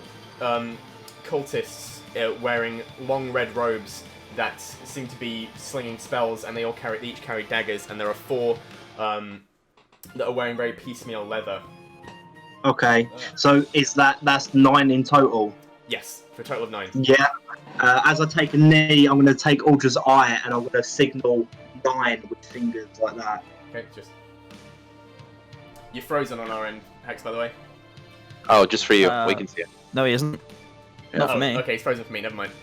[SPEAKER 1] cultists wearing long red robes that seem to be slinging spells, and they all each carry daggers, and there are 4 that are wearing very piecemeal leather.
[SPEAKER 4] Okay, so that's 9 in total?
[SPEAKER 1] Yes, for a total of 9.
[SPEAKER 4] Yeah. As I take a knee, I'm going to take Aldra's eye, and I'm going to signal 9 with fingers like that.
[SPEAKER 1] Okay, just... You're frozen on our end, Hex, by the way.
[SPEAKER 5] Oh, just for you. We can see it.
[SPEAKER 2] No, he isn't. Not for me.
[SPEAKER 1] Okay, he's frozen for me, never mind.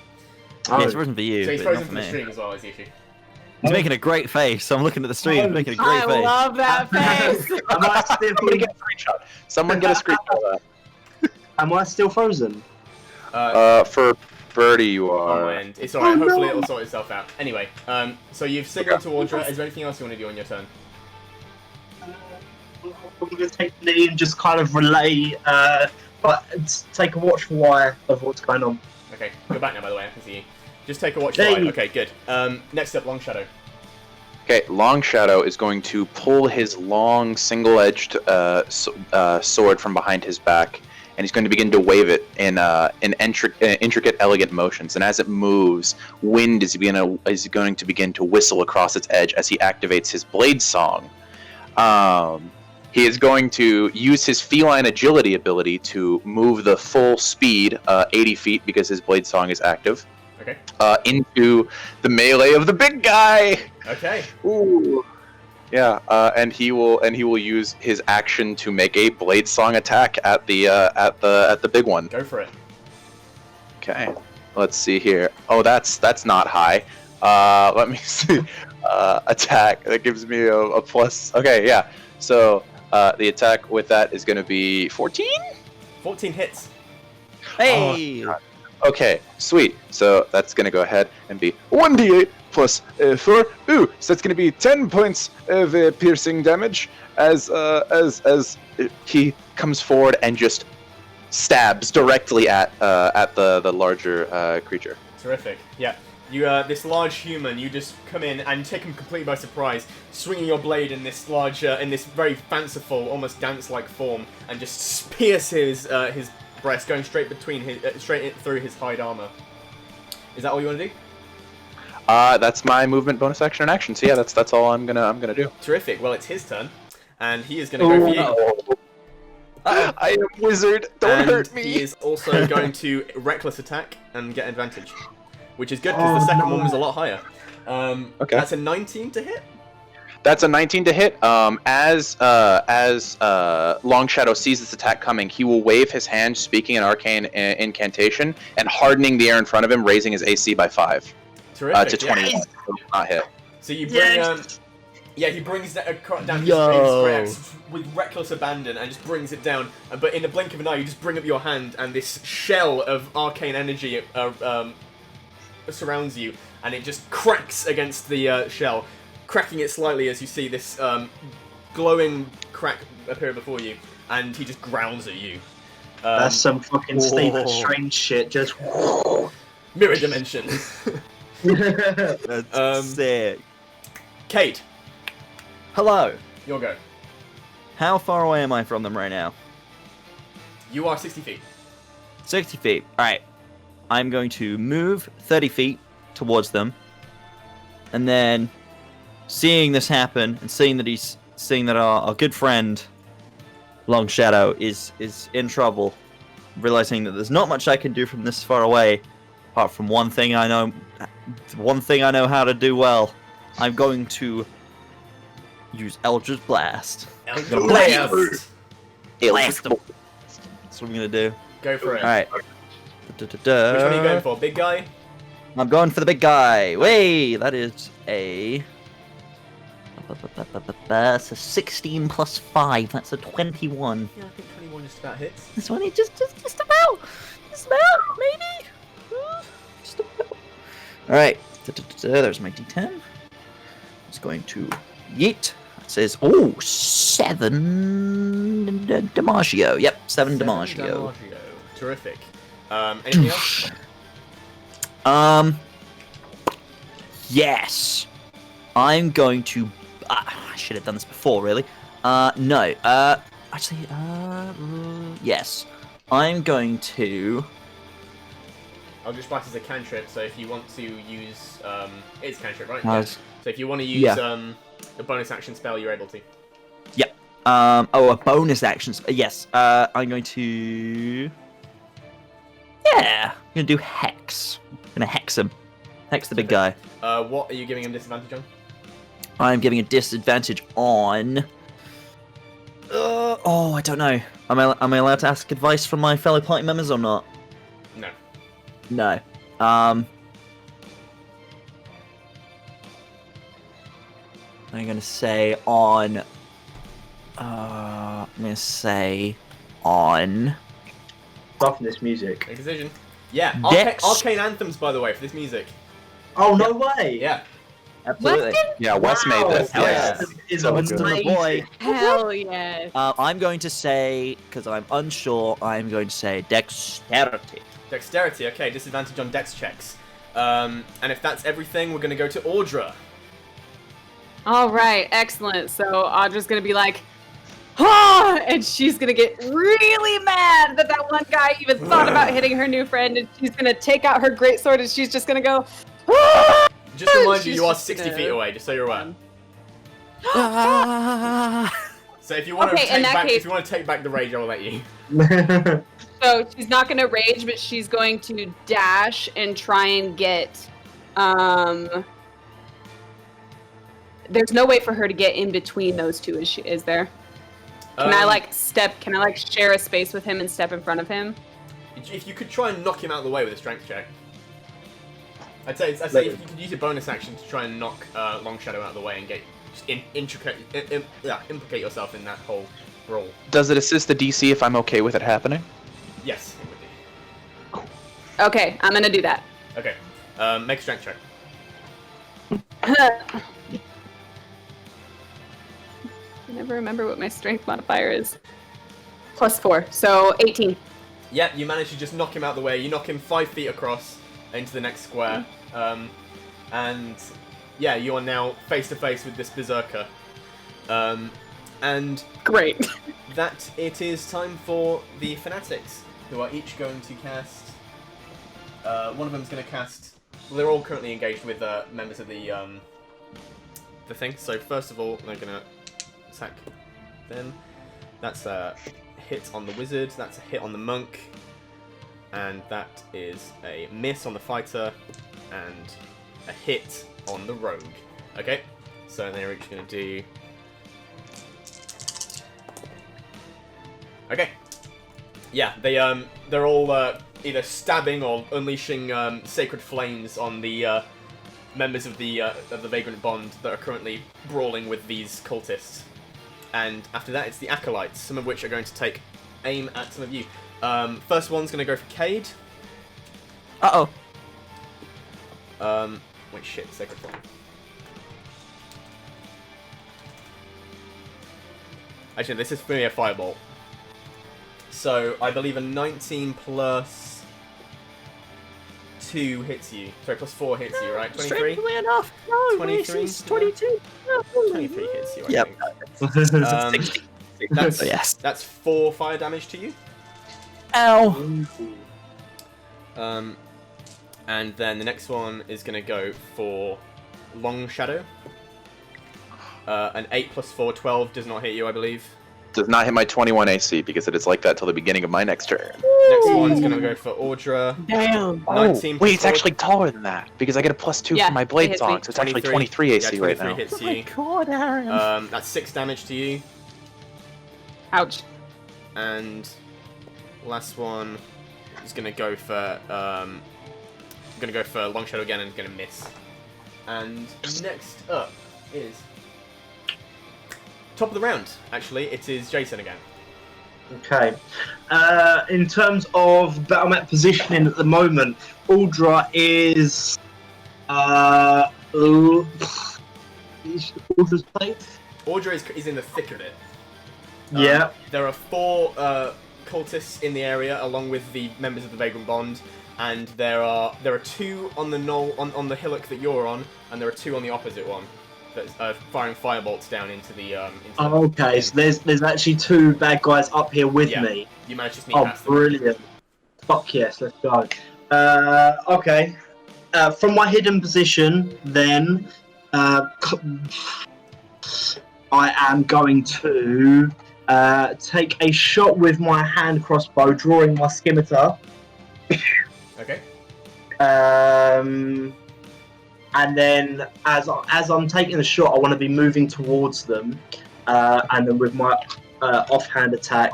[SPEAKER 2] Yeah, it's frozen for you,
[SPEAKER 1] So he's
[SPEAKER 2] but
[SPEAKER 1] frozen
[SPEAKER 2] not
[SPEAKER 1] for
[SPEAKER 2] for
[SPEAKER 1] the
[SPEAKER 2] me.
[SPEAKER 1] stream as well, is the issue.
[SPEAKER 2] He's making a great face. I'm looking at the stream. He's making a great
[SPEAKER 3] I
[SPEAKER 2] face.
[SPEAKER 3] love that face.
[SPEAKER 4] Am I still
[SPEAKER 5] Somebody get a screenshot. Someone get a screenshot of
[SPEAKER 4] Am I still frozen?
[SPEAKER 5] that. For Birdie, you
[SPEAKER 1] On
[SPEAKER 5] are.
[SPEAKER 1] my end. It's alright,
[SPEAKER 4] Oh,
[SPEAKER 1] hopefully
[SPEAKER 4] no.
[SPEAKER 1] it'll sort itself out. Anyway, so you've signaled to Audra. Is there anything else you want to do on your turn?
[SPEAKER 4] I'm going to take the knee and just kind of relay, but take a watchful eye of what's going on.
[SPEAKER 1] Okay, go back now, by the way, I can see you. Just take a watch eye.
[SPEAKER 4] Hey.
[SPEAKER 1] Okay, good. Next up, Long Shadow.
[SPEAKER 5] Okay, Long Shadow is going to pull his long, single-edged sword from behind his back, and he's going to begin to wave it in intricate, elegant motions. And as it moves, wind is going to begin to whistle across its edge as he activates his blade song. He is going to use his feline agility ability to move the full speed, 80 feet, because his blade song is active.
[SPEAKER 1] Okay.
[SPEAKER 5] Into the melee of the big guy.
[SPEAKER 1] Okay.
[SPEAKER 5] Ooh. Yeah, and he will use his action to make a blade song attack at the big one.
[SPEAKER 1] Go for it.
[SPEAKER 5] Okay. Let's see here. Oh, that's not high. Let me see. Attack. That gives me a plus. Okay, yeah. So the attack with that is going to be 14.
[SPEAKER 1] 14 hits.
[SPEAKER 2] Hey!
[SPEAKER 5] Okay, sweet. So that's going to go ahead and be 1d8 plus 4. Ooh, so that's going to be 10 points of piercing damage as he comes forward and just stabs directly at the larger creature.
[SPEAKER 1] Terrific. Yeah. You, this large human, you just come in and take him completely by surprise, swinging your blade in this large, in this very fanciful, almost dance-like form, and just pierce his breast, going straight through his hide armor. Is that all you want to do?
[SPEAKER 5] That's my movement, bonus action, and action. So yeah, that's all I'm gonna do.
[SPEAKER 1] Terrific. Well, it's his turn, and he is going to go for you.
[SPEAKER 5] I am wizard. Don't
[SPEAKER 1] And
[SPEAKER 5] hurt me.
[SPEAKER 1] he is also going to reckless attack and get advantage, which is good because the second one was a lot higher.
[SPEAKER 5] Okay.
[SPEAKER 1] That's a 19 to hit.
[SPEAKER 5] That's a 19 to hit. As Long Shadow sees this attack coming, he will wave his hand, speaking an arcane incantation, and hardening the air in front of him, raising his AC by 5
[SPEAKER 1] Terrific.
[SPEAKER 5] to 21.
[SPEAKER 4] Yes.
[SPEAKER 5] So he will not hit.
[SPEAKER 1] So you bring,
[SPEAKER 4] Yes.
[SPEAKER 1] he brings down his
[SPEAKER 2] Yo.
[SPEAKER 1] great axe with reckless abandon and just brings it down. But in the blink of an eye, you just bring up your hand, and this shell of arcane energy surrounds you, and it just cracks against the shell, cracking it slightly as you see this glowing crack appear before you, and he just growls at you.
[SPEAKER 6] That's some fucking Stephen Strange shit. Just
[SPEAKER 1] mirror dimension.
[SPEAKER 2] That's sick.
[SPEAKER 1] Kate,
[SPEAKER 2] Hello.
[SPEAKER 1] your go.
[SPEAKER 2] How far away am I from them right now?
[SPEAKER 1] You are 60 feet.
[SPEAKER 2] 60 feet. Alright. I'm going to move 30 feet towards them. And then, seeing this happen, and seeing that our good friend, Long Shadow, is in trouble, realizing that there's not much I can do from this far away, apart from one thing I know how to do well. I'm going to use Eldritch Blast.
[SPEAKER 1] Eldritch
[SPEAKER 2] Blast.
[SPEAKER 1] Blast.
[SPEAKER 2] That's what I'm gonna do.
[SPEAKER 1] Go for it.
[SPEAKER 2] Alright.
[SPEAKER 1] Which one are you going for? Big guy?
[SPEAKER 2] I'm going for the big guy. Way, that is a. That's a 16 plus 5. That's a 21.
[SPEAKER 1] Yeah, I think 21 just about hits.
[SPEAKER 2] This one, just about. Just about, maybe. Just about. All right. There's my D10. It's going to yeet. It says, 7 DiMaggio. Yep, 7 DiMaggio.
[SPEAKER 1] Terrific. Anything else?
[SPEAKER 2] Yes. I'm going to. I should have done this before, really. No. Actually, yes. I'm going to.
[SPEAKER 1] I'll just write as a cantrip, so if you want to use, it's cantrip, right?
[SPEAKER 2] Nice.
[SPEAKER 1] Yeah. So if you want to use a bonus action spell, you're able to.
[SPEAKER 2] Yep. A bonus action. Yes. I'm going to. Yeah. I'm gonna do hex. I'm gonna hex him. Hex the big guy.
[SPEAKER 1] What are you giving him disadvantage on?
[SPEAKER 2] I'm giving a disadvantage on. I don't know. Am I allowed to ask advice from my fellow party members or not?
[SPEAKER 1] No.
[SPEAKER 2] No. I'm gonna say on.
[SPEAKER 6] Stop this music.
[SPEAKER 1] Make a decision. Yeah,
[SPEAKER 2] Dex.
[SPEAKER 1] arcane anthems, by the way, for this music.
[SPEAKER 6] Oh no way!
[SPEAKER 1] Yeah.
[SPEAKER 2] Absolutely.
[SPEAKER 5] Yeah, Wes made this.
[SPEAKER 2] Hell
[SPEAKER 5] Yeah.
[SPEAKER 6] Is
[SPEAKER 5] So
[SPEAKER 2] Winston
[SPEAKER 5] good.
[SPEAKER 2] the boy.
[SPEAKER 3] Hell yes.
[SPEAKER 2] I'm going to say, because I'm unsure, I'm going to say dexterity.
[SPEAKER 1] Dexterity, okay, disadvantage on dex checks. And if that's everything, we're going to go to Audra.
[SPEAKER 3] All right, excellent. So Audra's gonna be like, "Ah!" and she's gonna get really mad that one guy even thought about hitting her new friend, and she's gonna take out her greatsword and she's just gonna go. "Ah!"
[SPEAKER 1] Just to remind you,
[SPEAKER 3] She's
[SPEAKER 1] you are
[SPEAKER 3] just
[SPEAKER 1] 60
[SPEAKER 3] gonna-
[SPEAKER 1] feet away, just so you're aware.
[SPEAKER 2] Ah.
[SPEAKER 1] So if you want
[SPEAKER 3] Okay,
[SPEAKER 1] to
[SPEAKER 3] in
[SPEAKER 1] take
[SPEAKER 3] that
[SPEAKER 1] back,
[SPEAKER 3] case-
[SPEAKER 1] if you want to take back the rage, I'll let you.
[SPEAKER 3] So she's not gonna rage, but she's going to dash and try and get. There's no way for her to get in between those two. Is there? Can I Can I share a space with him and step in front of him?
[SPEAKER 1] If you could try and knock him out of the way with a strength check. I'd say if you could use a bonus action to try and knock Long Shadow out of the way and get just implicate yourself in that whole brawl.
[SPEAKER 5] Does it assist the DC if I'm okay with it happening?
[SPEAKER 1] Yes, it would be.
[SPEAKER 3] Okay, I'm gonna do that.
[SPEAKER 1] Okay, make a strength check.
[SPEAKER 3] I never remember what my strength modifier is. +4, so 18.
[SPEAKER 1] Yep, you manage to just knock him out of the way. You knock him 5 feet across into the next square. And yeah, you are now face to face with this berserker. And
[SPEAKER 3] Great.
[SPEAKER 1] that it is time for the fanatics, who are each going to cast. One of them's going to cast. Well, they're all currently engaged with members of the thing. So first of all, they're going to attack them. That's a hit on the wizard. That's a hit on the monk, and that is a miss on the fighter, and a hit on the rogue. Okay, so they're each going to do. Okay. Yeah, they're all either stabbing or unleashing sacred flames on the members of the Vagrant Bond that are currently brawling with these cultists. And after that, it's the Acolytes, some of which are going to take aim at some of you. First one's going to go for Cade.
[SPEAKER 2] Uh-oh.
[SPEAKER 1] Wait, shit, sacred flame. Actually, this is for me a firebolt. So I believe a 19 plus 2 hits you. Sorry, plus 4 hits you, right? 23?
[SPEAKER 2] Strangely enough, no,
[SPEAKER 1] 23?
[SPEAKER 2] Macy's 22.
[SPEAKER 1] 23 hits you, I
[SPEAKER 2] Yep.
[SPEAKER 1] think.
[SPEAKER 2] 60.
[SPEAKER 1] That's,
[SPEAKER 2] Yes.
[SPEAKER 1] that's 4 fire damage to you.
[SPEAKER 2] Ow.
[SPEAKER 1] And then the next one is going to go for Long Shadow. An 8 plus 4, 12 does not hit you, I believe.
[SPEAKER 5] Does not hit my 21 AC because it is like that till the beginning of my next turn.
[SPEAKER 1] Next one's going to go for Audra.
[SPEAKER 3] Damn.
[SPEAKER 1] 19 plus
[SPEAKER 5] Wait, it's
[SPEAKER 1] 4,
[SPEAKER 5] actually taller than that because I get a +2
[SPEAKER 3] Yeah,
[SPEAKER 5] for my
[SPEAKER 3] it
[SPEAKER 5] blade
[SPEAKER 3] hits
[SPEAKER 5] song,
[SPEAKER 3] me.
[SPEAKER 5] so it's actually
[SPEAKER 1] 23.
[SPEAKER 5] 23 AC
[SPEAKER 1] Yeah,
[SPEAKER 5] right
[SPEAKER 1] 23
[SPEAKER 5] now.
[SPEAKER 1] hits
[SPEAKER 2] Oh my
[SPEAKER 1] you.
[SPEAKER 2] god, Aaron.
[SPEAKER 1] That's 6 damage to you.
[SPEAKER 3] Ouch.
[SPEAKER 1] And last one is going to go for Long Shadow again and going to miss. And next up is top of the round. Actually, it is Jason again.
[SPEAKER 4] Okay. In terms of battle map positioning at the moment, Uldra is Uldra's place.
[SPEAKER 1] Audra is in the thick of it.
[SPEAKER 4] Yeah.
[SPEAKER 1] There are 4 cultists in the area, along with the members of the Vagrant Bond, and there are 2 on the knoll on the hillock that you're on, and there are 2 on the opposite one that's firing firebolts down into the.
[SPEAKER 4] Oh, okay, so there's actually 2 bad guys up here with
[SPEAKER 1] Yeah.
[SPEAKER 4] me.
[SPEAKER 1] You managed to sneak
[SPEAKER 4] Oh,
[SPEAKER 1] past them.
[SPEAKER 4] brilliant! Fuck yes, let's go. Okay. From my hidden position, then, I am going to take a shot with my hand crossbow, drawing my scimitar.
[SPEAKER 1] Okay.
[SPEAKER 4] And then, as I'm taking the shot, I want to be moving towards them, and then with my offhand attack,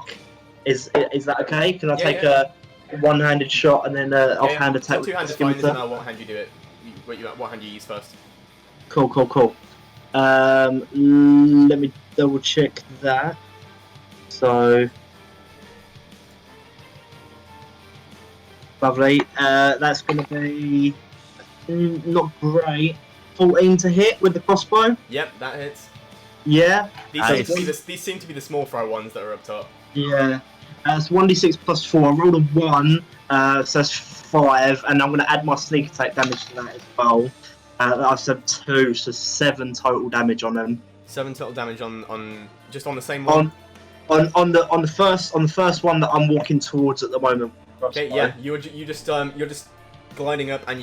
[SPEAKER 4] is that okay? Can I take a one-handed shot and then offhand attack with the
[SPEAKER 1] 2-handed fine. Doesn't
[SPEAKER 4] scimitar?
[SPEAKER 1] matter what hand you do it. What hand you use first.
[SPEAKER 4] Cool. Let me double check that. So, lovely. That's going to be not great. 14 to hit with the crossbow.
[SPEAKER 1] Yep, that hits.
[SPEAKER 4] Yeah.
[SPEAKER 1] These seem to be the small fry ones that are up top.
[SPEAKER 4] Yeah. It's 1d6 plus 4. I rolled a 1, so that's 5, and I'm going to add my sneak attack damage to that as well. I've said 2, so 7 total damage on them.
[SPEAKER 1] 7 total damage on just on the same one.
[SPEAKER 4] On the first one that I'm walking towards at the moment.
[SPEAKER 1] Okay, yeah, you're just gliding up and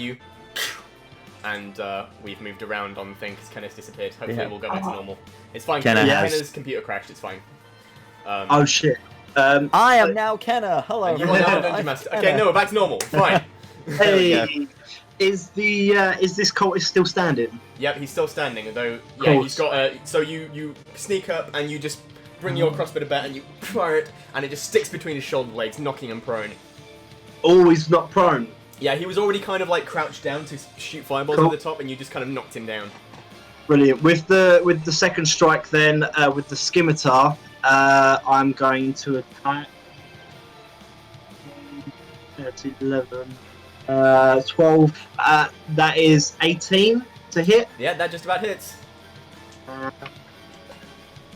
[SPEAKER 1] we've moved around on the thing because Kenneth disappeared. Hopefully we'll go back to normal. It's fine. Kenna's computer crashed. It's fine.
[SPEAKER 4] Oh shit.
[SPEAKER 2] I am now Kenna. Hello.
[SPEAKER 1] You are now a dungeon master. Okay, no, we're back to normal. Fine.
[SPEAKER 4] Hey, is this cultist still standing?
[SPEAKER 1] Yep, he's still standing. Although, yeah,
[SPEAKER 4] Cool.
[SPEAKER 1] he's got so you sneak up and you just bring your crossbow to bear and you fire it, and it just sticks between his shoulder blades, knocking him prone.
[SPEAKER 4] Always not prone.
[SPEAKER 1] Yeah, he was already kind of like crouched down to shoot fireballs
[SPEAKER 4] Cool.
[SPEAKER 1] at the top, and you just kind of knocked him down.
[SPEAKER 4] Brilliant. With the second strike, then with the scimitar, I'm going to attack. 13, 11, 12. That is 18 to hit.
[SPEAKER 1] Yeah, that just about hits.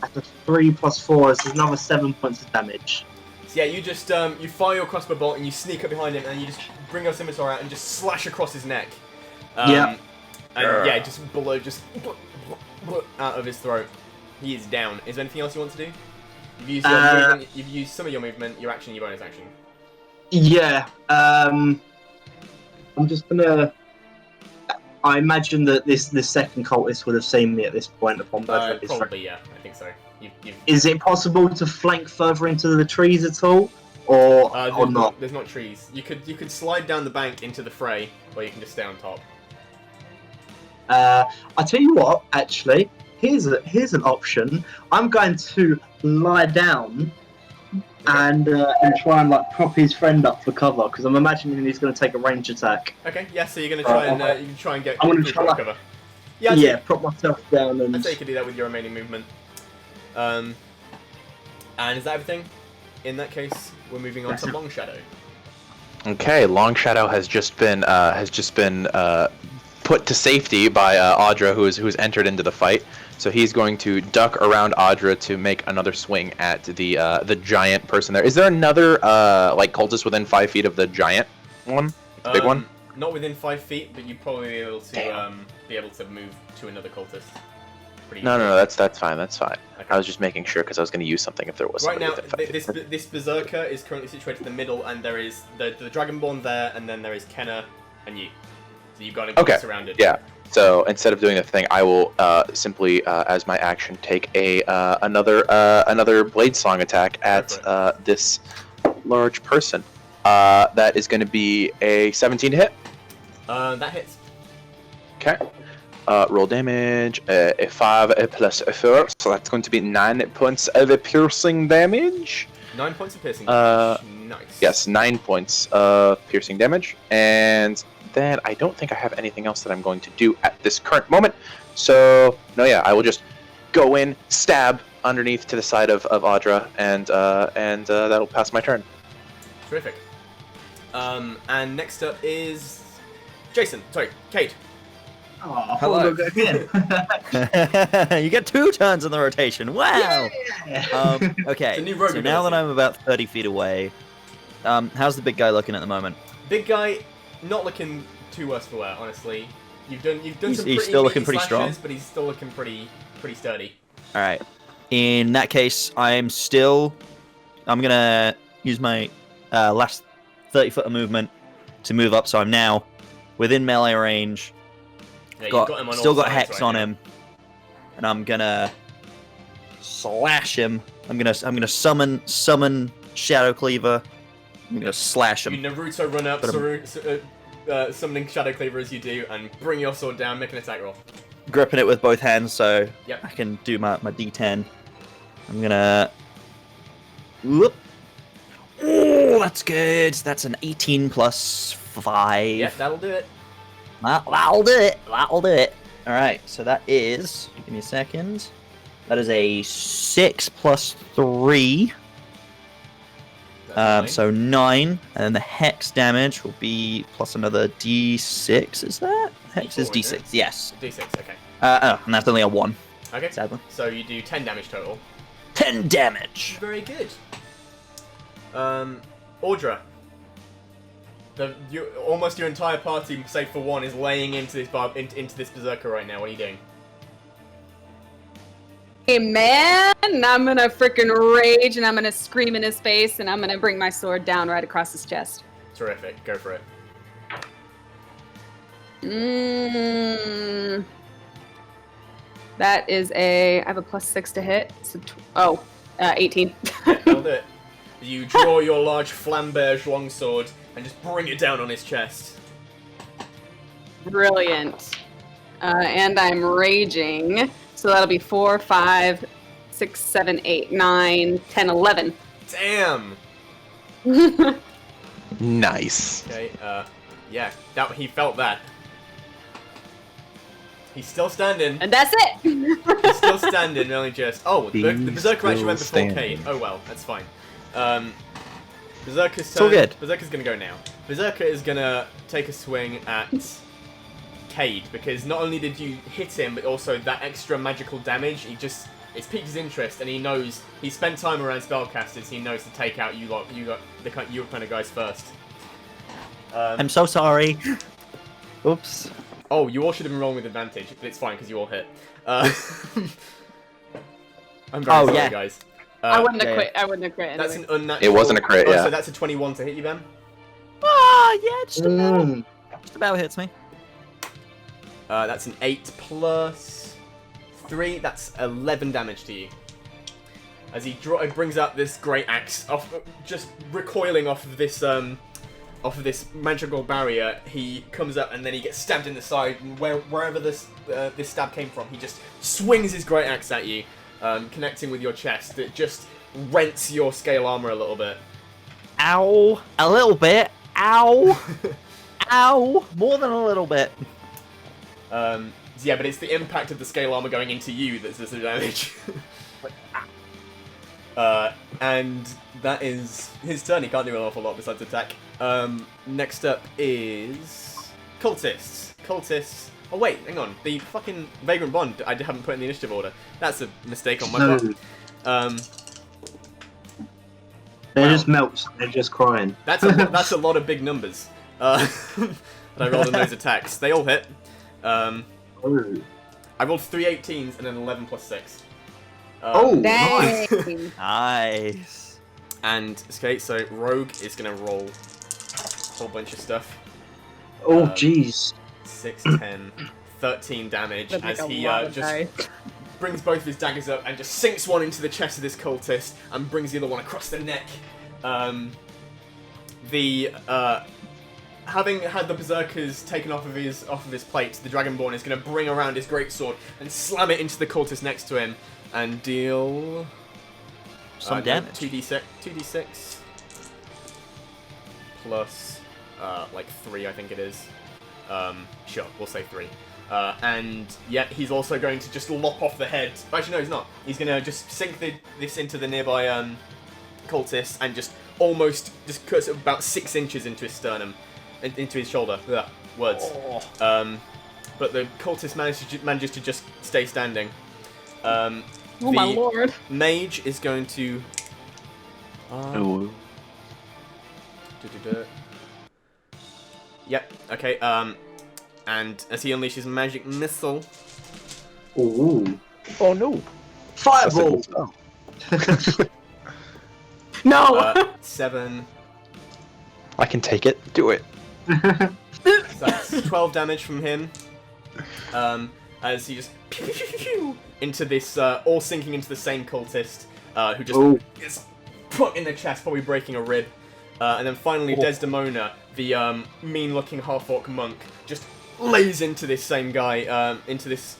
[SPEAKER 4] That's a 3 plus 4, so another 7 points of damage.
[SPEAKER 1] So yeah, you just you fire your crossbow bolt and you sneak up behind him and you just bring your scimitar out and just slash across his neck.
[SPEAKER 4] Yeah.
[SPEAKER 1] And yeah, just blow out of his throat. He is down. Is there anything else you want to do? You've used your movement, you've used some of your movement, your action, your bonus action.
[SPEAKER 4] Yeah. I'm just gonna. I imagine that this second cultist would have seen me at this point upon both of his
[SPEAKER 1] Probably, yeah. I think so.
[SPEAKER 4] Is it possible to flank further into the trees at all, or not?
[SPEAKER 1] There's not trees. You could slide down the bank into the fray, or you can just stay on top.
[SPEAKER 4] I tell you what, actually, here's an option. I'm going to lie down and try and like prop his friend up for cover because I'm imagining he's going to take a range attack.
[SPEAKER 1] Okay, yeah. So you're gonna try and you can try and get.
[SPEAKER 4] I'm gonna
[SPEAKER 1] good
[SPEAKER 4] try like-
[SPEAKER 1] cover.
[SPEAKER 4] Yeah, prop myself down and.
[SPEAKER 1] I'd say you could do that with your remaining movement. And is that everything? In that case, we're moving on to Long Shadow.
[SPEAKER 5] Okay, Long Shadow has just been put to safety by Audra, who's entered into the fight. So he's going to duck around Audra to make another swing at the giant person there. Is there another like cultist within 5 feet of the giant one, the big one?
[SPEAKER 1] Not within 5 feet, but you'd probably be able to move to another cultist.
[SPEAKER 5] No, that's fine. That's fine. Okay. I was just making sure because I was going to use something if there was.
[SPEAKER 1] Right now, this berserker is currently situated in the middle, and there is the Dragonborn there, and then there is Kenna and you. So you've got to get surrounded.
[SPEAKER 5] Yeah. So instead of doing the thing, I will simply, as my action, take another blade song attack at this large person. That is going to be a 17 to hit.
[SPEAKER 1] That hits.
[SPEAKER 5] Okay. Roll damage. A 5 plus a 4, so that's going to be 9 points of piercing damage.
[SPEAKER 1] 9 points of piercing damage. Nice.
[SPEAKER 5] Yes, 9 points of piercing damage, and then I don't think I have anything else that I'm going to do at this current moment. So I will just go in, stab underneath to the side of Audra, and that'll pass my turn.
[SPEAKER 1] Terrific. And next up is Jason. Sorry, Kate.
[SPEAKER 4] Oh,
[SPEAKER 2] Hello.
[SPEAKER 4] Again.
[SPEAKER 2] You get 2 turns in the rotation. Wow.
[SPEAKER 4] Yeah.
[SPEAKER 2] Okay.
[SPEAKER 1] It's a new rogue
[SPEAKER 2] So now that
[SPEAKER 1] ability.
[SPEAKER 2] I'm about 30 feet away, how's the big guy looking at the moment?
[SPEAKER 1] Big guy, not looking too worse for wear, honestly. You've done
[SPEAKER 2] He's
[SPEAKER 1] some pretty
[SPEAKER 2] still looking
[SPEAKER 1] meaty
[SPEAKER 2] pretty
[SPEAKER 1] slashes,
[SPEAKER 2] strong.
[SPEAKER 1] but he's still looking pretty sturdy.
[SPEAKER 2] All right. In that case, I'm gonna use my last 30 foot of movement to move up, so I'm now within melee range.
[SPEAKER 1] Yeah, you've got him on
[SPEAKER 2] Still
[SPEAKER 1] all
[SPEAKER 2] got
[SPEAKER 1] sides
[SPEAKER 2] hex
[SPEAKER 1] right
[SPEAKER 2] on
[SPEAKER 1] now.
[SPEAKER 2] him, and I'm gonna slash him. I'm gonna summon Shadow Cleaver. I'm gonna slash
[SPEAKER 1] You
[SPEAKER 2] him.
[SPEAKER 1] Naruto run up, summoning Shadow Cleaver as you do, and bring your sword down, make an attack roll.
[SPEAKER 2] Gripping it with both hands, so
[SPEAKER 1] Yep.
[SPEAKER 2] I can do my D10. I'm gonna. Whoop. Oh, that's good. That's an 18 plus 5.
[SPEAKER 1] Yeah, that'll do it.
[SPEAKER 2] That'll do it. That'll do it. All right, so that is. Give me a second. That is a 6 plus 3.
[SPEAKER 1] That's fine.
[SPEAKER 2] So 9, and then the hex damage will be plus another D6. Is that? Hex is
[SPEAKER 1] D4, isn't
[SPEAKER 2] D6.
[SPEAKER 1] it?
[SPEAKER 2] Yes.
[SPEAKER 1] D6, okay.
[SPEAKER 2] And that's only a 1.
[SPEAKER 1] Okay,
[SPEAKER 2] Sadly.
[SPEAKER 1] so you do 10 damage total.
[SPEAKER 2] 10 damage.
[SPEAKER 1] Very good. Audra. Almost your entire party, save for one, is laying into this berserker right now. What are you doing?
[SPEAKER 3] Hey man, I'm gonna freaking rage and I'm gonna scream in his face and I'm gonna bring my sword down right across his chest.
[SPEAKER 1] Terrific. Go for it.
[SPEAKER 3] That is I have a +6 to hit. So 18.
[SPEAKER 1] Yeah, that'll do it. You draw your large flamberge longsword and just bring it down on his chest.
[SPEAKER 3] Brilliant. And I'm raging. So that'll be 4, 5, 6, 7, 8, 9, 10, 11.
[SPEAKER 1] Damn.
[SPEAKER 5] Nice.
[SPEAKER 1] Okay. Yeah. He felt that. He's still standing.
[SPEAKER 3] And that's it.
[SPEAKER 1] He's still standing. Only just. Oh, the
[SPEAKER 5] He's
[SPEAKER 1] berserker actually went
[SPEAKER 5] still
[SPEAKER 1] before Kate.
[SPEAKER 5] standing.
[SPEAKER 1] Oh well, that's fine. Berserker's
[SPEAKER 2] It's all
[SPEAKER 1] turn.
[SPEAKER 2] good.
[SPEAKER 1] Berserker's gonna go now. Berserker is gonna take a swing at Cade, because not only did you hit him, but also that extra magical damage. It's piqued his interest, and he knows he spent time around spellcasters. He knows to take out you kind of guys first.
[SPEAKER 2] I'm so sorry. Oops.
[SPEAKER 1] Oh, you all should have been rolling with advantage, but it's fine because you all hit. I'm very sorry,
[SPEAKER 2] yeah.
[SPEAKER 1] guys.
[SPEAKER 3] I wouldn't have
[SPEAKER 2] yeah.
[SPEAKER 3] quit. I wouldn't have quit.
[SPEAKER 1] That's
[SPEAKER 3] Anyway.
[SPEAKER 1] an unnatural.
[SPEAKER 5] It wasn't a crit,
[SPEAKER 1] Oh,
[SPEAKER 5] yeah.
[SPEAKER 1] so that's a 21 to hit you, Ben.
[SPEAKER 2] Ah, yeah, just about hits me.
[SPEAKER 1] That's an 8 plus 3. That's 11 damage to you. As he brings out this great axe, just recoiling off of this magical barrier, he comes up and then he gets stabbed in the side. And wherever this stab came from, he just swings his great axe at you, connecting with your chest. It just rents your scale armor a little bit.
[SPEAKER 2] Ow. A little bit. Ow. Ow. More than a little bit.
[SPEAKER 1] Yeah, but it's the impact of the scale armor going into you that does the damage. And that is his turn. He can't do an awful lot besides attack. Next up is Cultists. Cultists Oh wait, hang on. The fucking Vagrant Bond I haven't put in the initiative order. That's a mistake on my part.
[SPEAKER 6] They're
[SPEAKER 1] Wow.
[SPEAKER 6] just melts. They're just crying.
[SPEAKER 1] That's a lot of big numbers. That I rolled in those attacks. They all hit.
[SPEAKER 6] Oh.
[SPEAKER 1] I rolled 3 18s and then 11 plus 6.
[SPEAKER 6] Oh.
[SPEAKER 3] Dang.
[SPEAKER 2] Nice.
[SPEAKER 1] And okay, so Rogue is gonna roll a whole bunch of stuff.
[SPEAKER 6] Oh, jeez.
[SPEAKER 1] 6, 10, 13 damage
[SPEAKER 3] That'd
[SPEAKER 1] as
[SPEAKER 3] make a
[SPEAKER 1] he
[SPEAKER 3] lot of
[SPEAKER 1] just
[SPEAKER 3] dice.
[SPEAKER 1] brings both of his daggers up and just sinks one into the chest of this cultist and brings the other one across the neck. Having had the berserkers taken off of his plate, the Dragonborn is going to bring around his greatsword and slam it into the cultist next to him and deal
[SPEAKER 2] Some damage.
[SPEAKER 1] 2d6 plus like 3, I think it is. Sure, we'll say 3. And yeah, he's also going to just lop off the head. Actually, no, he's not. He's going to just sink this into the nearby cultist and just almost just cuts it about 6 inches into his sternum, into his shoulder. Ugh, words.
[SPEAKER 2] Oh.
[SPEAKER 1] But the cultist manages to just stay standing.
[SPEAKER 3] Oh my lord.
[SPEAKER 1] Mage is going to.
[SPEAKER 5] Oh.
[SPEAKER 1] Yep. Okay. And as he unleashes magic missile,
[SPEAKER 6] Ooh.
[SPEAKER 5] Oh no.
[SPEAKER 6] Fireball.
[SPEAKER 3] No.
[SPEAKER 1] 7.
[SPEAKER 5] I can take it. Do it.
[SPEAKER 1] So that's 12 damage from him. As he just into this, all sinking into the same cultist, who just gets put in the chest, probably breaking a rib. And then finally, Desdemona, the mean-looking half-orc monk, just lays into this same guy, into this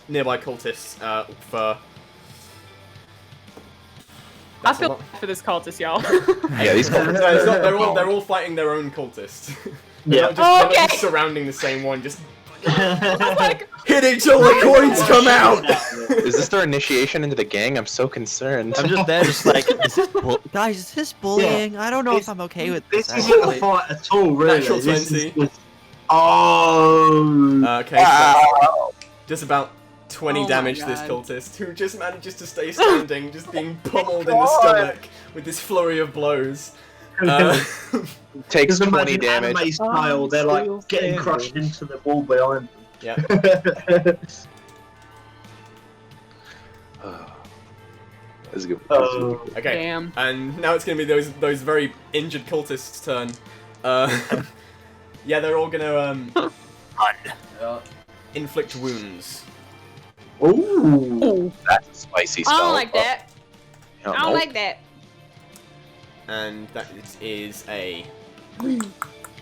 [SPEAKER 1] nearby cultist for.
[SPEAKER 3] I feel bad for this cultist, y'all.
[SPEAKER 5] Yeah, these
[SPEAKER 1] No, it's not, they're all fighting their own cultist. They're not just surrounding the same one, just
[SPEAKER 3] Like,
[SPEAKER 1] hit it till the coins come out!
[SPEAKER 5] Is this their initiation into the gang? I'm so concerned.
[SPEAKER 2] I'm just there, just like, guys, is this bullying? I don't know if I'm okay with this.
[SPEAKER 6] This isn't a fight at all, really.
[SPEAKER 1] Natural
[SPEAKER 6] This
[SPEAKER 1] 20.
[SPEAKER 6] is just... Oh.
[SPEAKER 1] Okay, so does about 20
[SPEAKER 3] Oh my
[SPEAKER 1] damage to this
[SPEAKER 3] God.
[SPEAKER 1] cultist, who just manages to stay standing, just being pummeled in the stomach with this flurry of blows.
[SPEAKER 5] Takes
[SPEAKER 6] Just
[SPEAKER 5] 20
[SPEAKER 6] imagine
[SPEAKER 5] damage.
[SPEAKER 6] anime style, they're like
[SPEAKER 5] still
[SPEAKER 6] getting
[SPEAKER 5] standing.
[SPEAKER 6] crushed into the wall behind.
[SPEAKER 1] Yeah.
[SPEAKER 5] That's good.
[SPEAKER 1] Okay.
[SPEAKER 3] damn.
[SPEAKER 1] And now it's gonna be those very injured cultists' turn. Yeah, they're all gonna inflict wounds.
[SPEAKER 6] Ooh.
[SPEAKER 5] That's a spicy
[SPEAKER 3] I
[SPEAKER 5] spell.
[SPEAKER 3] don't like that.
[SPEAKER 5] Oh,
[SPEAKER 3] I don't like that.
[SPEAKER 1] And that is a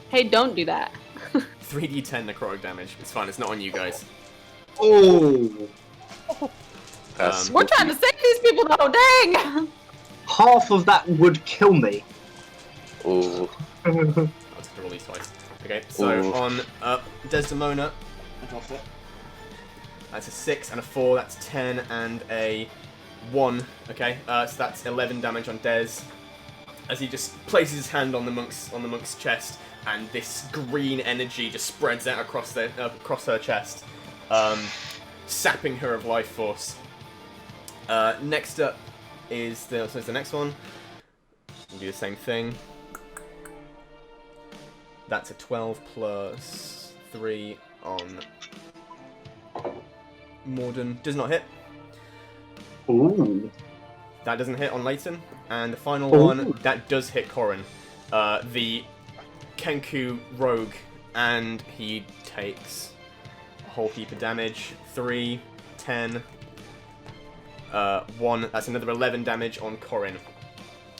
[SPEAKER 3] Hey, don't do that.
[SPEAKER 1] 3d10 necrotic damage. It's fine, it's not on you guys.
[SPEAKER 6] Oh.
[SPEAKER 5] That's
[SPEAKER 3] We're trying to save these people though, dang!
[SPEAKER 6] Half of that would kill me.
[SPEAKER 5] Ooh.
[SPEAKER 1] I'll take the roll these twice. Okay, so
[SPEAKER 5] Ooh.
[SPEAKER 1] on Desdemona, that's a 6 and a 4, that's 10 and a 1. Okay, so that's 11 damage on Des. As he just places his hand on the monk's chest, and this green energy just spreads out across her chest, sapping her of life force. Next up is the next one. We'll do the same thing. That's a 12 plus 3 on Morden. Does not hit.
[SPEAKER 6] Ooh.
[SPEAKER 1] That doesn't hit on Leighton. And the final
[SPEAKER 6] Ooh.
[SPEAKER 1] one, that does hit Corin. The Kenku rogue. And he takes a whole heap of damage. 3, 10, 1. That's another 11 damage on Corin.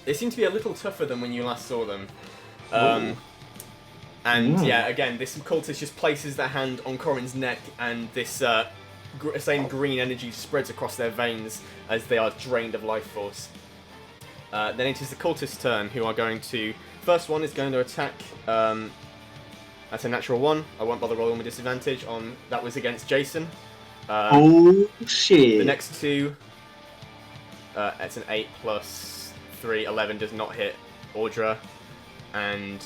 [SPEAKER 1] They seem to be a little tougher than when you last saw them. And yeah, again, this cultist just places their hand on Corin's neck, and this same green energy spreads across their veins as they are drained of life force. Then it is the cultist's turn, who are going to... First one is going to attack... that's a natural 1. I won't bother rolling with disadvantage on... That was against Jason.
[SPEAKER 6] Oh, shit.
[SPEAKER 1] The next 2... it's an 8 plus 3, 11 does not hit Audra. And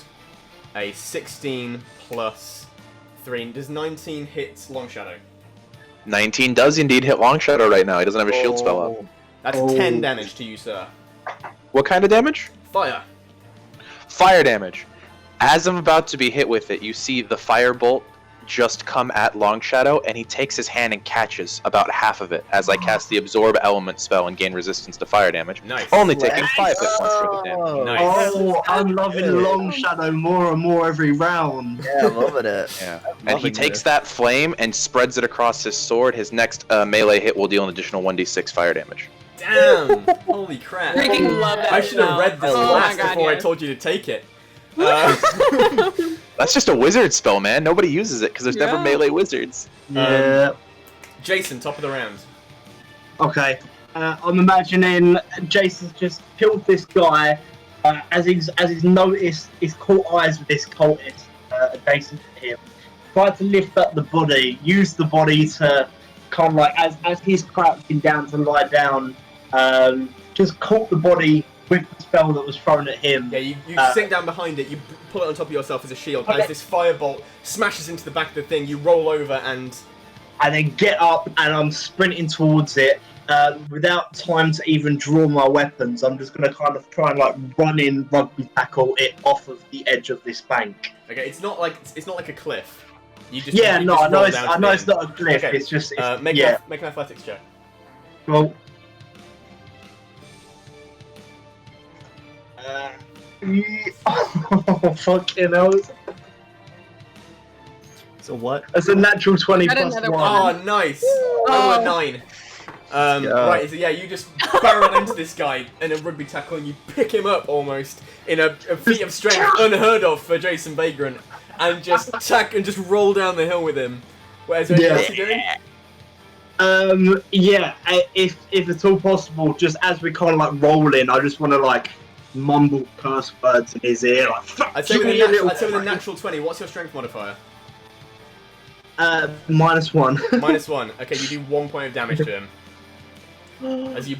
[SPEAKER 1] a 16 plus 3. Does 19 hit Long Shadow?
[SPEAKER 5] 19 does indeed hit Long Shadow right now. He doesn't have a shield spell up.
[SPEAKER 1] That's 10 damage to you, sir.
[SPEAKER 5] What kind of damage?
[SPEAKER 1] Fire.
[SPEAKER 5] Fire damage. As I'm about to be hit with it, you see the firebolt just come at Long Shadow, and he takes his hand and catches about half of it as I cast the Absorb Element spell and gain resistance to fire damage.
[SPEAKER 1] Nice.
[SPEAKER 5] Only taking 5 hit points for the damage.
[SPEAKER 1] Nice.
[SPEAKER 4] Oh, I'm loving Long Shadow more and more every round.
[SPEAKER 2] Yeah, I'm loving it.
[SPEAKER 5] Yeah.
[SPEAKER 2] I'm
[SPEAKER 5] And he
[SPEAKER 2] loving
[SPEAKER 5] takes
[SPEAKER 2] this.
[SPEAKER 5] that flame and spreads it across his sword. His next melee hit will deal an additional 1d6 fire damage.
[SPEAKER 1] Damn! Holy crap.
[SPEAKER 3] Freaking love that
[SPEAKER 1] I should have
[SPEAKER 3] spell.
[SPEAKER 1] read this
[SPEAKER 3] Oh my
[SPEAKER 1] last
[SPEAKER 3] God,
[SPEAKER 1] before I
[SPEAKER 3] yes.
[SPEAKER 1] told you to take it.
[SPEAKER 5] That's just a wizard spell, man. Nobody uses it because there's never
[SPEAKER 3] Yeah.
[SPEAKER 5] melee wizards.
[SPEAKER 4] Yeah.
[SPEAKER 1] Jason, top of the round.
[SPEAKER 4] Okay. I'm imagining Jason's just killed this guy. As he's noticed, he's caught eyes with this cultist adjacent to him. Tried to lift up the body, use the body to kind of like as he's crouching down to lie down. Just caught the body with the spell that was thrown at him.
[SPEAKER 1] Yeah, you sink down behind it, you pull it on top of yourself as a shield.
[SPEAKER 4] Okay.
[SPEAKER 1] As this firebolt smashes into the back of the thing, you roll over and...
[SPEAKER 4] And then get up and I'm sprinting towards it. Without time to even draw my weapons, I'm just going to kind of try and like run in rugby tackle it off of the edge of this bank.
[SPEAKER 1] Okay, it's not like a cliff. You just
[SPEAKER 4] Yeah,
[SPEAKER 1] you
[SPEAKER 4] no,
[SPEAKER 1] just
[SPEAKER 4] I know
[SPEAKER 1] roll
[SPEAKER 4] it's
[SPEAKER 1] down to the end.
[SPEAKER 4] not a cliff.
[SPEAKER 1] Okay.
[SPEAKER 4] It's just
[SPEAKER 1] Make
[SPEAKER 4] yeah.
[SPEAKER 1] an athletics check.
[SPEAKER 4] Well, oh fucking hell!
[SPEAKER 2] So what?
[SPEAKER 4] That's a natural 20
[SPEAKER 3] Got
[SPEAKER 4] plus
[SPEAKER 3] another
[SPEAKER 4] 1.
[SPEAKER 1] Oh, nice! Oh, 9.
[SPEAKER 2] Yeah.
[SPEAKER 1] Right, so yeah, you just barrel into this guy in a rugby tackle and you pick him up almost in a feat of strength unheard of for Jason Vagrant, and just roll down the hill with him. What is there anything else you're doing?
[SPEAKER 4] Yeah, if at all possible, just as we kind of like roll in, I just want to like mumble curse words in his ear. Like, fuck
[SPEAKER 1] I'd say
[SPEAKER 4] you,
[SPEAKER 1] with a
[SPEAKER 4] you little
[SPEAKER 1] I'd say with a
[SPEAKER 4] prick.
[SPEAKER 1] natural 20, what's your strength modifier?
[SPEAKER 4] -1.
[SPEAKER 1] -1. Okay, you do 1 point of damage to him. As you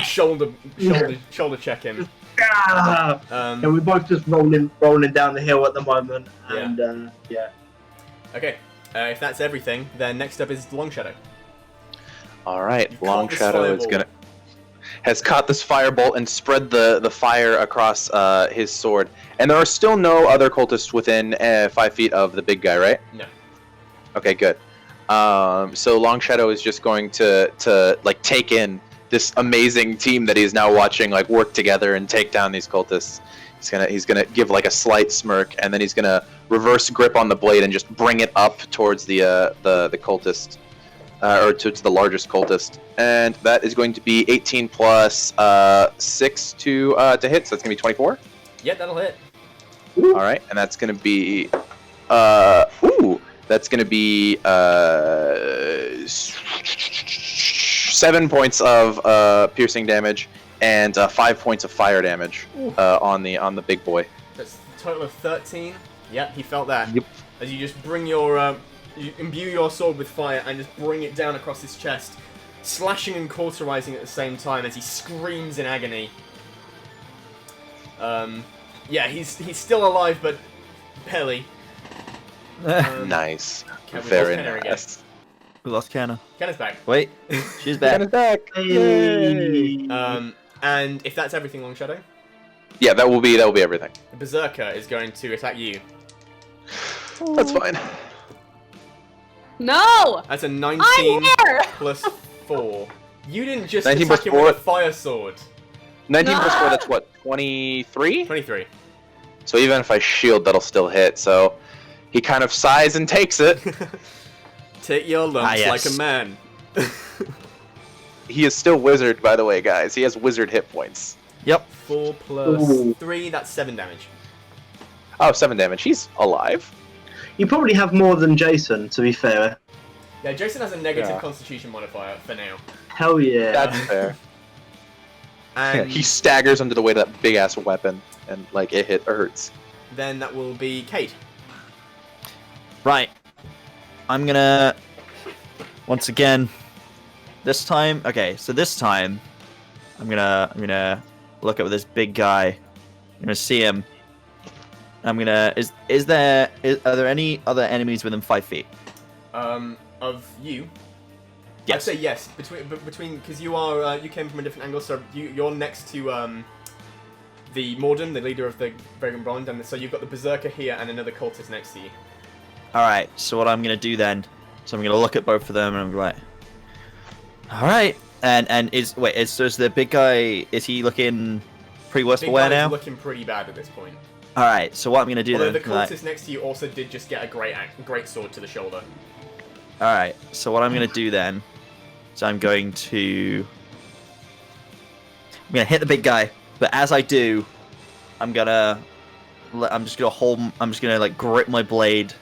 [SPEAKER 1] shoulder check him.
[SPEAKER 4] Ah! Yeah, we're both just rolling down the hill at the moment, and yeah.
[SPEAKER 1] Okay, if that's everything, then next up is Long Shadow.
[SPEAKER 5] All right,
[SPEAKER 1] You
[SPEAKER 5] Long
[SPEAKER 1] caught this
[SPEAKER 5] Shadow has caught this firebolt and spread the fire across his sword. And there are still no other cultists within 5 feet of the big guy, right?
[SPEAKER 1] No.
[SPEAKER 5] Okay, good. So Long Shadow is just going to like take in this amazing team that he's now watching like work together and take down these cultists. He's gonna give like a slight smirk, and then he's gonna reverse grip on the blade and just bring it up towards the cultist, or to the largest cultist, and that is going to be 18 plus 6 to hit. So that's gonna be 24.
[SPEAKER 1] Yeah, that'll hit.
[SPEAKER 5] All right, and that's gonna be that's gonna be 7 points of piercing damage and 5 points of fire damage on the big boy.
[SPEAKER 1] That's a total of 13. Yep, he felt that.
[SPEAKER 5] Yep.
[SPEAKER 1] As you just bring your, you imbue your sword with fire and just bring it down across his chest, slashing and cauterizing at the same time as he screams in agony. Yeah, he's still alive, but barely.
[SPEAKER 5] Nice.
[SPEAKER 1] Okay, we
[SPEAKER 5] Very
[SPEAKER 1] lost Kenner again.
[SPEAKER 5] nice.
[SPEAKER 2] We lost Kenna.
[SPEAKER 1] Kenner's back.
[SPEAKER 2] Wait, she's back.
[SPEAKER 5] Kenna's back.
[SPEAKER 4] Hey.
[SPEAKER 1] And if that's everything, Long Shadow,
[SPEAKER 5] Yeah, that will be everything.
[SPEAKER 1] the Berserker is going to attack you.
[SPEAKER 5] That's fine.
[SPEAKER 3] No!
[SPEAKER 1] That's a
[SPEAKER 3] I'm
[SPEAKER 1] 19
[SPEAKER 3] here!
[SPEAKER 1] plus 4. You didn't just
[SPEAKER 5] 19
[SPEAKER 1] attack
[SPEAKER 5] plus
[SPEAKER 1] him
[SPEAKER 5] 4?
[SPEAKER 1] with a fire sword.
[SPEAKER 5] 19 plus 4,
[SPEAKER 3] No.
[SPEAKER 5] that's what, 23?
[SPEAKER 1] 23.
[SPEAKER 5] So even if I shield, that'll still hit. So he kind of sighs and takes it.
[SPEAKER 1] Take your lumps
[SPEAKER 2] yes.
[SPEAKER 1] like a man.
[SPEAKER 5] He is still wizard, by the way, guys. He has wizard hit points.
[SPEAKER 2] Yep.
[SPEAKER 1] 4 plus
[SPEAKER 4] Ooh.
[SPEAKER 1] 3, that's 7 damage.
[SPEAKER 5] Oh, 7 damage. He's alive.
[SPEAKER 4] You probably have more than Jason, to be fair.
[SPEAKER 1] Yeah, Jason has a negative
[SPEAKER 5] Yeah.
[SPEAKER 1] constitution modifier for now.
[SPEAKER 4] Hell yeah.
[SPEAKER 5] That's fair.
[SPEAKER 1] And
[SPEAKER 5] He staggers under the weight of that big ass weapon, and like it hurts.
[SPEAKER 1] then that will be Kate.
[SPEAKER 2] Right. I'm gonna once again. This time, okay. So this time, I'm gonna look at this big guy. I'm gonna see him. I'm gonna. Are there any other enemies within 5 feet?
[SPEAKER 1] Of you.
[SPEAKER 2] Yes.
[SPEAKER 1] I'd say yes. Between because you came from a different angle, so you're next to the Morden, the leader of the Vagrant Bond, and so you've got the Berserker here and another cultist next to you.
[SPEAKER 2] All right. So what I'm gonna do then? So I'm gonna look at both of them and I'm like, all right. And is the big guy? Is he looking pretty worse for wear now?
[SPEAKER 1] Looking pretty bad at this point.
[SPEAKER 2] All right. So what I'm gonna do
[SPEAKER 1] Although
[SPEAKER 2] then?
[SPEAKER 1] the cultist next to you also did just get a great sword to the shoulder.
[SPEAKER 2] All right. So what I'm gonna do then? So I'm going to hit the big guy, but as I do, I'm just gonna like grip my blade,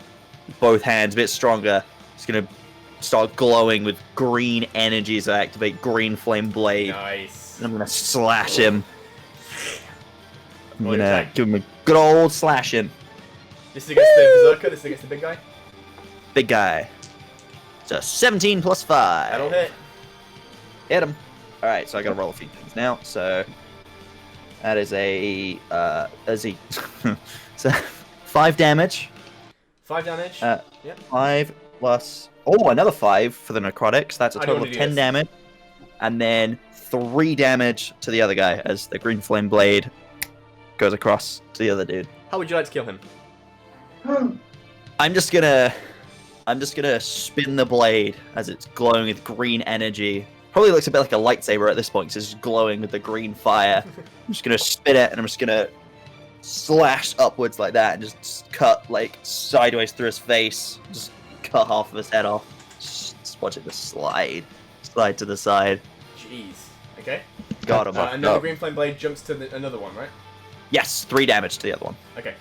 [SPEAKER 2] with both hands, a bit stronger. It's gonna start glowing with green energy as I activate Green Flame Blade.
[SPEAKER 1] Nice.
[SPEAKER 2] And I'm gonna slash him. I'm
[SPEAKER 1] Roll your
[SPEAKER 2] gonna
[SPEAKER 1] attack.
[SPEAKER 2] give him a good old slashing.
[SPEAKER 1] This is against the Berserker. This is against the big guy.
[SPEAKER 2] Big guy. So 17 plus 5.
[SPEAKER 1] That'll hit.
[SPEAKER 2] Hit him. Alright, so I gotta roll a few things now. So that is so 5 damage.
[SPEAKER 1] 5 damage. Yep.
[SPEAKER 2] 5 plus another 5 for the necrotics. That's a
[SPEAKER 1] How do you
[SPEAKER 2] total
[SPEAKER 1] wanna
[SPEAKER 2] of
[SPEAKER 1] do
[SPEAKER 2] 10
[SPEAKER 1] this?
[SPEAKER 2] damage. And then 3 damage to the other guy as the green flame blade goes across to the other dude.
[SPEAKER 1] How would you like to kill him?
[SPEAKER 2] I'm just gonna spin the blade as it's glowing with green energy. Probably looks a bit like a lightsaber at this point, because it's glowing with the green fire. I'm just gonna spin it, and I'm just gonna slash upwards like that, and just cut like sideways through his face. Just cut half of his head off. Just watch it just slide to the side.
[SPEAKER 1] Jeez. Okay.
[SPEAKER 2] Got him.
[SPEAKER 1] And then the green flame blade jumps to another one, right?
[SPEAKER 2] Yes, 3 damage to the other one.
[SPEAKER 1] Okay.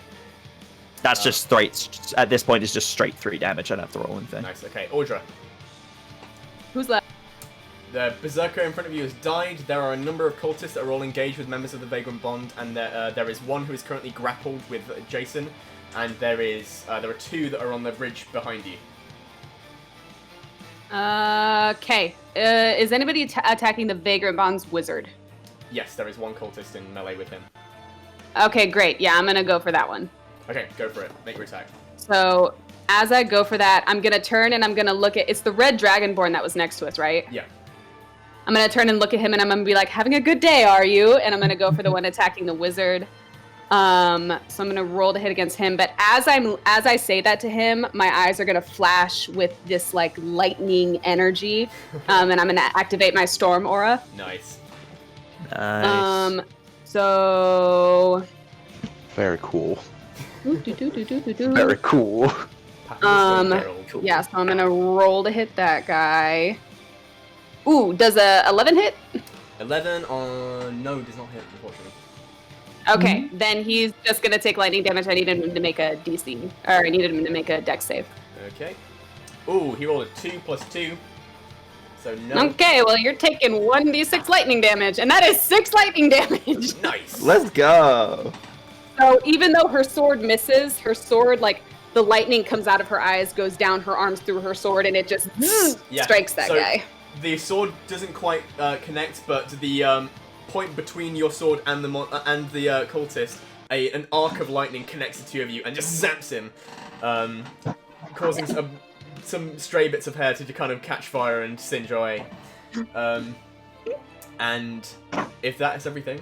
[SPEAKER 2] That's just straight. At this point, it's just straight 3 damage. I don't have to roll anything.
[SPEAKER 1] Nice. Okay. Audra.
[SPEAKER 3] Who's left?
[SPEAKER 1] The Berserker in front of you has died. There are a number of cultists that are all engaged with members of the Vagrant Bond, and there is one who is currently grappled with Jason, and there are 2 that are on the bridge behind you.
[SPEAKER 3] Okay. Is anybody attacking the Vagrant Bond's wizard?
[SPEAKER 1] Yes, there is one cultist in melee with him.
[SPEAKER 3] Okay, great. Yeah, I'm gonna go for that one.
[SPEAKER 1] Okay, go for it. Make your attack.
[SPEAKER 3] So as I go for that, I'm gonna turn and I'm gonna look at. It's the red dragonborn that was next to us, right?
[SPEAKER 1] Yeah.
[SPEAKER 3] I'm gonna turn and look at him and I'm gonna be like, "Having a good day, are you?" And I'm gonna go for the one attacking the wizard. So I'm gonna roll to hit against him. But as I say that to him, my eyes are gonna flash with this like lightning energy, and I'm gonna activate my storm aura.
[SPEAKER 1] Nice.
[SPEAKER 2] Nice.
[SPEAKER 3] So.
[SPEAKER 5] Very cool.
[SPEAKER 3] Doo-doo-doo-doo-doo-doo.
[SPEAKER 5] Very cool.
[SPEAKER 1] Cool.
[SPEAKER 3] Yeah, so I'm gonna roll to hit that guy. Ooh, does a 11 hit?
[SPEAKER 1] 11 on... No, does not hit, unfortunately.
[SPEAKER 3] Okay, then he's just gonna take lightning damage. I needed him to make a DC, or I needed him to make a dex save.
[SPEAKER 1] Okay. Ooh, he rolled a 2 plus 2. So no.
[SPEAKER 3] Okay, well you're taking 1d6 lightning damage, and that is 6 lightning damage.
[SPEAKER 1] Nice.
[SPEAKER 2] Let's go.
[SPEAKER 3] So even though her sword misses, her sword, like, the lightning comes out of her eyes, goes down her arms through her sword, and it just
[SPEAKER 1] Yeah,
[SPEAKER 3] strikes that
[SPEAKER 1] so
[SPEAKER 3] guy.
[SPEAKER 1] The sword doesn't quite connect, but the point between your sword and the cultist, an arc of lightning connects the 2 of you and just zaps him, causing some stray bits of hair to kind of catch fire and singe away. And if that is everything,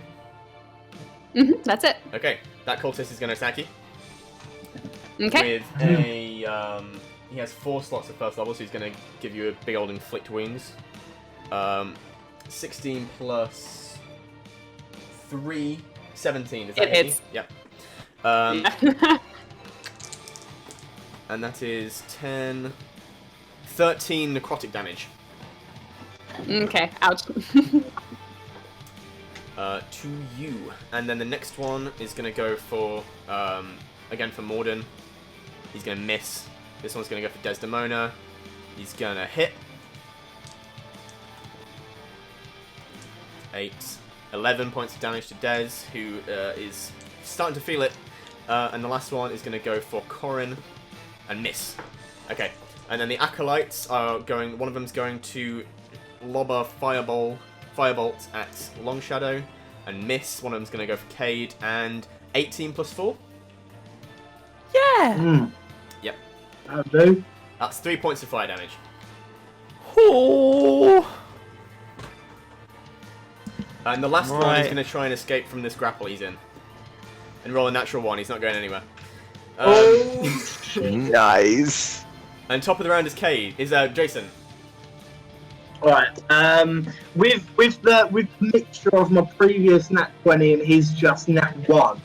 [SPEAKER 3] That's it.
[SPEAKER 1] okay, that cultist is going to attack you.
[SPEAKER 3] Okay.
[SPEAKER 1] With a, he has 4 slots of first level, so he's going to give you a big old inflict wounds. 16 plus 3, 17. Is that
[SPEAKER 3] It hits.
[SPEAKER 1] Yep.
[SPEAKER 3] Yeah.
[SPEAKER 1] And that is 10, 13 necrotic damage.
[SPEAKER 3] Okay, ouch.
[SPEAKER 1] To you. And then the next one is going to go for, again for Morden. He's going to miss. This one's going to go for Desdemona. He's going to hit. 8, 11 points of damage to Des, who is starting to feel it. And the last one is going to go for Corin and miss. Okay. And then the Acolytes are going, one of them's going to lob a firebolt at Long Shadow and miss. One of them's going to go for Cade, and 18 plus 4.
[SPEAKER 2] Yeah.
[SPEAKER 1] Yep.
[SPEAKER 6] That'll do.
[SPEAKER 1] That's 3 points of fire damage.
[SPEAKER 2] Oh.
[SPEAKER 1] And the last one is
[SPEAKER 2] Right.
[SPEAKER 1] going to try and escape from this grapple he's in. And roll a natural 1, he's not going anywhere.
[SPEAKER 5] Nice.
[SPEAKER 1] And top of the round is Jason.
[SPEAKER 6] Right. With the mixture of my previous nat 20 and his just nat 1,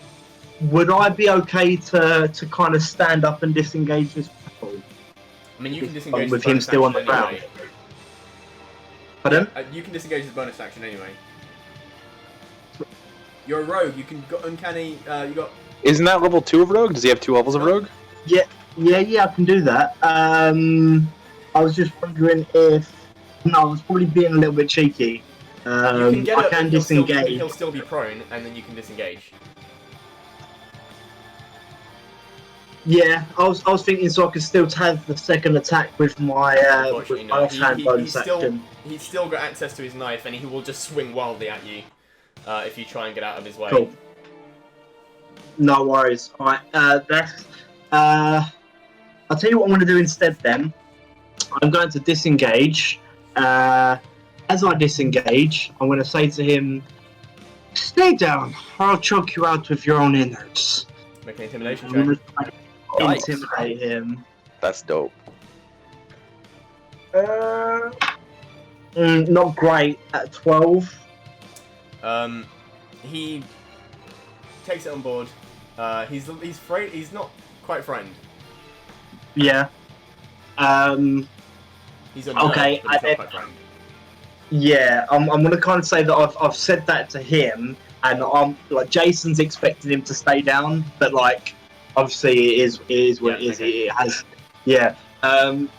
[SPEAKER 6] would I be okay to kind of stand up and disengage this grapple?
[SPEAKER 1] I mean, you can disengage
[SPEAKER 6] with
[SPEAKER 1] his
[SPEAKER 6] him
[SPEAKER 1] bonus
[SPEAKER 6] still on the
[SPEAKER 1] action
[SPEAKER 6] ground.
[SPEAKER 1] anyway.
[SPEAKER 6] Pardon?
[SPEAKER 1] You can disengage his bonus action anyway. You're a rogue, you can got uncanny, you got...
[SPEAKER 5] Isn't that level 2 of Rogue? Does he have 2 levels of Rogue?
[SPEAKER 6] Yeah, I can do that. I was just wondering if... No, I was probably being a little bit cheeky.
[SPEAKER 1] You can get
[SPEAKER 6] I
[SPEAKER 1] it,
[SPEAKER 6] can
[SPEAKER 1] he'll still,
[SPEAKER 6] disengage.
[SPEAKER 1] he'll still be prone, and then you can disengage.
[SPEAKER 6] Yeah, I was thinking so I could still have the second attack with my
[SPEAKER 1] Unfortunately, no.
[SPEAKER 6] offhand bonus
[SPEAKER 1] He's still,
[SPEAKER 6] action.
[SPEAKER 1] he's still got access to his knife, and he will just swing wildly at you if you try and get out of his way.
[SPEAKER 6] Cool. No worries. Alright, that's... I'll tell you what I'm going to do instead then. I'm going to disengage. As I disengage, I'm going to say to him, "Stay down, or I'll choke you out with your own innards."
[SPEAKER 1] Make an intimidation
[SPEAKER 6] I'm going
[SPEAKER 1] check.
[SPEAKER 6] to try to intimidate him.
[SPEAKER 5] That's dope.
[SPEAKER 6] Not great at 12.
[SPEAKER 1] He takes it on board. He's afraid. He's not quite frightened.
[SPEAKER 6] Yeah.
[SPEAKER 1] He's unnerved,
[SPEAKER 6] Okay,
[SPEAKER 1] but he's not quite frightened.
[SPEAKER 6] Yeah, I'm gonna kind of say that I've said that to him, and I'm like Jason's expecting him to stay down, but like obviously it is what it is.
[SPEAKER 1] Okay.
[SPEAKER 6] It has, yeah. And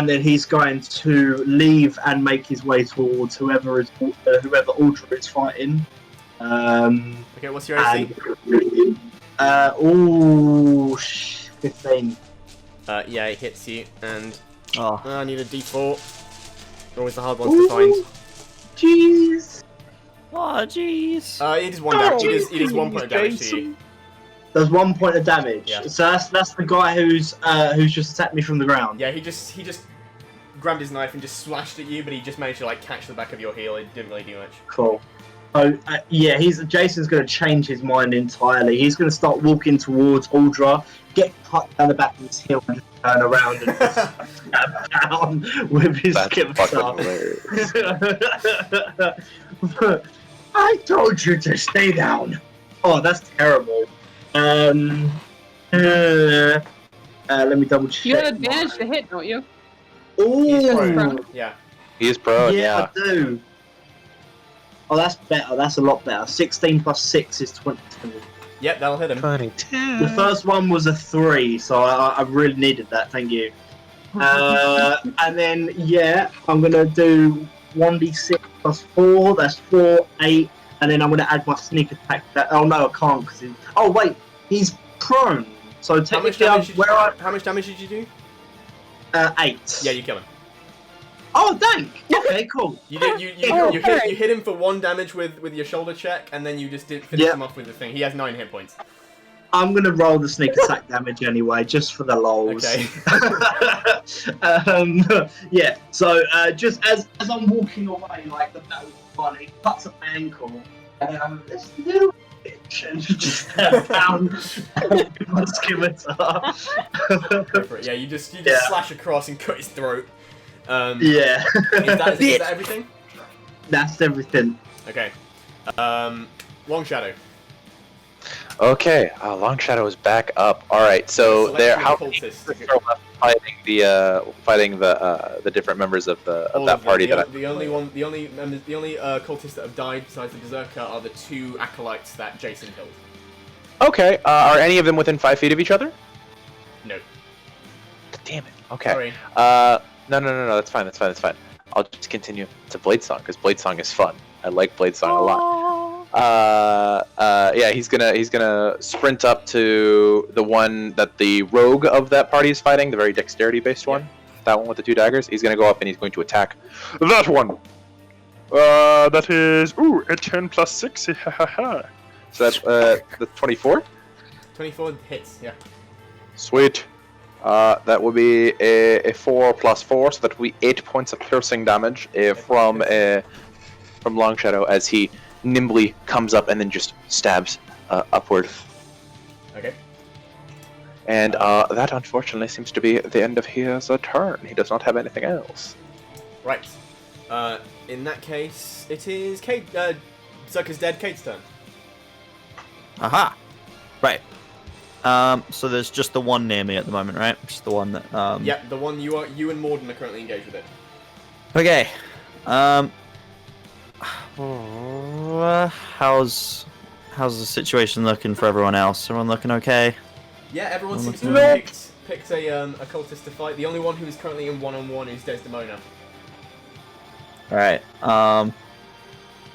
[SPEAKER 6] then he's going to leave and make his way towards whoever Ultra is fighting.
[SPEAKER 1] Okay, what's your AC?
[SPEAKER 6] 15.
[SPEAKER 1] Yeah, it hits you, and
[SPEAKER 2] Oh.
[SPEAKER 1] I need a D4. Always the hard ones to find.
[SPEAKER 6] Jeez.
[SPEAKER 2] Oh, jeez.
[SPEAKER 1] It is 1 damage. It is 1 point of damage to you.
[SPEAKER 6] There's 1 point of damage.
[SPEAKER 1] Yeah.
[SPEAKER 6] So that's the guy who's just attacked me from the ground.
[SPEAKER 1] Yeah, he just grabbed his knife and just slashed at you, but he just managed to like catch the back of your heel. It didn't really do much.
[SPEAKER 6] Cool. So yeah, Jason's going to change his mind entirely. He's going to start walking towards Uldra, get cut down the back of his heel, and just turn around and just stab down with his
[SPEAKER 5] That's
[SPEAKER 6] scimitar.
[SPEAKER 5] fucking hilarious.
[SPEAKER 6] I told you to stay down. Oh, that's terrible. Let me double check.
[SPEAKER 3] You have advantage to hit, don't you?
[SPEAKER 1] He's
[SPEAKER 6] Ooh,
[SPEAKER 1] prone. Yeah.
[SPEAKER 5] He is prone,
[SPEAKER 6] yeah, I do. Oh, that's better. That's a lot better. 16 plus 6 is 22.
[SPEAKER 1] Yep, that'll hit him.
[SPEAKER 5] 22.
[SPEAKER 6] The first one was a 3, so I really needed that. Thank you. And then, yeah, I'm going to do 1d6 plus 4. That's 4, 8. And then I'm going to add my sneak attack. Oh, no, I can't. Oh, wait. He's prone. So
[SPEAKER 1] How much
[SPEAKER 6] technically,
[SPEAKER 1] damage did you do?
[SPEAKER 6] 8.
[SPEAKER 1] Yeah, you kill him.
[SPEAKER 6] Oh, thank. Okay, cool.
[SPEAKER 1] You hit him for 1 damage with your shoulder check, and then you just finish him off with the thing. He has 9 hit points.
[SPEAKER 6] I'm going to roll the sneak attack damage anyway, just for the lols.
[SPEAKER 1] Okay.
[SPEAKER 6] Yeah, so just as I'm walking away, like the battle one, he cuts an ankle, and then I'm this little bitch, and just stab down with my scimitar.
[SPEAKER 1] Go for it. Yeah, you just slash across and cut his throat.
[SPEAKER 6] Yeah.
[SPEAKER 1] Is that everything?
[SPEAKER 6] That's everything.
[SPEAKER 1] Okay. Long Shadow.
[SPEAKER 5] Okay, Long Shadow is back up. All right, so
[SPEAKER 1] Select
[SPEAKER 5] there.
[SPEAKER 1] the
[SPEAKER 5] How many
[SPEAKER 1] cultists.
[SPEAKER 5] are left fighting the different members of that
[SPEAKER 1] All of them.
[SPEAKER 5] party?
[SPEAKER 1] The only cultists that have died besides the Berserker are the 2 Acolytes that Jason killed.
[SPEAKER 5] Okay, are any of them within 5 feet of each other?
[SPEAKER 1] No.
[SPEAKER 5] Damn it. Okay.
[SPEAKER 1] Sorry.
[SPEAKER 5] No. That's fine. I'll just continue to Blade Song because Blade Song is fun. I like Blade Song a lot. Yeah, he's gonna sprint up to the one that the rogue of that party is fighting, the very dexterity-based one. That one with the 2 daggers. He's gonna go up and he's going to attack that one. That is a 10 plus 6. So that's 24.
[SPEAKER 1] 24 hits. Yeah.
[SPEAKER 5] Sweet. That would be a 4 plus 4, so that would be 8 points of piercing damage from Long Shadow as he nimbly comes up and then just stabs upward.
[SPEAKER 1] Okay.
[SPEAKER 5] And that unfortunately seems to be the end of his turn. He does not have anything else.
[SPEAKER 1] Right. In that case, it is Kate. Zucker's dead. Kate's turn.
[SPEAKER 2] Aha. Right. So there's just the one near me at the moment, right? Just the one that.
[SPEAKER 1] Yeah, the one you and Morden are currently engaged with it.
[SPEAKER 2] Okay. How's the situation looking for everyone else? Everyone looking okay?
[SPEAKER 1] Yeah, everyone seems to have picked a cultist to fight. The only one who is currently in one-on-one is Desdemona.
[SPEAKER 2] Alright, I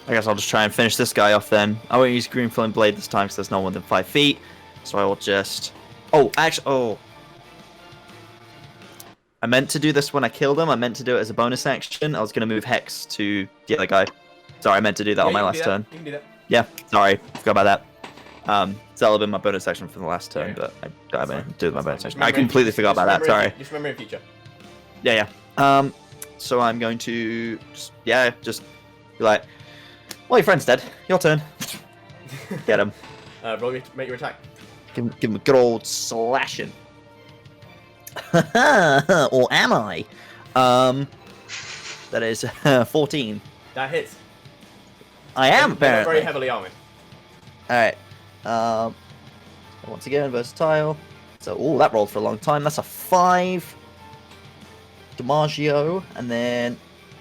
[SPEAKER 2] guess I'll just try and finish this guy off then. I won't use Green Flame Blade this time because there's no more than 5 feet. So I will just... I meant to do this when I killed him. I meant to do it as a bonus action. I was going to move Hex to the other guy. Sorry, I meant to do that on my last turn.
[SPEAKER 1] You can do that.
[SPEAKER 2] Yeah, sorry. Forgot about that. That'll have been my bonus action for the last turn, but I haven't do my bonus action. I completely forgot about that, sorry.
[SPEAKER 1] Just remember in future.
[SPEAKER 2] Yeah. So I'm going to just be like, well, your friend's dead. Your turn. Get him.
[SPEAKER 1] Make your attack.
[SPEAKER 2] Give him a good old slashing. Or am I? That is 14.
[SPEAKER 1] That hits.
[SPEAKER 2] I am,
[SPEAKER 1] They're
[SPEAKER 2] apparently.
[SPEAKER 1] very heavily armored.
[SPEAKER 2] Alright. Once again, versatile. So, that rolled for a long time. That's a 5 Damaggio, and then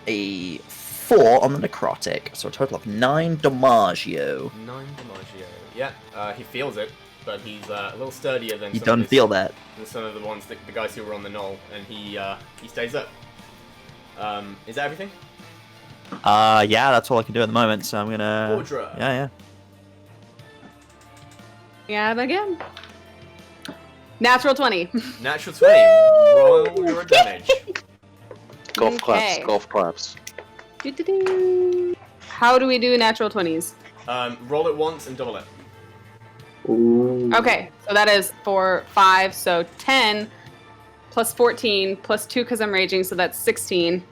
[SPEAKER 2] a 4 on the necrotic. So a total of 9 Damaggio.
[SPEAKER 1] 9 Damaggio. Yeah, he feels it, but he's a little sturdier than
[SPEAKER 2] He doesn't feel that.
[SPEAKER 1] than some of the ones the guys who were on the knoll, and he stays up. Is that everything?
[SPEAKER 2] Yeah, that's all I can do at the moment. So I'm gonna.
[SPEAKER 1] Audra.
[SPEAKER 2] Yeah.
[SPEAKER 3] Yeah, again. Natural 20.
[SPEAKER 1] Natural 20. Roll your damage.
[SPEAKER 5] Golf
[SPEAKER 3] Okay.
[SPEAKER 5] claps.
[SPEAKER 3] Doo-doo-doo. How do we do natural 20s?
[SPEAKER 1] Roll it once and double it.
[SPEAKER 6] Ooh.
[SPEAKER 3] Okay, so that is 4, 5, so 10 plus 14 plus 2 because I'm raging, so that's 16.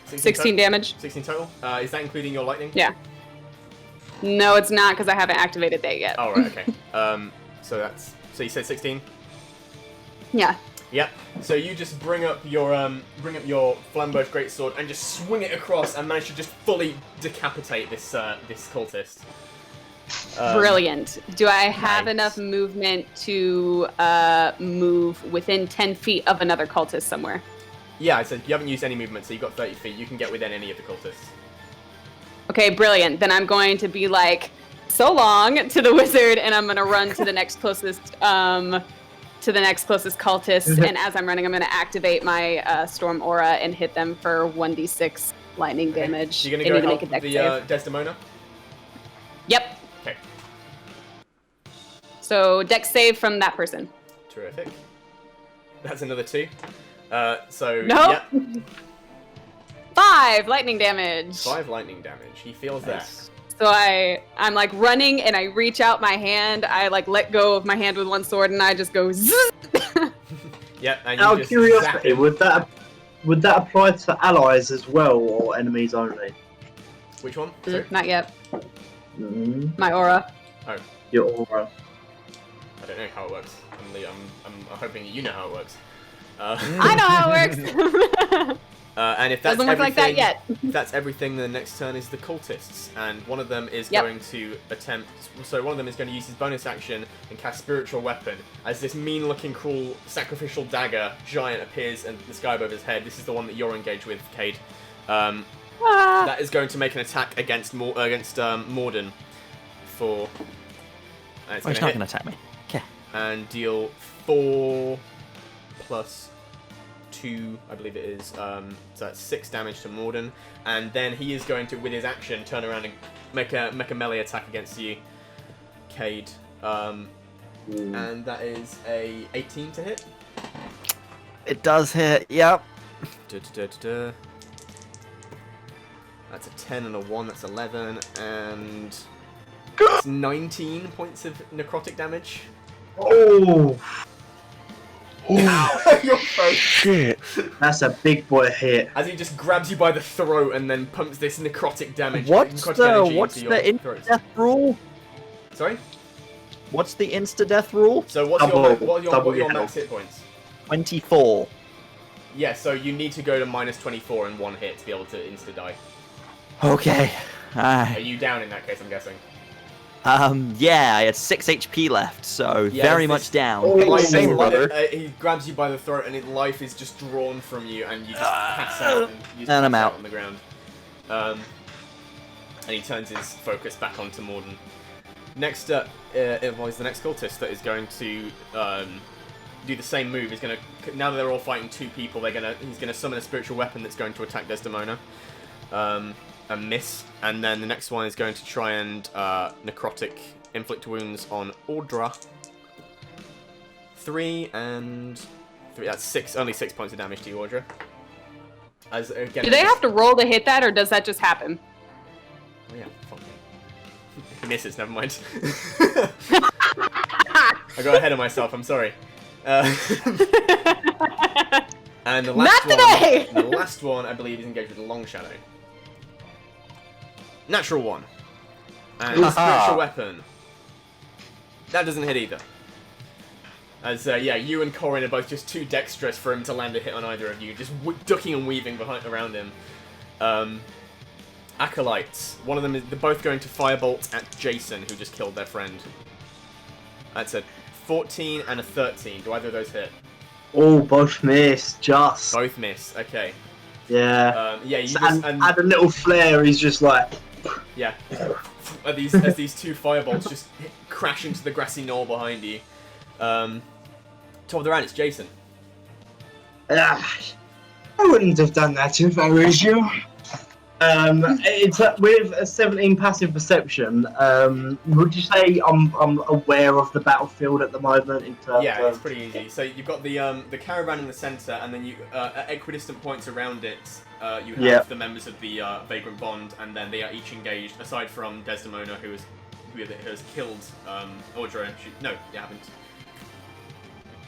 [SPEAKER 3] 16 damage.
[SPEAKER 1] 16 total. Is that including your lightning?
[SPEAKER 3] Yeah. No, it's not because I haven't activated that yet.
[SPEAKER 1] Oh, right, okay. So you said 16?
[SPEAKER 3] Yeah.
[SPEAKER 1] Yep. So you just bring up your flambeau greatsword and just swing it across and manage to just fully decapitate this cultist.
[SPEAKER 3] Brilliant. Do I have
[SPEAKER 1] nice.
[SPEAKER 3] enough movement to move within 10 feet of another cultist somewhere?
[SPEAKER 1] Yeah, I said you haven't used any movement, so you've got 30 feet. You can get within any of the cultists.
[SPEAKER 3] Okay, brilliant. Then I'm going to be like, so long to the wizard, and I'm going to run to the next closest cultist. And as I'm running, I'm going to activate my storm aura and hit them for 1d6 lightning damage.
[SPEAKER 1] You're
[SPEAKER 3] They
[SPEAKER 1] gonna
[SPEAKER 3] need
[SPEAKER 1] go
[SPEAKER 3] to
[SPEAKER 1] help
[SPEAKER 3] make a dex save.
[SPEAKER 1] Desdemona.
[SPEAKER 3] Yep.
[SPEAKER 1] Okay.
[SPEAKER 3] So dex save from that person.
[SPEAKER 1] Terrific. That's another 2. So
[SPEAKER 3] Nope.
[SPEAKER 1] yeah,
[SPEAKER 3] 5 lightning damage.
[SPEAKER 1] 5 lightning damage. He feels that.
[SPEAKER 3] So I'm like running and I reach out my hand. I like let go of my hand with one sword and I just go zzz.
[SPEAKER 1] Yep. And you
[SPEAKER 6] Out of
[SPEAKER 1] just
[SPEAKER 6] curiosity,
[SPEAKER 1] zap him.
[SPEAKER 6] would that apply to allies as well, or enemies only?
[SPEAKER 1] Which one? Sorry?
[SPEAKER 3] Not yet.
[SPEAKER 6] Mm,
[SPEAKER 3] My aura.
[SPEAKER 6] your aura.
[SPEAKER 1] I don't know how it works. I'm hoping that you know how it works.
[SPEAKER 3] I know how it works.
[SPEAKER 1] And if that's
[SPEAKER 3] Doesn't look like that yet.
[SPEAKER 1] If that's everything, the next turn is the cultists, and one of them is
[SPEAKER 3] Yep.
[SPEAKER 1] going to attempt. So one of them is going to use his bonus action and cast spiritual weapon as this mean-looking, cruel, sacrificial dagger giant appears in the sky above his head. This is the one that you're engaged with, Cade. That is going to make an attack against Morden for. And it's
[SPEAKER 2] Oh, he's
[SPEAKER 1] gonna
[SPEAKER 2] not
[SPEAKER 1] hit
[SPEAKER 2] going to attack me. Okay.
[SPEAKER 1] and deal 4 plus 2, I believe it is. So that's 6 damage to Morden, and then he is going to, with his action, turn around and make a melee attack against you, Cade. And that is a 18 to hit.
[SPEAKER 2] It does hit, yep.
[SPEAKER 1] Da-da-da-da-da. That's a 10 and a 1. That's 11, and takes 19 points of necrotic damage.
[SPEAKER 6] Oh,
[SPEAKER 1] Your foe.
[SPEAKER 5] Shit.
[SPEAKER 6] that's a big boy hit.
[SPEAKER 1] As he just grabs you by the throat and then pumps this necrotic damage.
[SPEAKER 2] What's
[SPEAKER 1] necrotic
[SPEAKER 2] the
[SPEAKER 1] energy into your throat.
[SPEAKER 2] Insta-Death Rule?
[SPEAKER 1] Sorry?
[SPEAKER 2] What's the Insta-Death Rule?
[SPEAKER 1] So what's your max hit points?
[SPEAKER 2] 24.
[SPEAKER 1] Yeah, so you need to go to -24 in one hit to be able to insta-die.
[SPEAKER 2] Okay.
[SPEAKER 1] Are you down in that case, I'm guessing?
[SPEAKER 2] Yeah, I had 6 HP left, so
[SPEAKER 1] Yeah,
[SPEAKER 2] very
[SPEAKER 1] it's
[SPEAKER 2] much
[SPEAKER 1] this-
[SPEAKER 2] down.
[SPEAKER 6] Oh,
[SPEAKER 1] Life
[SPEAKER 5] same,
[SPEAKER 1] is-
[SPEAKER 5] brother.
[SPEAKER 1] He grabs you by the throat and his life is just drawn from you and you just pass out. And, you just
[SPEAKER 2] And I'm
[SPEAKER 1] pass
[SPEAKER 2] out.
[SPEAKER 1] on the ground. And he turns his focus back onto Morden. Next up is the next cultist that is going to do the same move. He's going to, now that they're all fighting two people, he's going to summon a spiritual weapon that's going to attack Desdemona. And miss. And then the next one is going to try and necrotic inflict wounds on Audra. 3 and 3. That's 6. Only 6 points of damage to you, Audra. As again,
[SPEAKER 3] Do they have to roll to hit that, or does that just happen?
[SPEAKER 1] Oh yeah, fuck me. He misses. Never mind. I got ahead of myself. I'm sorry. And the last
[SPEAKER 3] Not today!
[SPEAKER 1] one. The last one, I believe, is engaged with a long shadow. Natural 1. And spiritual weapon. That doesn't hit either. As, yeah, you and Corin are both just too dexterous for him to land a hit on either of you, just ducking and weaving around him. Acolytes. One of them is, they're both going to firebolt at Jason, who just killed their friend. That's a 14 and a 13. Do either of those hit?
[SPEAKER 6] Oh, both miss, just.
[SPEAKER 1] Both miss. Okay.
[SPEAKER 6] Yeah.
[SPEAKER 1] Yeah, you
[SPEAKER 6] So,
[SPEAKER 1] just...
[SPEAKER 6] and add a little flare, he's just like...
[SPEAKER 1] Yeah. As these two firebolts just crash into the grassy knoll behind you. Top of the round, it's Jason.
[SPEAKER 6] I wouldn't have done that if I was you. It's with a 17 passive perception. Would you say I'm aware of the battlefield at the moment in terms
[SPEAKER 1] Yeah,
[SPEAKER 6] of...
[SPEAKER 1] it's pretty easy. So you've got the caravan in the centre, and then you at equidistant points around it, you have the members of the Vagrant Bond, and then they are each engaged. Aside from Desdemona, who has killed Audra. No, you haven't.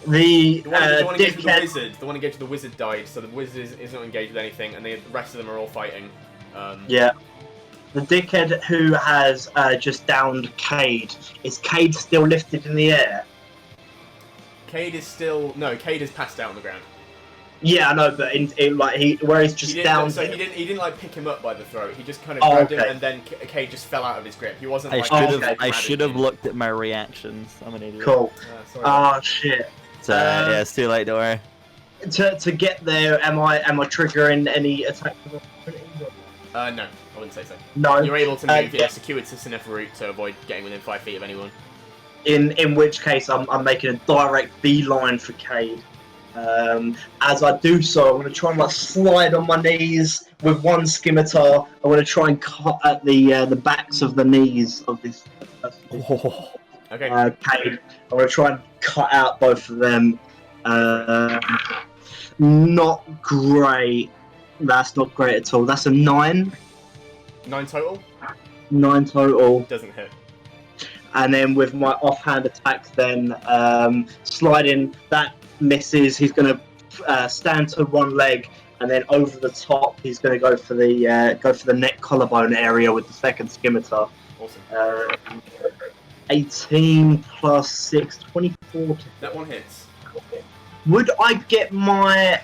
[SPEAKER 6] The
[SPEAKER 1] one engaged with the
[SPEAKER 6] dickhead...
[SPEAKER 1] wizard. The one engaged with the wizard died, so the wizard is not engaged with anything, and the rest of them are all fighting.
[SPEAKER 6] Yeah. The dickhead who has just downed Cade. Is Cade still lifted in the air?
[SPEAKER 1] Cade is still... No, Cade is passed out on the ground.
[SPEAKER 6] Yeah, I know, but where he's just down...
[SPEAKER 1] So he didn't like pick him up by the throat. He just kind of grabbed him, and then Cade just fell out of his grip. He wasn't like...
[SPEAKER 2] I should have looked at my reactions. I'm an idiot.
[SPEAKER 6] Cool.
[SPEAKER 1] Sorry.
[SPEAKER 6] Oh, shit.
[SPEAKER 2] So, yeah, it's too late, don't worry.
[SPEAKER 6] To get there, am I triggering any attack?
[SPEAKER 1] No, I wouldn't say so.
[SPEAKER 6] No.
[SPEAKER 1] You're able to move
[SPEAKER 6] yeah.
[SPEAKER 1] a circuitous enough route to avoid getting within 5 feet of anyone.
[SPEAKER 6] In which case, I'm making a direct beeline for Cade. As I do so, I'm going to try and slide on my knees with one scimitar. I want to try and cut at the backs of the knees of this person.
[SPEAKER 1] Okay.
[SPEAKER 6] Cade. I'm going to try and cut out both of them. Not great. That's not great at all. That's a 9.
[SPEAKER 1] 9 total?
[SPEAKER 6] 9 total.
[SPEAKER 1] Doesn't hit.
[SPEAKER 6] And then with my offhand attacks, then sliding, that misses. He's going to stand to one leg, and then over the top, he's going to go for the neck collarbone area with the second scimitar.
[SPEAKER 1] Awesome.
[SPEAKER 6] 18 plus 6, 24.
[SPEAKER 1] That one hits.
[SPEAKER 6] Would I get my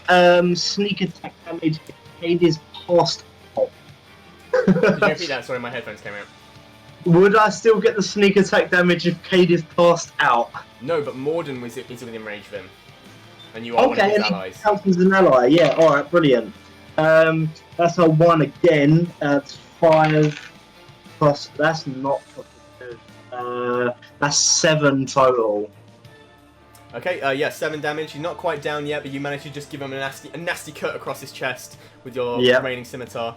[SPEAKER 6] sneak attack damage if Cade is passed out?
[SPEAKER 1] Did you repeat that? Sorry, my headphones came out.
[SPEAKER 6] Would I still get the sneak attack damage if Cade is passed out?
[SPEAKER 1] No, but Morden is within range of him. And you are one of
[SPEAKER 6] Okay,
[SPEAKER 1] his
[SPEAKER 6] and he
[SPEAKER 1] allies.
[SPEAKER 6] counts as an ally. Yeah, alright, brilliant. That's a 1 again. That's 5 plus... That's not fucking good. That's 7 total.
[SPEAKER 1] Okay, yeah, 7 damage. You're not quite down yet, but you managed to just give him a nasty cut across his chest with your remaining scimitar.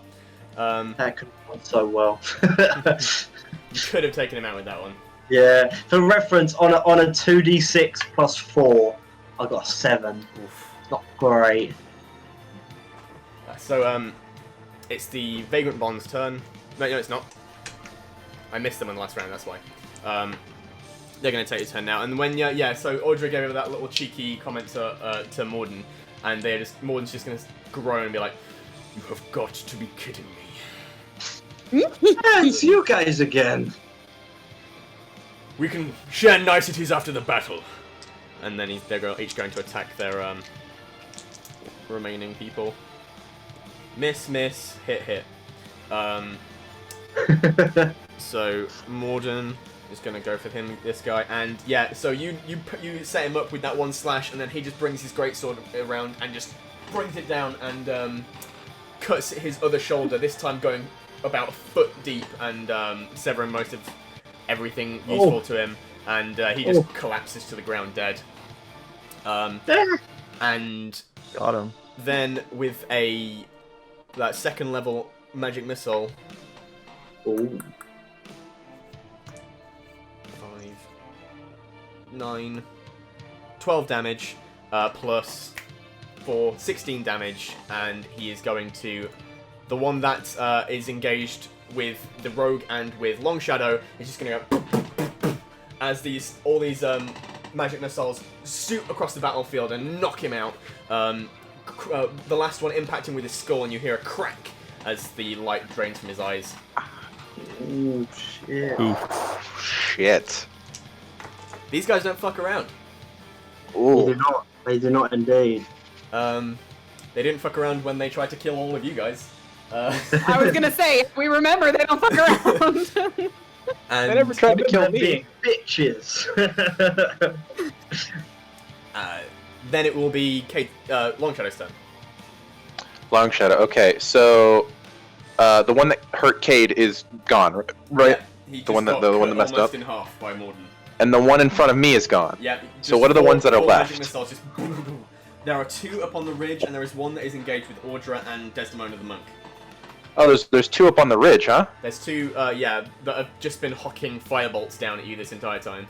[SPEAKER 6] That could have gone so well.
[SPEAKER 1] You could have taken him out with that one.
[SPEAKER 6] Yeah, for reference, on a 2d6 plus 4, I got a 7.
[SPEAKER 1] Oof.
[SPEAKER 6] Not great.
[SPEAKER 1] So, it's the Vagrant Bond's turn. No, it's not. I missed them on the last round, that's why. They're going to take his turn now. And when, so Audra gave over that little cheeky comment to Morden, and Morden's just going to groan and be like, "You have got to be kidding me."
[SPEAKER 6] It's you guys again.
[SPEAKER 1] "We can share niceties after the battle." And then they're each going to attack their remaining people. Miss, hit. So Morden is going to go for this guy, and so you set him up with that one slash, and then he just brings his greatsword around and just brings it down and cuts his other shoulder, this time going about a foot deep and severing most of everything useful to him, and he just collapses to the ground dead. And
[SPEAKER 2] Got him.
[SPEAKER 1] then with that second level magic missile. 5, 9, 12 damage, plus 4, 16 damage, and he is going to... The one that is engaged with the rogue and with Long Shadow is just going to go... as all these magic missiles shoot across the battlefield and knock him out. The last one impacting with his skull, and you hear a crack as the light drains from his eyes.
[SPEAKER 6] Oh shit.
[SPEAKER 5] Shit.
[SPEAKER 1] These guys don't fuck around.
[SPEAKER 5] Ooh.
[SPEAKER 6] They do not indeed.
[SPEAKER 1] They didn't fuck around when they tried to kill all of you guys.
[SPEAKER 3] I was gonna say, if we remember, they don't fuck around.
[SPEAKER 1] And
[SPEAKER 5] They never tried to kill
[SPEAKER 6] They're
[SPEAKER 5] me.
[SPEAKER 6] being bitches.
[SPEAKER 1] then it will be Long Shadow's turn.
[SPEAKER 5] Long Shadow. Okay, so the one that hurt Cade is gone, right?
[SPEAKER 1] Yeah, he
[SPEAKER 5] The one
[SPEAKER 1] just
[SPEAKER 5] that-
[SPEAKER 1] got
[SPEAKER 5] the one
[SPEAKER 1] cut
[SPEAKER 5] that messed
[SPEAKER 1] almost
[SPEAKER 5] up?
[SPEAKER 1] in half by Morden.
[SPEAKER 5] And the one in front of me is gone.
[SPEAKER 1] Yeah.
[SPEAKER 5] So what are the ones that are
[SPEAKER 1] four
[SPEAKER 5] left?
[SPEAKER 1] magic missiles just There are 2 up on the ridge, and there is one that is engaged with Audra and Desdemona the monk.
[SPEAKER 5] Oh, there's 2 up on the ridge, huh?
[SPEAKER 1] There's 2, that have just been hocking firebolts down at you this entire time.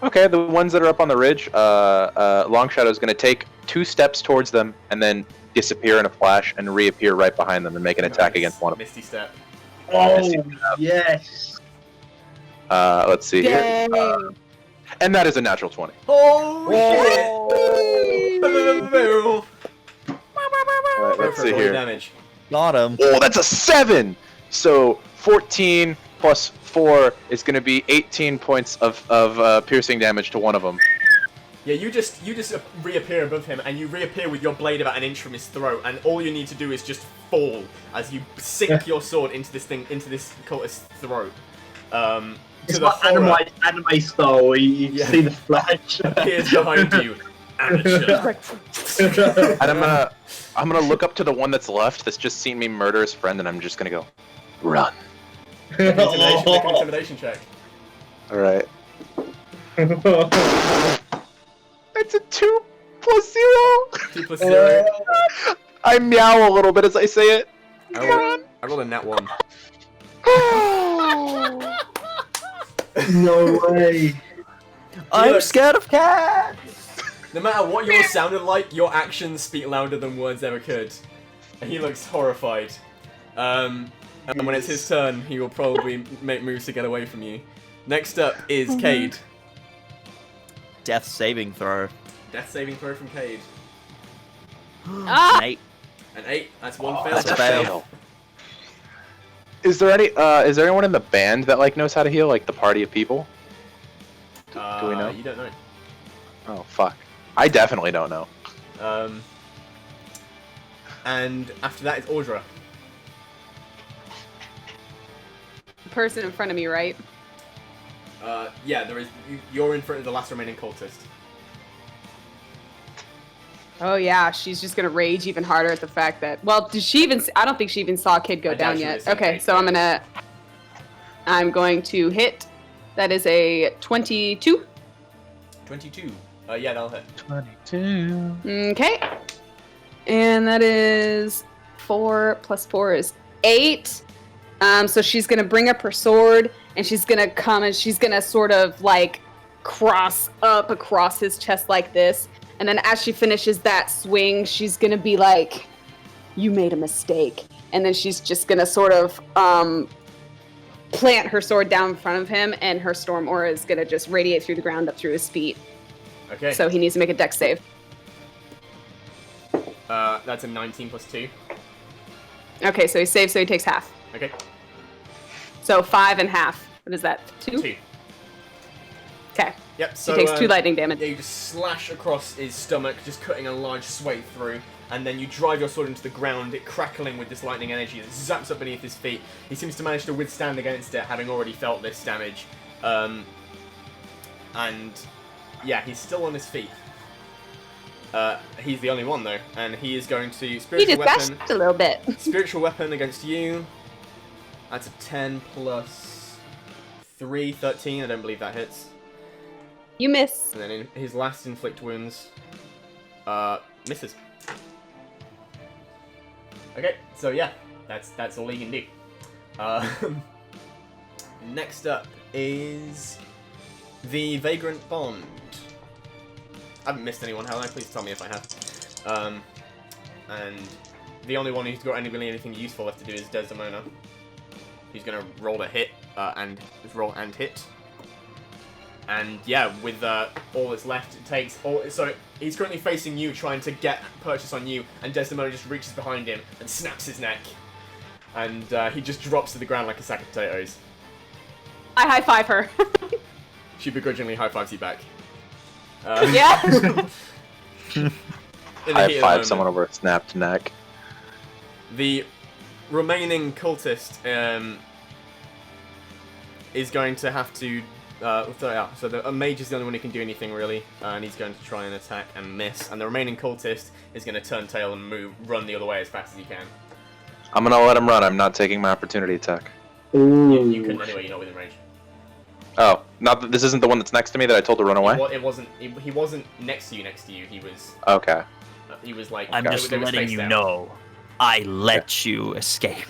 [SPEAKER 5] Okay, the ones that are up on the ridge, Long Shadow's going to take 2 steps towards them and then disappear in a flash and reappear right behind them and make an attack
[SPEAKER 1] Nice.
[SPEAKER 5] against one of them.
[SPEAKER 1] Misty Step.
[SPEAKER 6] Oh yes.
[SPEAKER 5] Let's see here.
[SPEAKER 3] Dang.
[SPEAKER 5] And that is a natural 20.
[SPEAKER 1] Oh, shit!
[SPEAKER 5] Alright, let's see here.
[SPEAKER 1] Damage.
[SPEAKER 2] Got him.
[SPEAKER 5] Oh, that's a 7! So 14 plus 4 is going to be 18 points of piercing damage to one of them.
[SPEAKER 1] Yeah, you just reappear above him, and you reappear with your blade about an inch from his throat, and all you need to do is just fall as you sink your sword into this cultist's throat.
[SPEAKER 6] It's
[SPEAKER 1] To the
[SPEAKER 6] like
[SPEAKER 1] horror
[SPEAKER 6] anime style where you see the flash.
[SPEAKER 1] appears behind you. Amateur.
[SPEAKER 5] And I'm gonna look up to the one that's left that's just seen me murder his friend, and I'm just gonna go, run.
[SPEAKER 1] Make an intimidation check.
[SPEAKER 5] Alright. It's a 2 plus 0!
[SPEAKER 1] 2 plus 0.
[SPEAKER 5] I meow a little bit as I say it.
[SPEAKER 1] I rolled a nat 1.
[SPEAKER 6] No way.
[SPEAKER 2] I'm scared of cats.
[SPEAKER 1] No matter what yours sounded like, your actions speak louder than words ever could. And he looks horrified. And when it's his turn, he will probably make moves to get away from you. Next up is Cade.
[SPEAKER 2] Death saving throw.
[SPEAKER 1] Death saving throw from Cade.
[SPEAKER 3] Ah!
[SPEAKER 2] An 8.
[SPEAKER 1] An 8. That's one fail.
[SPEAKER 2] That's a fail.
[SPEAKER 5] Is there anyone in the band that knows how to heal, like the party of people? Do we know?
[SPEAKER 1] You don't know.
[SPEAKER 5] Oh fuck. I definitely don't know.
[SPEAKER 1] And after that is Audra.
[SPEAKER 3] The person in front of me, right?
[SPEAKER 1] Yeah, there is. You're in front of the last remaining cultist.
[SPEAKER 3] Oh yeah, she's just gonna rage even harder at the fact that. Well, did she even? I don't think she even saw Kid go
[SPEAKER 1] I
[SPEAKER 3] down
[SPEAKER 1] doubt she
[SPEAKER 3] yet.
[SPEAKER 1] would've seen
[SPEAKER 3] Okay,
[SPEAKER 1] Kid
[SPEAKER 3] so
[SPEAKER 1] go.
[SPEAKER 3] I'm going to hit. That is a 22.
[SPEAKER 1] 22. Yeah, that'll hit.
[SPEAKER 5] 22.
[SPEAKER 3] Okay. And that is 4 plus 4 is 8. So she's gonna bring up her sword and she's gonna come and she's gonna sort of cross up across his chest like this. And then as she finishes that swing, she's gonna be like, "You made a mistake." And then she's just gonna sort of plant her sword down in front of him, and her storm aura is gonna just radiate through the ground up through his feet.
[SPEAKER 1] Okay.
[SPEAKER 3] So he needs to make a dex save.
[SPEAKER 1] That's a 19 plus 2.
[SPEAKER 3] Okay, so he saves, so he takes half.
[SPEAKER 1] Okay.
[SPEAKER 3] So 5 and half. What is that? 2?
[SPEAKER 1] 2.
[SPEAKER 3] Okay.
[SPEAKER 1] Yep. So
[SPEAKER 3] He takes 2 lightning damage.
[SPEAKER 1] Yeah, you just slash across his stomach, just cutting a large swathe through, and then you drive your sword into the ground, it crackling with this lightning energy that zaps up beneath his feet. He seems to manage to withstand against it, having already felt this damage. And yeah, he's still on his feet. He's the only one though, and he is going to
[SPEAKER 3] He
[SPEAKER 1] spiritual
[SPEAKER 3] just
[SPEAKER 1] weapon.
[SPEAKER 3] bashed a little bit.
[SPEAKER 1] Spiritual weapon against you. That's a 10 plus 3, 13. I don't believe that hits.
[SPEAKER 3] You miss.
[SPEAKER 1] And then in his last inflict wounds, misses. Okay, so yeah, that's all he can do. Next up is the Vagrant Bond. I haven't missed anyone, have I? Please tell me if I have. And the only one who's got anything useful left to do is Desdemona. He's gonna roll a hit and hit. And yeah, with all that's left, it takes all. So he's currently facing you, trying to get purchase on you, and Desdemona just reaches behind him and snaps his neck, and he just drops to the ground like a sack of potatoes.
[SPEAKER 3] I high five her.
[SPEAKER 1] She begrudgingly high fives you back.
[SPEAKER 3] Yeah.
[SPEAKER 5] High five someone over a snapped neck.
[SPEAKER 1] The remaining cultist is going to have to. So the mage is the only one who can do anything really, and he's going to try and attack and miss. And the remaining cultist is going to turn tail and run the other way as fast as he can.
[SPEAKER 5] I'm gonna let him run. I'm not taking my opportunity attack.
[SPEAKER 6] Ooh.
[SPEAKER 1] You couldn't anyway. You're not within range.
[SPEAKER 5] Oh, not that this isn't the one that's next to me that I told to run away.
[SPEAKER 1] It wasn't. He wasn't next to you. Next to you, he was.
[SPEAKER 5] Okay.
[SPEAKER 1] He was like.
[SPEAKER 2] I'm just
[SPEAKER 1] they were
[SPEAKER 2] letting
[SPEAKER 1] spaced
[SPEAKER 2] you
[SPEAKER 1] out.
[SPEAKER 2] know. I let you escape.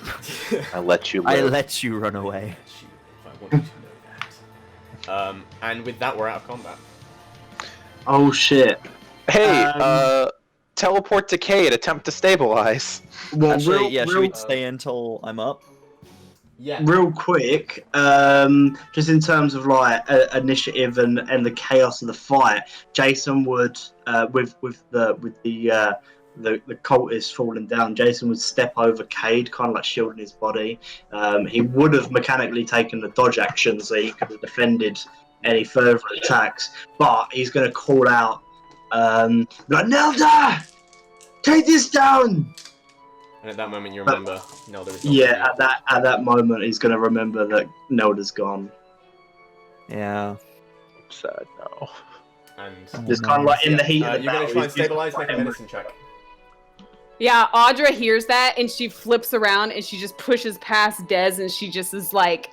[SPEAKER 5] I let you
[SPEAKER 2] I
[SPEAKER 5] live.
[SPEAKER 2] let you run away.
[SPEAKER 1] If I want you to know that. And with that, we're out of combat.
[SPEAKER 6] Oh shit.
[SPEAKER 5] Hey, teleport to Cade. Attempt to stabilize.
[SPEAKER 6] Well,
[SPEAKER 2] Actually, should we
[SPEAKER 6] real,
[SPEAKER 2] stay until I'm up?
[SPEAKER 1] Yeah.
[SPEAKER 6] real quick, just in terms of like initiative and the chaos of the fight, Jason would with the cultists falling down, Jason would step over Cade, kind of like shielding his body. He would have mechanically taken the dodge action so he could have defended any further attacks, but he's going to call out, like, Nelda! Take this down!
[SPEAKER 1] And at that moment, you remember Nelda is.
[SPEAKER 6] Yeah, at that moment, he's going to remember that Nelda's gone.
[SPEAKER 2] Yeah.
[SPEAKER 5] Sad, no.
[SPEAKER 1] And
[SPEAKER 6] Just kind of like in the heat of the
[SPEAKER 1] you're going
[SPEAKER 6] battle.
[SPEAKER 1] to try and
[SPEAKER 6] he's
[SPEAKER 1] stabilize, make a
[SPEAKER 6] just-
[SPEAKER 1] medicine check.
[SPEAKER 3] Yeah, Audra hears that and she flips around and she just pushes past Dez and she just is like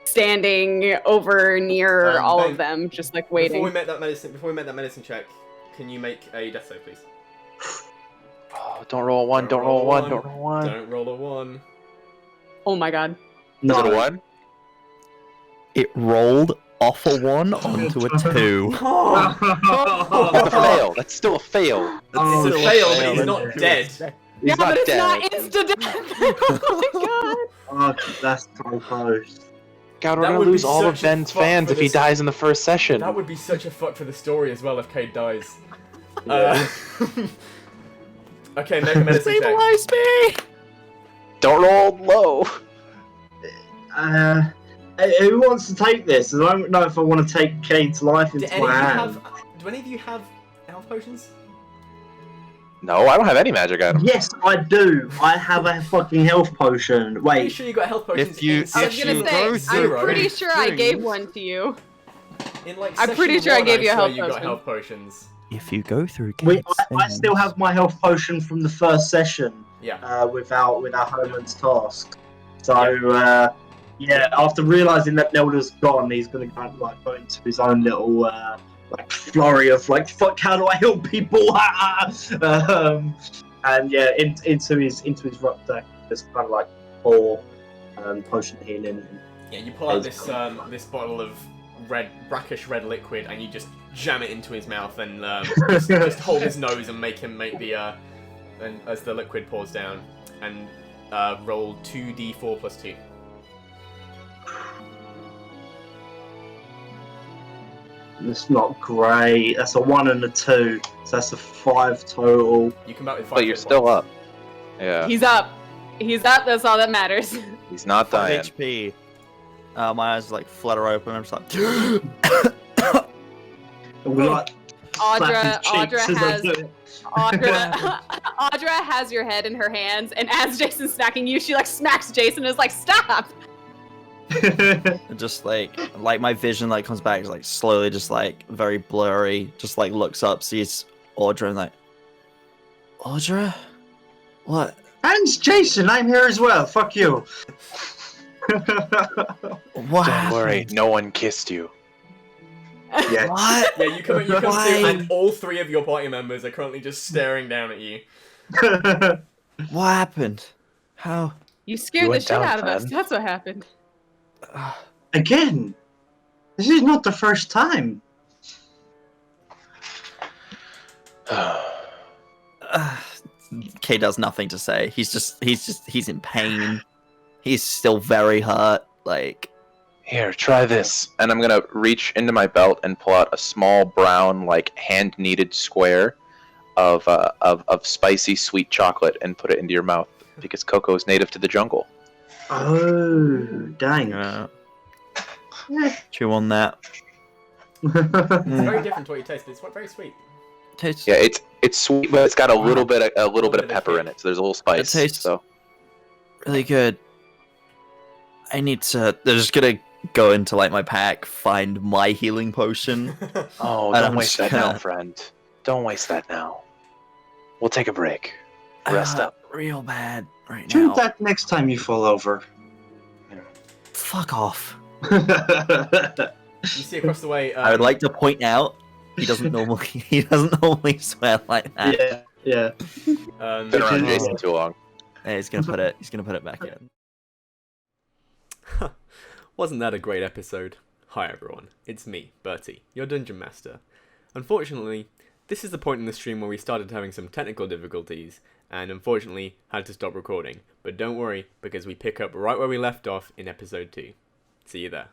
[SPEAKER 3] standing over near all
[SPEAKER 1] Ben,
[SPEAKER 3] of them, just like waiting.
[SPEAKER 1] Before we make that medicine check, can you make a death save, please?
[SPEAKER 5] Oh, don't roll a one. Don't roll a one. Don't roll a one.
[SPEAKER 1] Don't roll a 1.
[SPEAKER 3] Oh my god.
[SPEAKER 5] Is it a one?
[SPEAKER 2] It rolled off a 1 onto a 2.
[SPEAKER 5] That's a fail. That's still a fail.
[SPEAKER 6] Oh,
[SPEAKER 1] It's a
[SPEAKER 6] shit.
[SPEAKER 1] fail, but he's not dead.
[SPEAKER 5] He's
[SPEAKER 3] Yeah,
[SPEAKER 5] not
[SPEAKER 3] but it's
[SPEAKER 5] dead.
[SPEAKER 3] not Insta-Death. Oh my god.
[SPEAKER 6] Oh, that's so close.
[SPEAKER 5] God, we're
[SPEAKER 1] That
[SPEAKER 5] gonna
[SPEAKER 1] would be
[SPEAKER 5] lose all of
[SPEAKER 1] such a
[SPEAKER 5] Ben's
[SPEAKER 1] fuck
[SPEAKER 5] fans
[SPEAKER 1] for
[SPEAKER 5] if he
[SPEAKER 1] this-
[SPEAKER 5] dies in the first session.
[SPEAKER 1] That would be such a fuck for the story as well if Cade dies.
[SPEAKER 6] Yeah.
[SPEAKER 1] Okay, make a medicine check.
[SPEAKER 2] Stabilize me!
[SPEAKER 5] Don't roll low.
[SPEAKER 6] Who wants to take this? I don't know if I want to take Cade's life
[SPEAKER 1] Do
[SPEAKER 6] into
[SPEAKER 1] any, of
[SPEAKER 6] my
[SPEAKER 1] you
[SPEAKER 6] hand.
[SPEAKER 1] do any of you have health potions?
[SPEAKER 5] No, I don't have any magic items.
[SPEAKER 6] Yes, I do. I have a fucking health potion.
[SPEAKER 1] Are you
[SPEAKER 6] Wait,
[SPEAKER 1] sure you got health potions
[SPEAKER 2] If you-
[SPEAKER 1] in
[SPEAKER 2] if
[SPEAKER 3] I was
[SPEAKER 1] session
[SPEAKER 3] gonna
[SPEAKER 2] you go
[SPEAKER 3] say,
[SPEAKER 2] through
[SPEAKER 3] I'm pretty sure I
[SPEAKER 2] things-
[SPEAKER 3] gave one to you.
[SPEAKER 1] in like
[SPEAKER 3] I'm pretty
[SPEAKER 1] session
[SPEAKER 3] sure I
[SPEAKER 1] 1,
[SPEAKER 3] gave you a
[SPEAKER 1] swear
[SPEAKER 3] health
[SPEAKER 1] you got
[SPEAKER 3] potion.
[SPEAKER 1] health potions.
[SPEAKER 2] If you go through
[SPEAKER 6] I still have my health potion from the first session.
[SPEAKER 1] Yeah.
[SPEAKER 6] With our Homan's task. So yeah, after realizing that Nelda's gone, he's gonna kind of like go into his own little like flurry of like, fuck, how do I help people? And yeah, into his rucksack, just kind of like pour potion healing.
[SPEAKER 1] Yeah, you pull out this this bottle of brackish red liquid, and you just jam it into his mouth, and just hold his nose and make the and as the liquid pours down, and roll 2d4 plus 2.
[SPEAKER 6] It's not great. That's a 1 and a 2, so that's a 5 total.
[SPEAKER 1] You come back with 5
[SPEAKER 5] But you're
[SPEAKER 1] hit
[SPEAKER 5] still
[SPEAKER 1] points.
[SPEAKER 5] up. Yeah.
[SPEAKER 3] He's up. He's up. That's all that matters.
[SPEAKER 5] He's not
[SPEAKER 2] 5
[SPEAKER 5] dying.
[SPEAKER 2] HP. My eyes like flutter open. I'm just like,
[SPEAKER 6] We like
[SPEAKER 3] Audra,
[SPEAKER 6] slap his
[SPEAKER 3] Audra
[SPEAKER 6] cheeks as I
[SPEAKER 3] has
[SPEAKER 6] do it.
[SPEAKER 3] Audra has your head in her hands, and as Jason's smacking you, she like smacks Jason and is like, "Stop!"
[SPEAKER 2] just like my vision like comes back, like slowly, just like very blurry. Just like looks up, sees Audra, and like, Audra, what?
[SPEAKER 6] And Jason, I'm here as well. Fuck you.
[SPEAKER 2] What?
[SPEAKER 5] Don't worry, no one kissed you.
[SPEAKER 6] Yeah.
[SPEAKER 2] What?
[SPEAKER 1] Yeah, you come
[SPEAKER 2] Why?
[SPEAKER 1] to, and all 3 of your party members are currently just staring down at you.
[SPEAKER 2] What happened? How?
[SPEAKER 3] You
[SPEAKER 5] You
[SPEAKER 3] scared the
[SPEAKER 5] went
[SPEAKER 3] shit
[SPEAKER 5] down,
[SPEAKER 3] out of us.
[SPEAKER 5] friend.
[SPEAKER 3] That's what happened.
[SPEAKER 6] Again, this is not the first time.
[SPEAKER 2] Kay does nothing to say. He's in pain. He's still very hurt. Like,
[SPEAKER 5] Here, try this. And I'm gonna reach into my belt and pull out a small brown, like hand kneaded square of spicy sweet chocolate and put it into your mouth because cocoa is native to the jungle.
[SPEAKER 6] Oh, dang.
[SPEAKER 2] chew on that.
[SPEAKER 1] It's very different to what you taste, but it's very sweet.
[SPEAKER 2] Tastes.
[SPEAKER 5] Yeah, it's sweet, but it's got a little bit of
[SPEAKER 1] bit of
[SPEAKER 5] pepper in
[SPEAKER 1] kick.
[SPEAKER 5] it, so there's a little spice.
[SPEAKER 2] It tastes-
[SPEAKER 5] So
[SPEAKER 2] really good. I need to. They're just gonna go into like my pack, find my healing potion.
[SPEAKER 5] oh,
[SPEAKER 2] And
[SPEAKER 5] don't
[SPEAKER 2] I'm
[SPEAKER 5] waste
[SPEAKER 2] just
[SPEAKER 5] that now,
[SPEAKER 2] gonna-
[SPEAKER 5] friend. Don't waste that now. We'll take a break. Rest up.
[SPEAKER 2] Real bad right
[SPEAKER 6] Do
[SPEAKER 2] now.
[SPEAKER 6] that next time you fall over.
[SPEAKER 2] Fuck off.
[SPEAKER 1] You see across the way.
[SPEAKER 2] I would like to point out he doesn't normally swear like that.
[SPEAKER 6] yeah.
[SPEAKER 5] Been around Jason too long.
[SPEAKER 2] Yeah, he's gonna put it back in.
[SPEAKER 1] Wasn't that a great episode? Hi everyone, it's me, Bertie, your Dungeon Master. Unfortunately, this is the point in the stream where we started having some technical difficulties, and unfortunately had to stop recording. But don't worry, because we pick up right where we left off in episode 2. See you there.